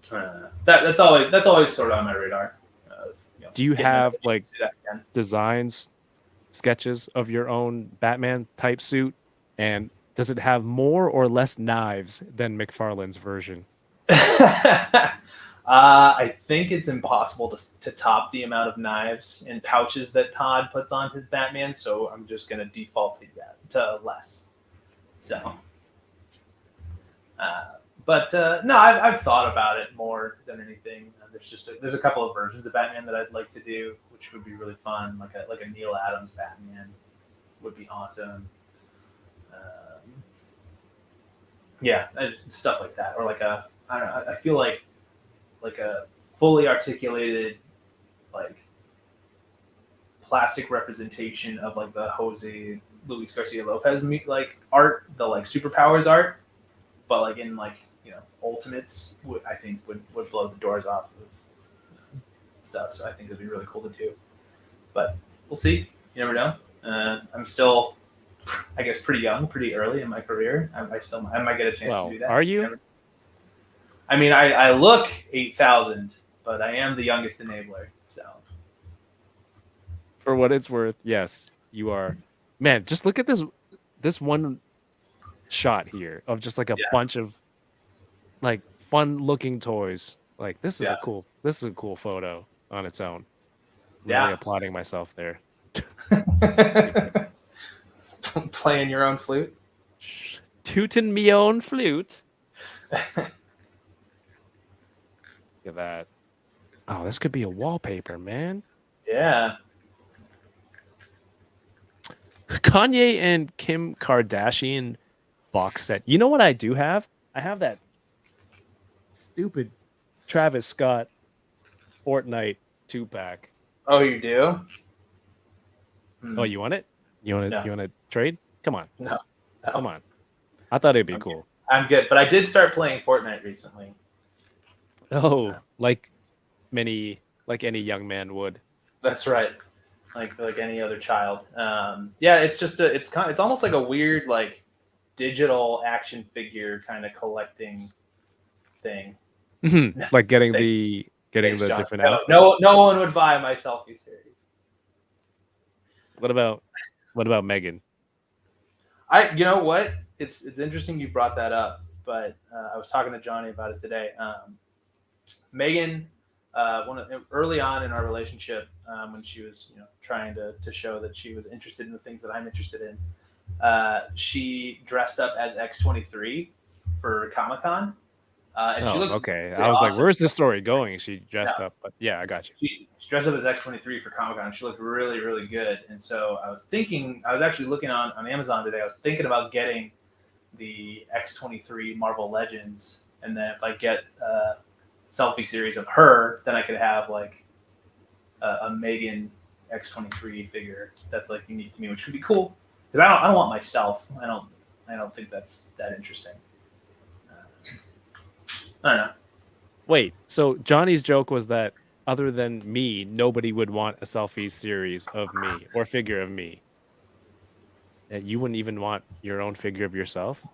So that's always sort of on my radar. Do you have like designs, sketches of your own Batman type suit? And does it have more or less knives than McFarlane's version? I think it's impossible to top the amount of knives and pouches that Todd puts on his Batman, so I'm just going to default to less. So, no, I've thought about it more than anything. There's a couple of versions of Batman that I'd like to do, which would be really fun. Like a Neil Adams Batman would be awesome. Yeah, stuff like that, or I don't know. I feel like a fully articulated like plastic representation of like the Jose Luis Garcia Lopez like art, the like superpowers art, but like in like Ultimates I think would blow the doors off of stuff. So I think it'd be really cool to do, but we'll see. You never know. I'm still, I guess, pretty young, pretty early in my career. I might get a chance to do that. Are you? I mean, I look 8,000, but I am the youngest enabler. So For what it's worth, yes, you are. Man, just look at this one shot here of just like a Yeah. bunch of like fun looking toys. Like this is Yeah. a cool photo on its own. I'm Yeah. really applauding myself there. Playing your own flute. Tootin' me own flute. Look at that. Oh, this could be a wallpaper, man. Yeah. Kanye and Kim Kardashian box set. You know what I do have? I have that stupid Travis Scott Fortnite 2-pack. Oh, you do? Oh, you want it? You want to? No. You want to trade? Come on. No. Come on. I thought it'd be cool. I'm good, but I did start playing Fortnite recently. Oh, like any young man would. That's right. Like any other child. Yeah, it's just it's almost like a weird like digital action figure kind of collecting thing. Like getting the Thanks, John. different No, outfits. no one would buy my selfie series. What about Megan? You know what? It's interesting you brought that up, but I was talking to Johnny about it today. Megan, early on in our relationship, when she was trying to show that she was interested in the things that I'm interested in, she dressed up as X-23 for Comic-Con. And she looked okay. pretty I was like, awesome. where's this story going? She dressed up, but yeah, I got you. She dressed up as X-23 for Comic-Con. She looked really, really good. And so I was actually looking on Amazon today. I was thinking about getting the X-23 Marvel Legends. And then if I get a selfie series of her, then I could have like a Megan X-23 figure that's like unique to me, which would be cool. Because I don't want myself. I don't think that's that interesting. I don't know. Wait, so Johnny's joke was that other than me, nobody would want a selfie series of me or figure of me. And you wouldn't even want your own figure of yourself?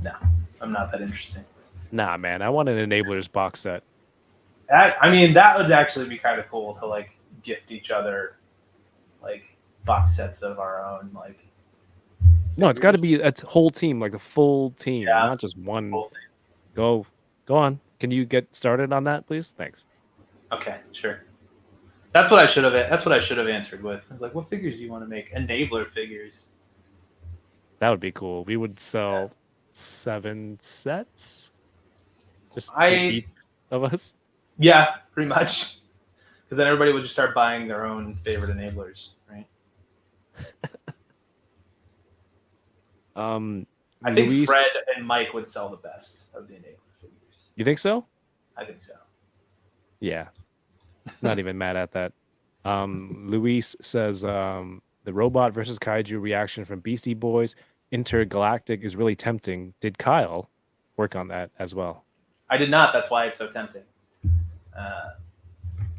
No, I'm not that interesting. Nah, man, I want an Enablers box set. That would actually be kind of cool to like gift each other like box sets of our own like. No, it's got to be a whole team, like a full team, Yeah. not just one. Go on. Can you get started on that, please? Thanks. Okay, sure. That's what I should have answered with. Like, what figures do you want to make? Enabler figures. That would be cool. We would sell 7 sets, just to each of us. Yeah, pretty much. Because then everybody would just start buying their own favorite enablers, right? I think Luis, Fred and Mike would sell the best of the enabler figures. you think so? I think so. Yeah. Not even mad at that. Luis says the robot versus kaiju reaction from Beastie Boys Intergalactic is really tempting. Did Kyle work on that as well? I did not. That's why it's so tempting.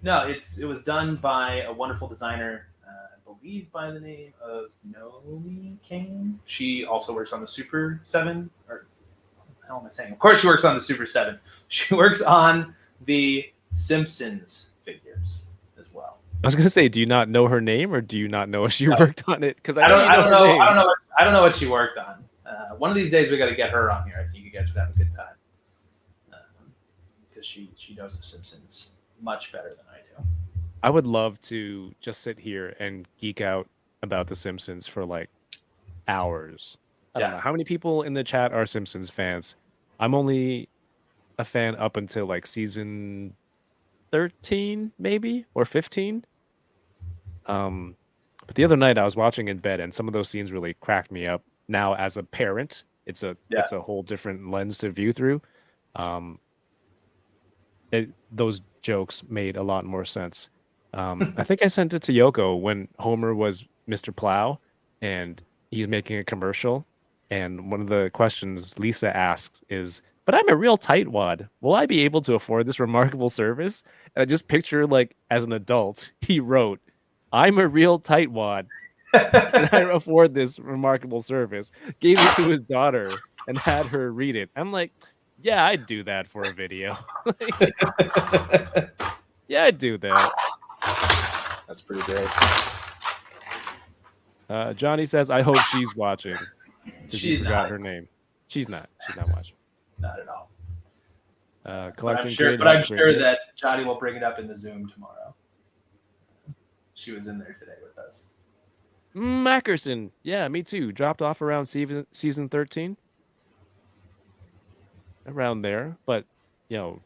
No, it was done by a wonderful designer, I believe by the name of Nomi Kane. She also works on the Super 7. Or what the hell am I saying? Of course she works on the Super 7. She works on the Simpsons figures as well. I was gonna say, do you not know her name, or do you not know if she worked on it? Because I don't know what she worked on. One of these days we got to get her on here. I think you guys would have a good time because she knows the Simpsons much better than I do. I would love to just sit here and geek out about the Simpsons for like hours. I don't know how many people in the chat are Simpsons fans. I'm only a fan up until like season 13 maybe, or 15. But the other night I was watching in bed and some of those scenes really cracked me up. Now as a parent, it's a whole different lens to view through. Those jokes made a lot more sense. I think I sent it to Yoko when Homer was Mr. Plow and he's making a commercial, and one of the questions Lisa asks is, "But I'm a real tightwad. Will I be able to afford this remarkable service?" And I just picture, like, as an adult, he wrote, "I'm a real tightwad. Can I afford this remarkable service?" Gave it to his daughter and had her read it. I'm like, yeah, I'd do that for a video. Yeah, I'd do that. That's pretty great. Johnny says, "I hope she's watching." Because you She's forgot not. her name. She's not. She's not watching. Not at all. But Collecting I'm sure, kid, but I'm have a great sure day. that Johnny will bring it up in the Zoom tomorrow. She was in there today with us. Mackerson. Yeah, me too. Dropped off around season 13. Around there. But,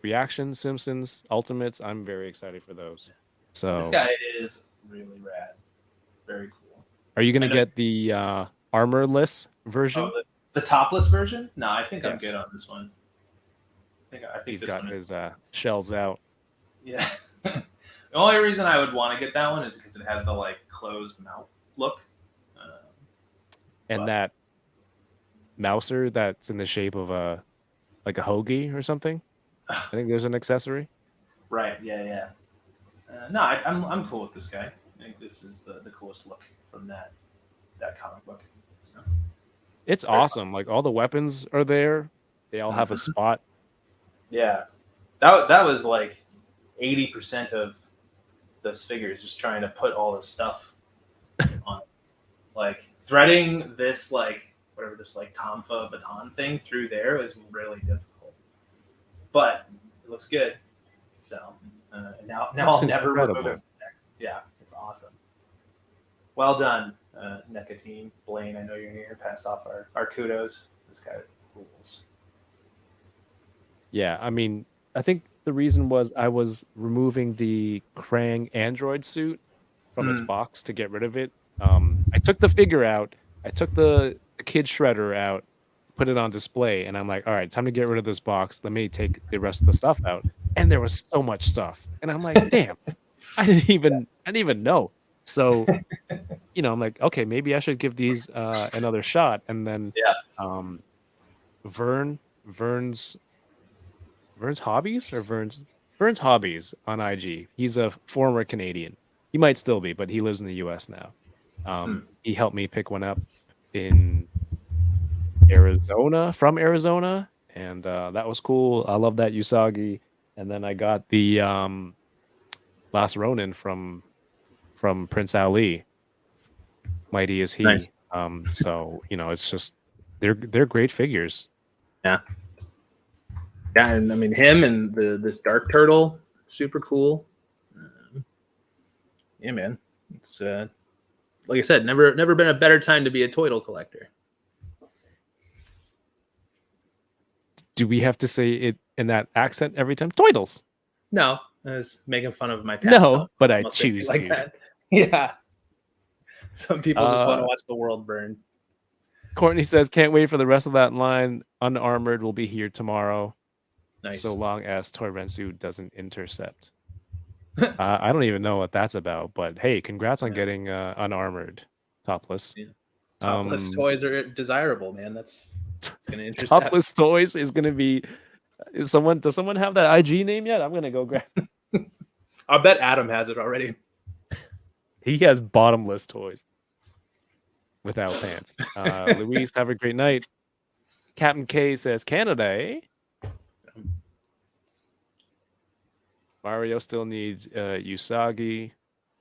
Reactions, Simpsons, Ultimates, I'm very excited for those. So, This guy is really rad. Very cool. are you going to get the armorless version? Oh, the topless version? No, I think I'm Yes. good on this one. I think He's this got one his shells out. Yeah. The only reason I would want to get that one is because it has the closed mouth look. And that mouser that's in the shape of a hoagie or something. I think there's an accessory. Right. Yeah. No, I'm cool with this guy. I think this is the coolest look from that comic book. So. It's awesome. Like all the weapons are there. They all have a spot. Yeah. That was 80% of those figures, just trying to put all this stuff on. Threading this whatever this Tomfa baton thing through there is really difficult. But it looks good. So now I'll never remove it. Yeah, it's awesome. Well done, NECA team. Blaine, I know you're here. Pass off our kudos. This guy rules. Yeah, I mean, I think the reason was I was removing the Krang android suit from its box to get rid of it. I took the figure out. I took the kid shredder out, put it on display, and I'm like, all right, time to get rid of this box. Let me take the rest of the stuff out. And there was so much stuff. And I'm like, damn, I didn't even know. So, I'm like, okay, maybe I should give these another shot. And then Vern's Hobbies or Vern's Hobbies on IG. He's a former Canadian. He might still be, but he lives in the US now. He helped me pick one up in from Arizona, and that was cool. I love that Usagi. And then I got the Last Ronin from Prince Ali. Mighty is he. Nice. So it's just they're great figures. Yeah. Yeah, and I mean him and this Dark Turtle, super cool. Yeah, man. It's like I said, never been a better time to be a Toidle collector. Do we have to say it in that accent every time? Toidles. No, I was making fun of my past. No, but I choose to. That. Yeah. Some people just want to watch the world burn. Courtney says, can't wait for the rest of that line. Unarmored will be here tomorrow. Nice. So long as Toyrensu doesn't intercept. I don't even know what that's about, but hey, congrats on getting unarmored topless. Yeah. Topless toys are desirable, man. It's gonna intercept. Topless toys is gonna be. Does someone have that IG name yet? I'm gonna go grab. I bet Adam has it already. He has bottomless toys without pants. Luis, have a great night. Captain K says Canada, eh? Mario still needs Usagi.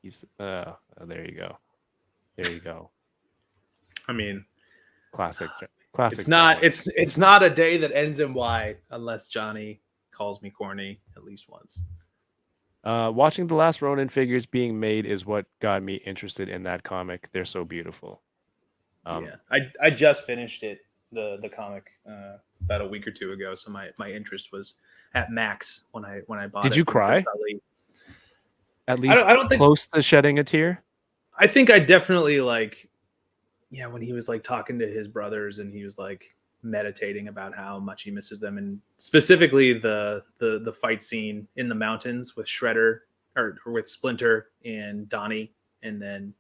He's there you go. There you go. I mean, classic. It's not a day that ends in Y unless Johnny calls me corny at least once. Watching the Last Ronin figures being made is what got me interested in that comic. They're so beautiful. Yeah, I just finished it, the comic, about a week or two ago. So my interest was at max when I bought it. Did you cry? At least I don't think close to shedding a tear. I think I definitely when he was talking to his brothers and he was meditating about how much he misses them, and specifically the fight scene in the mountains with Shredder or with Splinter and Donnie, and then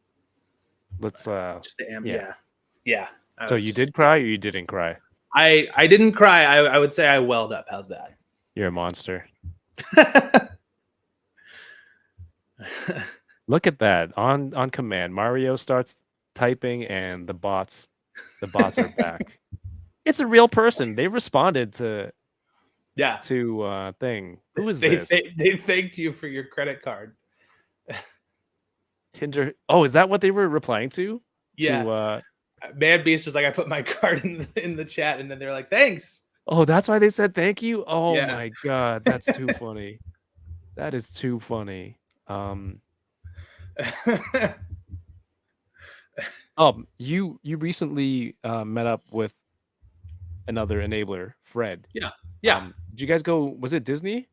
let's just the yeah. So you did cry or you didn't cry? I didn't cry. I would say I welled up. How's that? You're a monster. Look at that on command. Mario starts typing and the bots are back. It's a real person. They responded to thing. Who is this? They thanked you for your credit card. Tinder. Oh, is that what they were replying to? Yeah. To, Man Beast was like, I put my card in the chat, and then they're like, thanks. oh, that's why they said thank you. Oh Yeah. my god, that's too funny. That is too funny. You recently met up with another enabler, Fred. Yeah. Did you guys go? Was it Disney?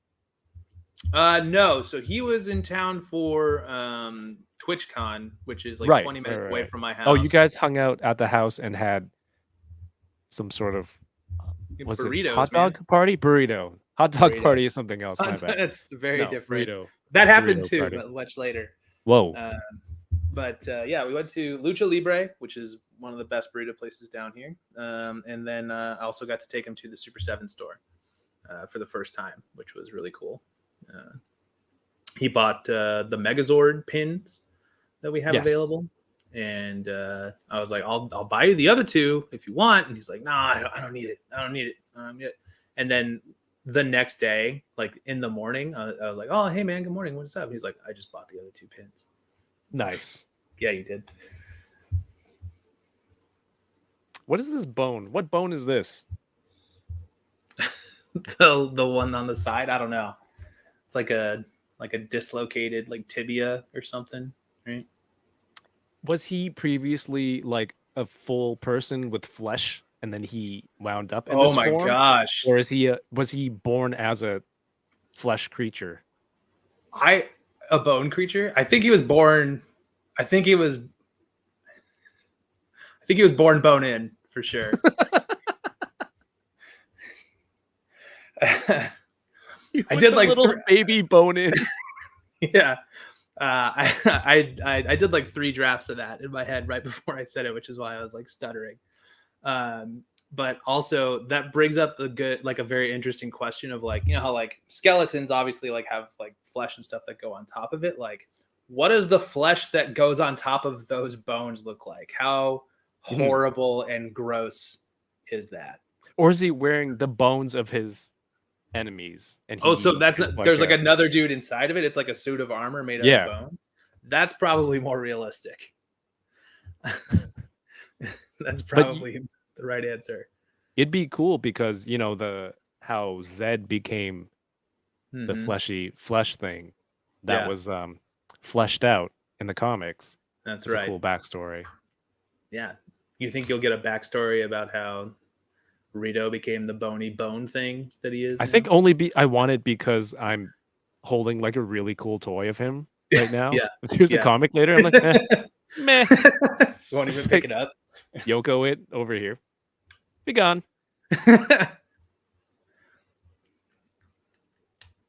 No. So he was in town for TwitchCon, which is like Right, 20 minutes right, away right. from my house. Oh, you guys hung out at the house and had some sort of was burritos, it hot man. dog party? Burrito. Hot dog party Burritos. is something else. My bad. It's very No, different. burrito. That happened Burrito too, party. but much later. Whoa. But yeah, we went to Lucha Libre, which is one of the best burrito places down here. And then I also got to take him to the Super 7 store for the first time, which was really cool. He bought the Megazord pins that we have available. And I was like, I'll buy you the other two if you want. And he's like, nah, I don't need it. I don't need it. And then the next day, like in the morning, I was like, oh, hey, man, good morning. What's up? And he's like, I just bought the other two pins. Nice. Yeah, you did. What is this bone? What bone is this? the one on the side, I don't know. It's like a dislocated like tibia or something, right? Was he previously like a full person with flesh and then he wound up in this my form? gosh. Or is he was he born as a flesh creature? A bone creature? I think he was born bone in for sure. I did like little baby bone in. Yeah. I did like 3 drafts of that in my head right before I said it, which is why I was like stuttering. But also that brings up a very interesting question of like, you know how like skeletons obviously like have like flesh and stuff that go on top of it. Like, what does the flesh that goes on top of those bones look like? How horrible and gross is that? Or is he wearing the bones of his enemies? And so there's like another dude inside of it. It's like a suit of armor made out of bones. That's probably more realistic. That's probably the right answer. It'd be cool because you know how Zed became the flesh thing that was fleshed out in the comics. That's right. A cool backstory. Yeah. You think you'll get a backstory about how Rito became the bony bone thing that he is? I think I want it because I'm holding like a really cool toy of him right now. If there's a comic later, I'm like, meh. You won't even pick it up. Yoko it over here. Be gone.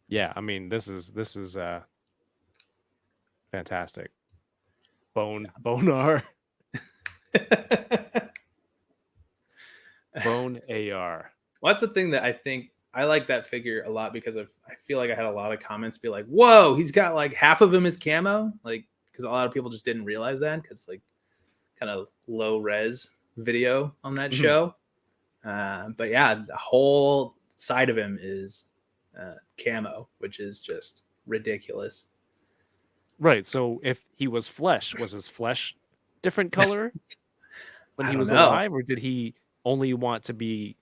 Yeah, I mean this is fantastic. Bonar. Bone AR. Well, that's the thing that I think I like that figure a lot because I feel like I had a lot of comments be like, whoa, he's got like half of him is camo. Like, because a lot of people just didn't realize that because like kind of low res video on that show. But yeah, the whole side of him is camo, which is just ridiculous. Right. So if he was flesh, was his flesh different color when he was alive, or did he only want to be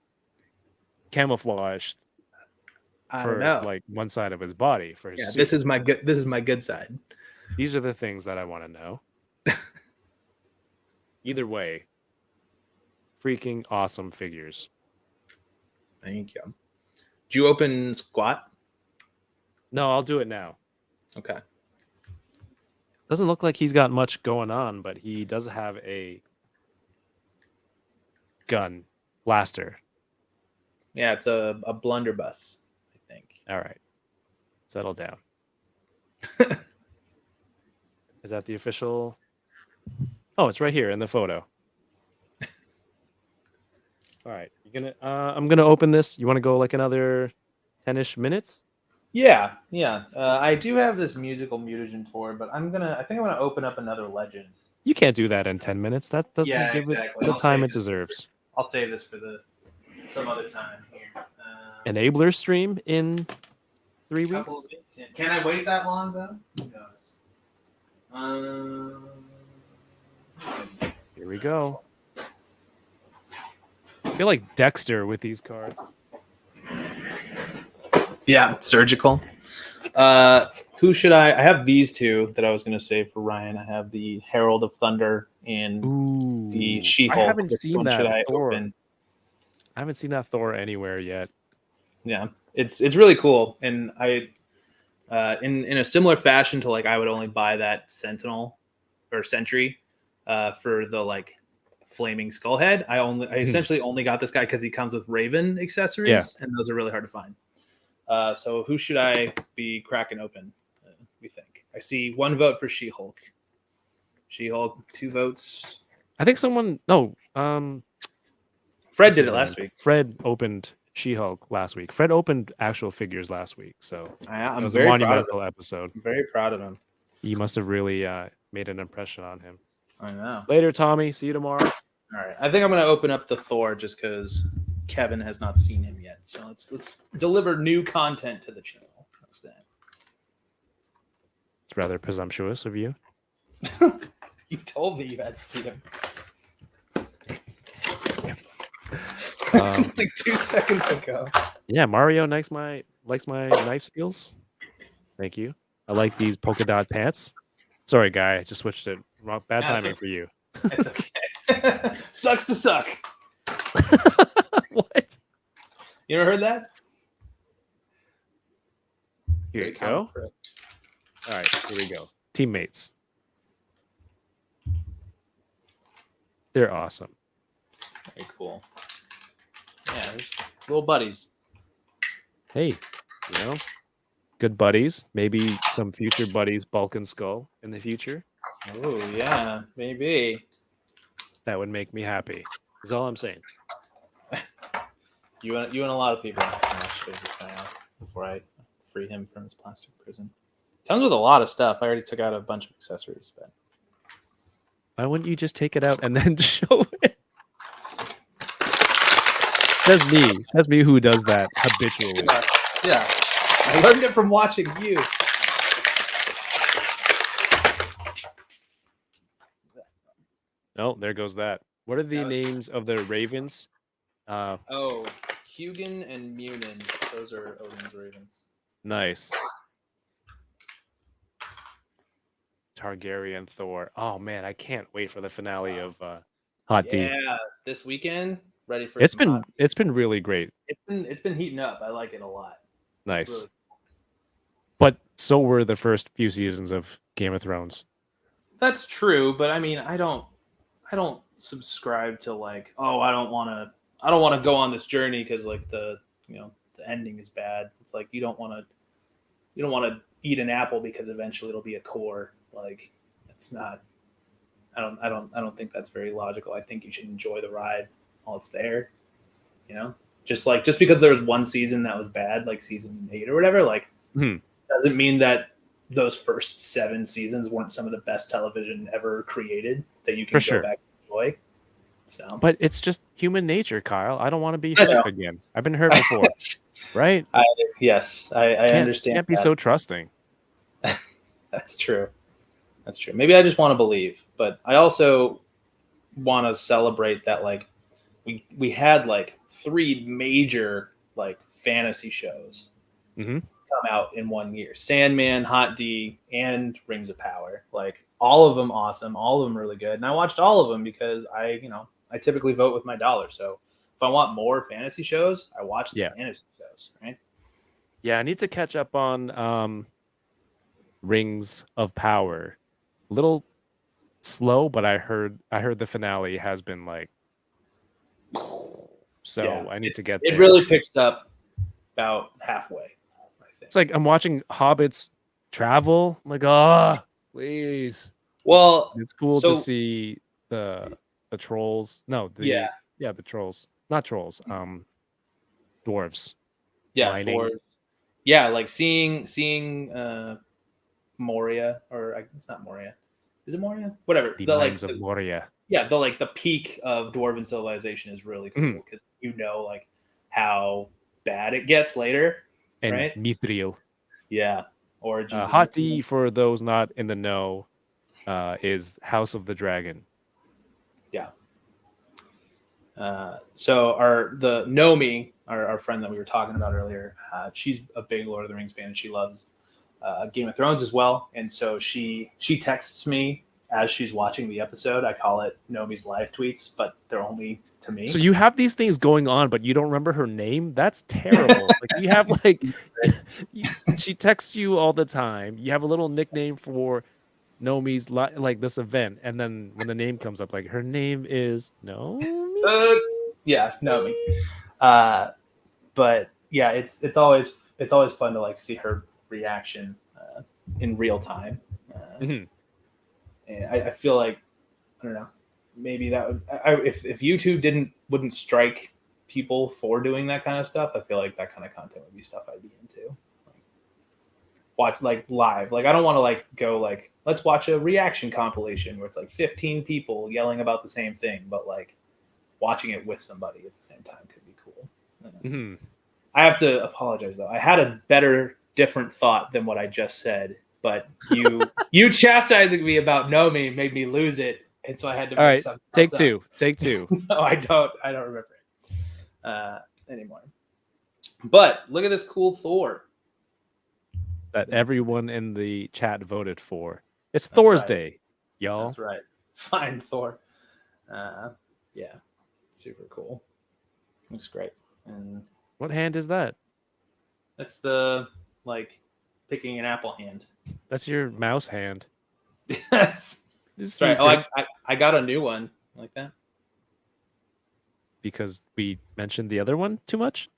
camouflaged for like one side of his body for his suit? This is my good side. These are the things that I want to know. Either way, freaking awesome figures. Thank you. Do you open squat? No, I'll do it now. Okay. Doesn't look like he's got much going on, but he does have a gun blaster. Yeah, it's a blunderbuss, I think. All right. Settle down. Is that the official? Oh, it's right here in the photo. All right. I'm gonna open this. You want to go like another 10-ish minutes? Yeah. I do have this musical mutagen tour, but I think I'm gonna open up another Legends. You can't do that in 10 minutes. That doesn't give it the time it deserves. I'll save this for some other time here. Enabler stream in 3 weeks. Can I wait that long though? Who knows? Here we go. I feel like Dexter with these cards. Yeah, surgical. Who should I have these two that I was going to say for Ryan. I have the Herald of Thunder and the She-Hulk. I haven't Which seen one that should I Thor. open? I haven't seen that Thor anywhere yet. Yeah, it's really cool, and I in a similar fashion to like I would only buy that Sentinel or Sentry for the like flaming skull head. I essentially only got this guy because he comes with Raven accessories, and those are really hard to find. So who should I be cracking open? We think I see 1 vote for She-Hulk. She-Hulk, 2 votes. I think someone Fred did it last week. Fred opened She-Hulk last week. Fred opened actual figures last week, so it was very a monumental episode. I'm very proud of him. You must have really made an impression on him. I know. Later, Tommy. See you tomorrow. All right. I think I'm going to open up the Thor just because Kevin has not seen him yet. So let's deliver new content to the channel. How's that? It's rather presumptuous of you. You told me you had to see him. Like 2 seconds ago. Yeah, Mario likes my knife skills. Thank you. I like these polka dot pants. Sorry, guy, I just switched it. Bad timing for you. It's okay. Sucks to suck. What? You ever heard that? Here you go. All right, here we go. Teammates. They're awesome. Very cool. Yeah, there's little buddies. Hey, good buddies. Maybe some future buddies, Bulk and Skull, in the future. Oh, yeah, maybe. That would make me happy. Is all I'm saying. You and a lot of people. I'll show this guy out before I free him from his plastic prison. Comes with a lot of stuff. I already took out a bunch of accessories, but why wouldn't you just take it out and then show it? Says me who does that habitually. Yeah. I learned it from watching you. No, there goes that. What are the names of the ravens? Hugin and Munin. Those are Odin's ravens. Nice. Targaryen Thor. Oh man, I can't wait for the finale of Hot D. Yeah, this weekend. Ready for it's been really great. It's been heating up. I like it a lot. Nice. Really cool. But so were the first few seasons of Game of Thrones. That's true, but I mean, I don't subscribe to like, oh, I don't want to go on this journey because like the ending is bad. It's like you don't want to eat an apple because eventually it'll be a core. Like it's not. I don't think that's very logical. I think you should enjoy the ride while it's there. Just because there was one season that was bad, like season 8 or whatever, like doesn't mean that those first 7 seasons weren't some of the best television ever created that you can go back and enjoy. So, but it's just human nature, Kyle. I don't want to be hurt again. I've been hurt before, right? Yes, I understand. Can't be so trusting. That's true. That's true. Maybe I just want to believe, but I also want to celebrate that like we had like 3 major like fantasy shows come out in 1 year: Sandman, Hot D, and Rings of Power. Like all of them awesome, all of them really good. And I watched all of them because I typically vote with my dollar. So if I want more fantasy shows, I watch the fantasy shows, right? Yeah, I need to catch up on Rings of Power. A little slow, but I heard the finale has been like I need to get there. It really picks up about halfway, I think. It's like I'm watching hobbits travel. I'm like, please. Well, it's cool to see the trolls. No, the trolls. Not trolls. Dwarves. Yeah, mining. Dwarves. Yeah, like seeing Moria, or it's not Moria. Is it Moria? Whatever. The mines of Moria. Yeah, the peak of dwarven civilization is really cool because like how bad it gets later, and right? Mithril. Yeah, origins. Hot D, for those not in the know, is House of the Dragon. Yeah. So the Nomi, our friend that we were talking about earlier, she's a big Lord of the Rings fan, and she loves Game of Thrones as well. And so she texts me as she's watching the episode. I call it Nomi's live tweets, but they're only to me. So you have these things going on, but you don't remember her name? That's terrible. Like you have like she texts you all the time. You have a little nickname for Nomi's like this event, and then when the name comes up, like her name is Nomi. Yeah, Nomi. But yeah, it's always fun to like see her reaction in real time. Mhm. And I feel like, I don't know, maybe that would if YouTube wouldn't strike people for doing that kind of stuff, I feel like that kind of content would be stuff I'd be into. Like, watch like live. Like I don't want to like go like let's watch a reaction compilation where it's like 15 people yelling about the same thing, but like watching it with somebody at the same time could be cool. Mhm. I have to apologize though. I had a different thought than what I just said, but you chastising me about Nomi made me lose it, and so I had to. All right, something take else two. up. Take two. No, I don't remember it anymore. But look at this cool Thor That everyone in the chat voted for. It's That's Thor's right. Day, y'all. That's right. Fine Thor. Yeah, super cool. Looks great. And What hand is that? that's the like picking an apple hand. That's your mouse hand. That's This right. secret, I got a new one like that. because we mentioned the other one too much?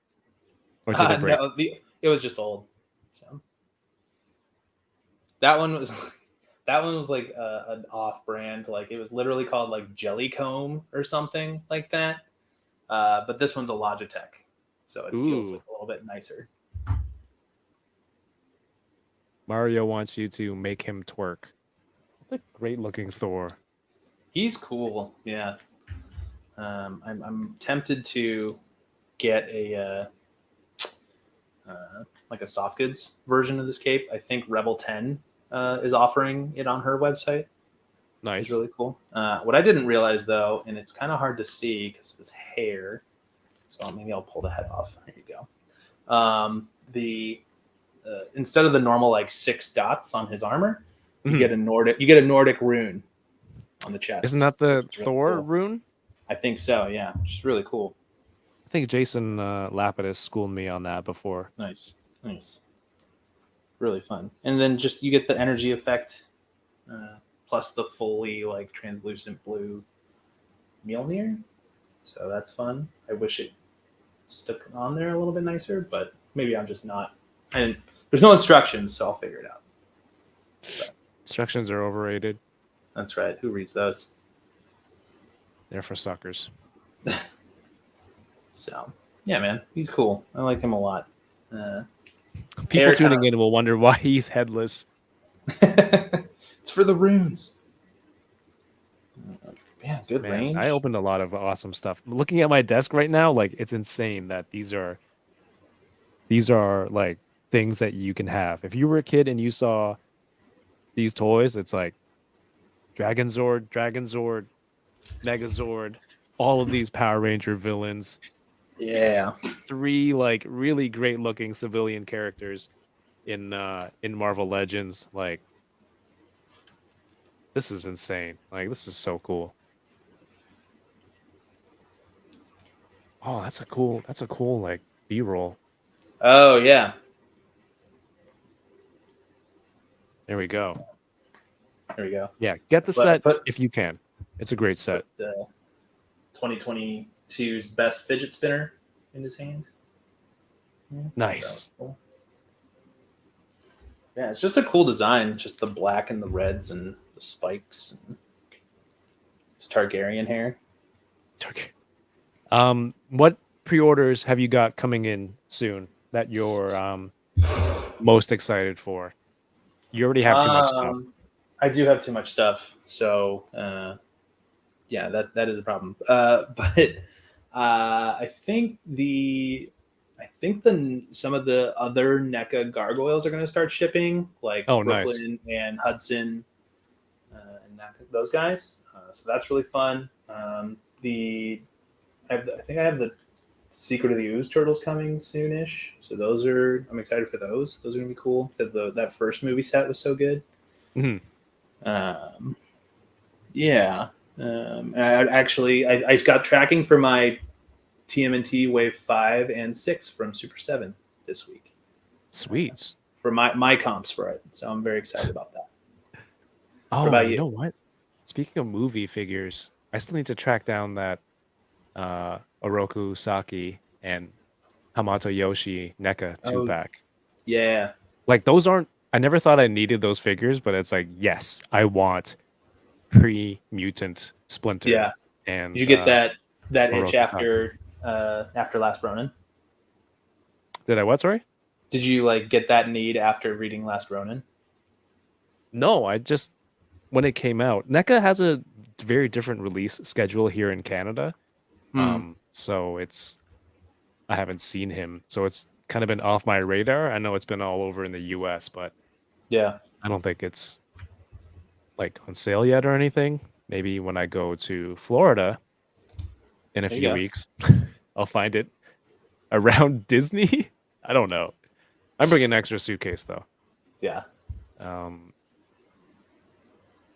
Or did it break? No, it was just old. So that one was like an off-brand. Like it was literally called like Jellycomb or something like that. But this one's a Logitech, so it feels like a little bit nicer. Mario wants you to make him twerk. It's a great looking Thor. He's cool. Yeah. I'm tempted to get a like a soft goods version of this cape. I think Rebel 10 is offering it on her website. Nice. It's really cool. What I didn't realize though, and it's kind of hard to see because of his hair, so maybe I'll pull the head off. There you go. Instead of the normal like 6 dots on his armor, you get a Nordic rune on the chest. Isn't that the Thor really cool. rune? I think so. Yeah, which is really cool. I think Jason Lapidus schooled me on that before. Nice. Really fun. And then just you get the energy effect, plus the fully like translucent blue Mjolnir. So that's fun. I wish it stuck on there a little bit nicer, but maybe I'm just not. And there's no instructions, so I'll figure it out. But Instructions are overrated. that's right. Who reads those? They're for suckers. So yeah, man, he's cool. I like him a lot. People tuning in will wonder why he's headless. It's for the runes. Yeah, good Man, range. I opened a lot of awesome stuff. Looking at my desk right now, like it's insane that these are like things that you can have. If you were a kid and you saw these toys, it's like Dragon Zord, Megazord, all of these Power Ranger villains. Yeah. 3 like really great looking civilian characters in Marvel Legends. Like this is insane. Like this is so cool. Oh, that's a cool like B-roll. Oh yeah. There we go. There we go. Yeah, get the set if you can. It's a great set. 2022's best fidget spinner in his hand. Yeah, Nice. cool. Yeah, it's just a cool design. Just the black and the reds and the spikes and his Targaryen hair. What pre-orders have you got coming in soon that you're most excited for? You already have too much stuff. I do have too much stuff, so yeah, that is a problem. But I think some of the other NECA gargoyles are going to start shipping, like Brooklyn and Hudson and those guys. So that's really fun. I think I have the Secret of the Ooze turtles coming soonish. So I'm excited for those. Those are gonna be cool because that first movie set was so good. Mhm. Yeah. I got tracking for my TMNT Wave 5 and 6 from Super 7 this week. Sweet. For my comps for it. So I'm very excited about that. Oh, about you you? know what? Speaking of movie figures, I still need to track down that Oroku Saki and Hamato Yoshi NECA Oh, 2-pack. yeah. Like those aren't I never thought I needed those figures, but it's like, yes, I want pre-mutant Splinter Yeah. and Did you get that itch Oroku Saki. after Last Ronin? Did I what, sorry? Did you like get that need after reading Last Ronin? No, I just when it came out, NECA has a very different release schedule here in Canada. So I haven't seen him. So it's kind of been off my radar. I know it's been all over in the US, but Yeah. I don't think it's like on sale yet or anything. Maybe when I go to Florida in a There you few go. weeks, I'll find it around Disney. I don't know. I'm bringing an extra suitcase though. Yeah.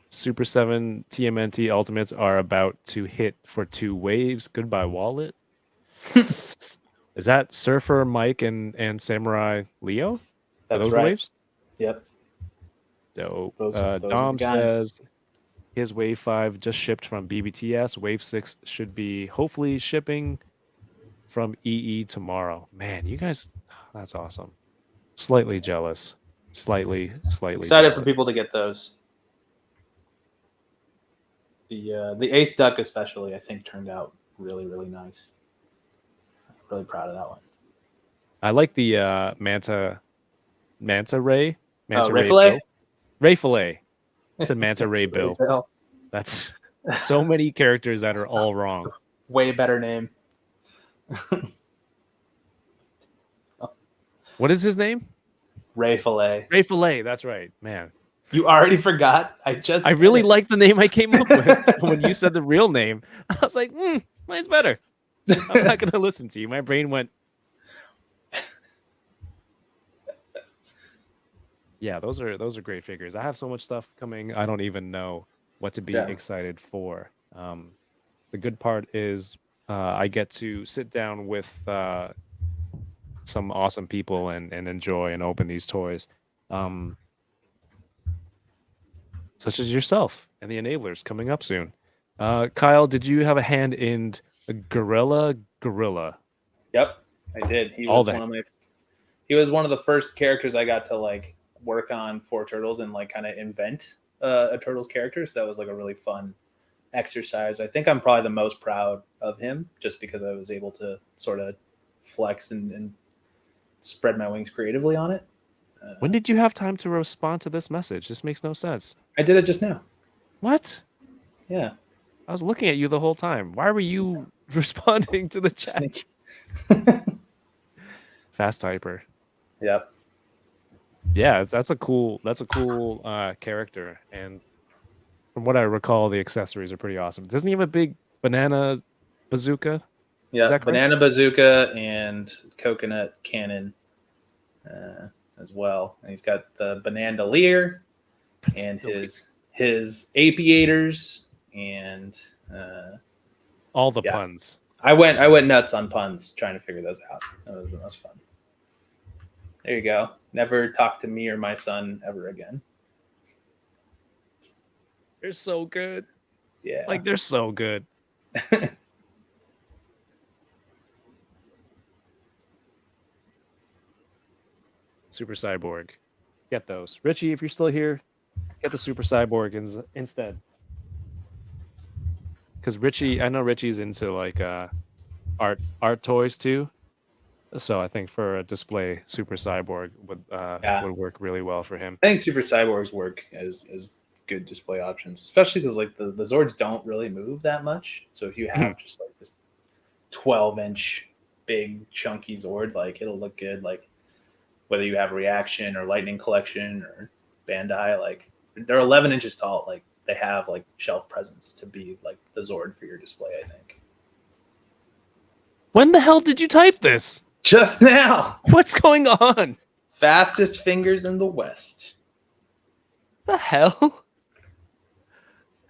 Super 7 TMNT Ultimates are about to hit for 2 waves. Goodbye, wallet. Is that Surfer Mike and Samurai Leo? Are That's those the right. waves? Yep. Dope. Those are the Dom guys. says his Wave 5 just shipped from BBTS. Wave 6 should be hopefully shipping from EE tomorrow. Man, you guys, that's awesome. Slightly jealous. Slightly Excited jealous. for people to get those. The Ace Duck especially, I think, turned out really, really nice. I'm really proud of that one. I like the Manta Ray. Manta Ray Ray Bill. Ray Fillet. It's a Manta Ray Bill. Bill. That's so many characters that are all wrong. Way better name. What is his name? Ray Fillet. Ray Fillet. That's right, man. You already forgot? I really like the name I came up with. So when you said the real name, I was like, mine's better. I'm not gonna listen to you. My brain went. Yeah, those are great figures. I have so much stuff coming. I don't even know what to be excited for. The good part is I get to sit down with some awesome people and enjoy and open these toys. Such as yourself and the enablers coming up soon. Kyle, did you have a hand in Gorilla? Yep, I did. He was one of the first characters I got to like work on for Turtles and like kind of invent a Turtles character. So that was like a really fun exercise. I think I'm probably the most proud of him just because I was able to sort of flex and spread my wings creatively on it. When did you have time to respond to this message? This makes no sense. I did it just now. What? Yeah. I was looking at you the whole time. Why were you responding to the chat? Fast typer. Yep. Yeah, that's a cool character, and from what I recall, the accessories are pretty awesome. Doesn't he have a big banana bazooka? Yeah, banana bazooka and coconut cannon as well. And he's got the banandolier and his apiators and all the puns. I went nuts on puns trying to figure those out. That was the most fun. There you go. Never talk to me or my son ever again. They're so good. Yeah. Like they're so good. Super Cyborg. Get those. Richie, if you're still here, get the Super Cyborg instead. Because I know Richie's into like art toys too. So I think for a display, Super Cyborg would work really well for him. I think Super Cyborgs work as good display options, especially because like the Zords don't really move that much. So if you have just like this 12-inch big chunky Zord, like it'll look good. Like whether you have Reaction or Lightning Collection or Bandai, like they're 11 inches tall. Like they have like shelf presence to be like the Zord for your display, I think. When the hell did you type this? Just now. What's going on? Fastest fingers in the West. The hell?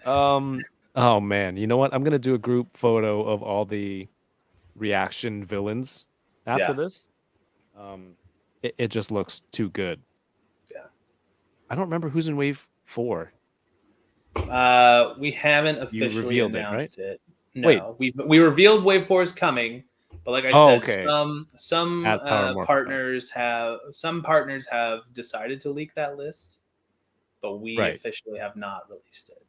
Oh man, you know what? I'm gonna do a group photo of all the reaction villains after this. It just looks too good. Yeah. I don't remember who's in wave 4. We haven't officially revealed it, right? announced it. No, Wait. we revealed wave 4 is coming, but like I said, okay. some partners have decided to leak that list, but we officially have not released it.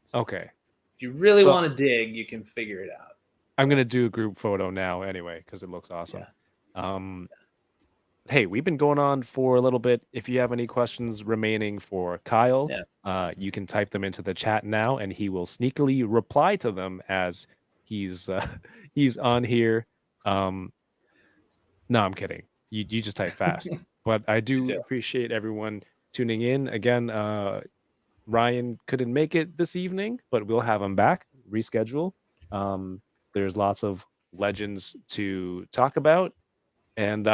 So okay. if you really want to dig, you can figure it out. I'm gonna do a group photo now anyway because it looks awesome. Yeah. Hey, we've been going on for a little bit. If you have any questions remaining for Kyle, you can type them into the chat now, and he will sneakily reply to them as he's on here. No, I'm kidding. You just type fast. But I do appreciate everyone tuning in. Again, Ryan couldn't make it this evening, but we'll have him back, reschedule. There's lots of legends to talk about, and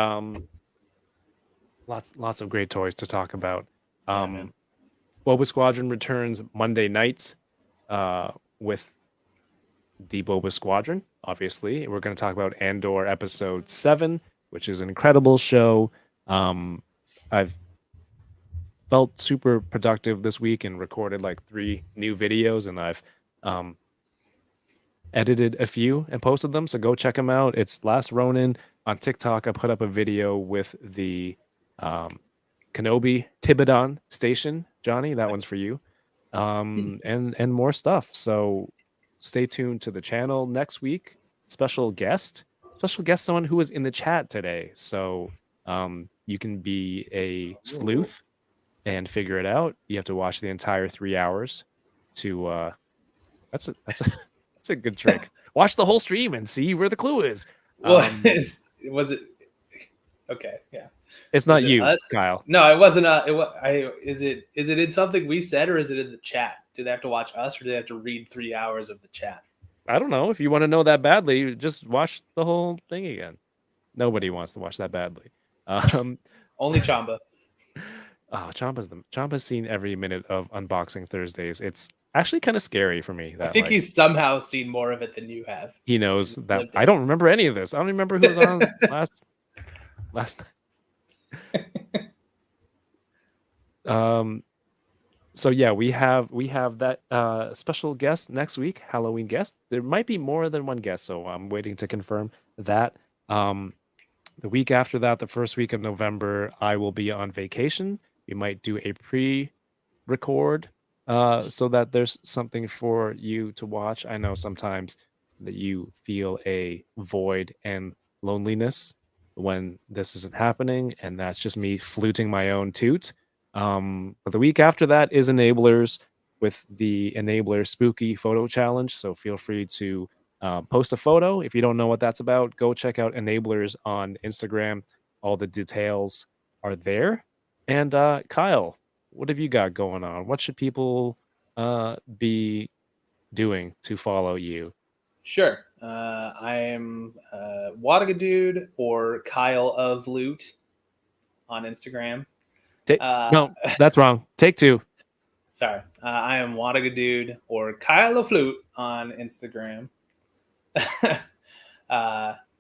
lots of great toys to talk about. Boba Squadron returns Monday nights with the Boba Squadron. Obviously, we're going to talk about Andor Episode 7, which is an incredible show. I've felt super productive this week and recorded like 3 new videos, and I've edited a few and posted them, so go check them out. It's Last Ronin. On TikTok, I put up a video with the Kenobi Tibidon station. Johnny, that one's for you. And more stuff. So stay tuned to the channel next week. Special guest, someone who was in the chat today. So you can be a sleuth and figure it out. You have to watch the entire 3 hours to that's a good trick. Watch the whole stream and see where the clue is. Was it okay? Yeah. It's not you, Kyle. No, it wasn't. Is it in something we said, or is it in the chat? Do they have to watch us, or do they have to read 3 hours of the chat? I don't know. If you want to know that badly, just watch the whole thing again. Nobody wants to watch that badly. Only Chamba. Oh, Champa's seen every minute of Unboxing Thursdays. It's actually kind of scary for me. I think he's somehow seen more of it than you have. He knows that. I don't remember any of this. I don't remember who was on last so yeah, we have that special guest next week, Halloween guest. There might be more than one guest, so I'm waiting to confirm that. The week after that, the first week of November, I will be on vacation. We might do a pre-record so that there's something for you to watch. I know sometimes that you feel a void and loneliness when this isn't happening, and that's just me fluting my own toot. But the week after that is Enablers with the Enabler Spooky Photo Challenge. So feel free to post a photo. If you don't know what that's about, go check out Enablers on Instagram. All the details are there. And Kyle, what have you got going on? What should people be doing to follow you? Sure. I am Wlodyga Dude or Kyle of Loot on Instagram. No, that's wrong. Take 2. Sorry. I am Wlodyga Dude or Kyle of Loot on Instagram.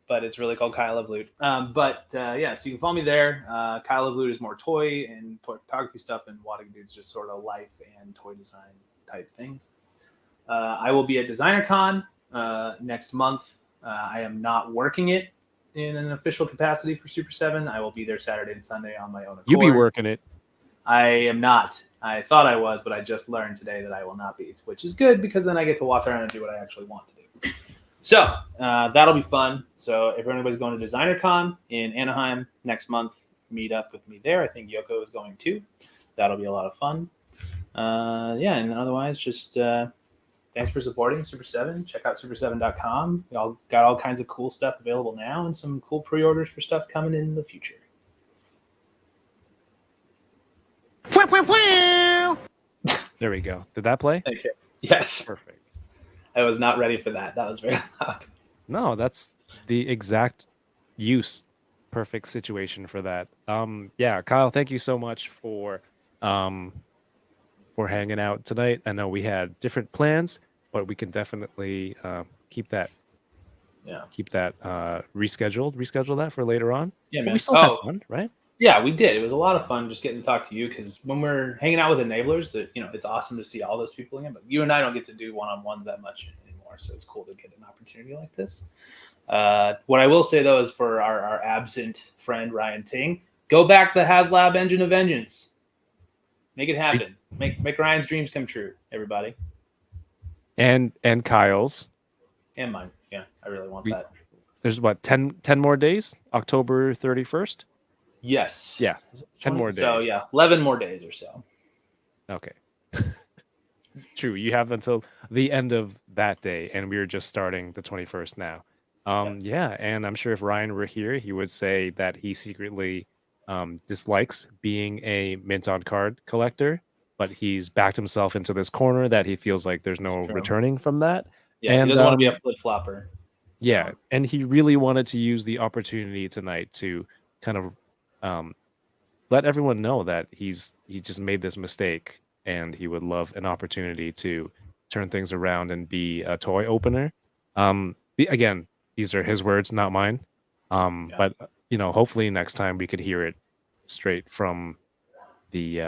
But it's really called Kyle of Loot. Yeah, so you can follow me there. Kyle of Loot is more toy and toy photography stuff, and Wlodyga Dude is just sort of life and toy design type things. I will be at DesignerCon next month. I am not working it in an official capacity for Super 7. I will be there Saturday and Sunday on my own accord. You be working it. I am not. I thought I was, but I just learned today that I will not be, which is good because then I get to walk around and do what I actually want to do. So that'll be fun. So if anybody's going to DesignerCon in Anaheim next month, meet up with me there. I think Yoko is going too. That'll be a lot of fun. And otherwise, just thanks for supporting Super 7. Check out super7.com. We all got all kinds of cool stuff available now and some cool pre-orders for stuff coming in the future. There we go. Did that play? Thank you. Yes. Perfect. I was not ready for that. That was very loud. No, that's the exact perfect situation for that. Yeah, Kyle, thank you so much for hanging out tonight. I know we had different plans, but we can definitely keep that Yeah. reschedule that for later on. Yeah, But man. we still had fun, right? Yeah, we did. It was a lot of fun just getting to talk to you because when we're hanging out with enablers, that it's awesome to see all those people again. But you and I don't get to do one-on-ones that much anymore, so it's cool to get an opportunity like this. What I will say though is for our absent friend Ryan Ting, go back the HasLab Engine of Vengeance. Make it happen. Make Ryan's dreams come true, everybody. And Kyle's. And mine. Yeah, I really want We- that. There's what 10 more days? October 31st? Yes. Yeah. 10 more So days. yeah, 11 more days or so. Okay. True. You have until the end of that day, and we're just starting the 21st now. Yeah, and I'm sure if Ryan were here, he would say that he secretly dislikes being a mint on card collector, but he's backed himself into this corner that he feels like there's no True. returning from that. Yeah, And he doesn't want to be a flip flopper. yeah, and he really wanted to use the opportunity tonight to kind of let everyone know that he just made this mistake, and he would love an opportunity to turn things around and be a toy opener. Again, these are his words, not mine. Yeah. But hopefully next time we could hear it straight from the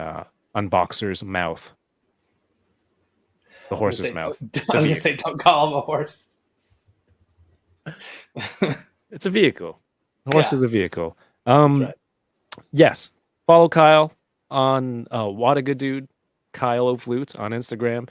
unboxer's mouth, the horse's mouth. I was gonna say, don't call him a horse. It's a vehicle. A horse Yeah. is a vehicle. That's right. Yes. Follow Kyle on Wlodyga Dude, Kyle O'Flute on Instagram.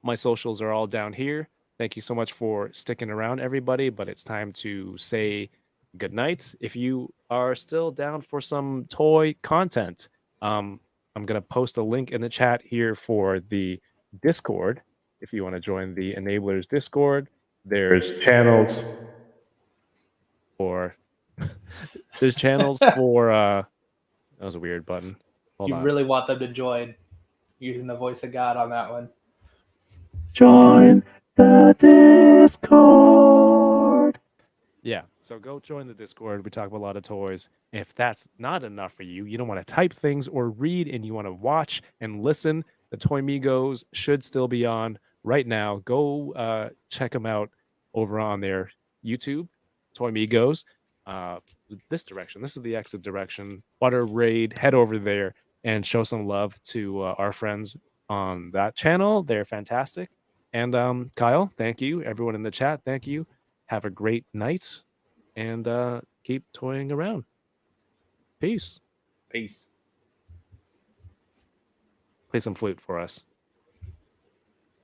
My socials are all down here. Thank you so much for sticking around, everybody. But it's time to say good night. If you are still down for some toy content, I'm gonna post a link in the chat here for the Discord. If you want to join the Enablers Discord, there's channels for that was a weird button. Hold You on. really want them to join using the voice of God on that one. Join the Discord. Yeah, so go join the Discord. We talk about a lot of toys. If that's not enough for you, you don't want to type things or read, and you want to watch and listen, the Toy Migos should still be on right now. Go check them out over on their YouTube, Toy Migos. This direction. This is the exit direction. Butter Raid. Head over there and show some love to our friends on that channel. They're fantastic. And Kyle, thank you. Everyone in the chat, thank you. Have a great night, and keep toying around. Peace. Peace. Play some flute for us.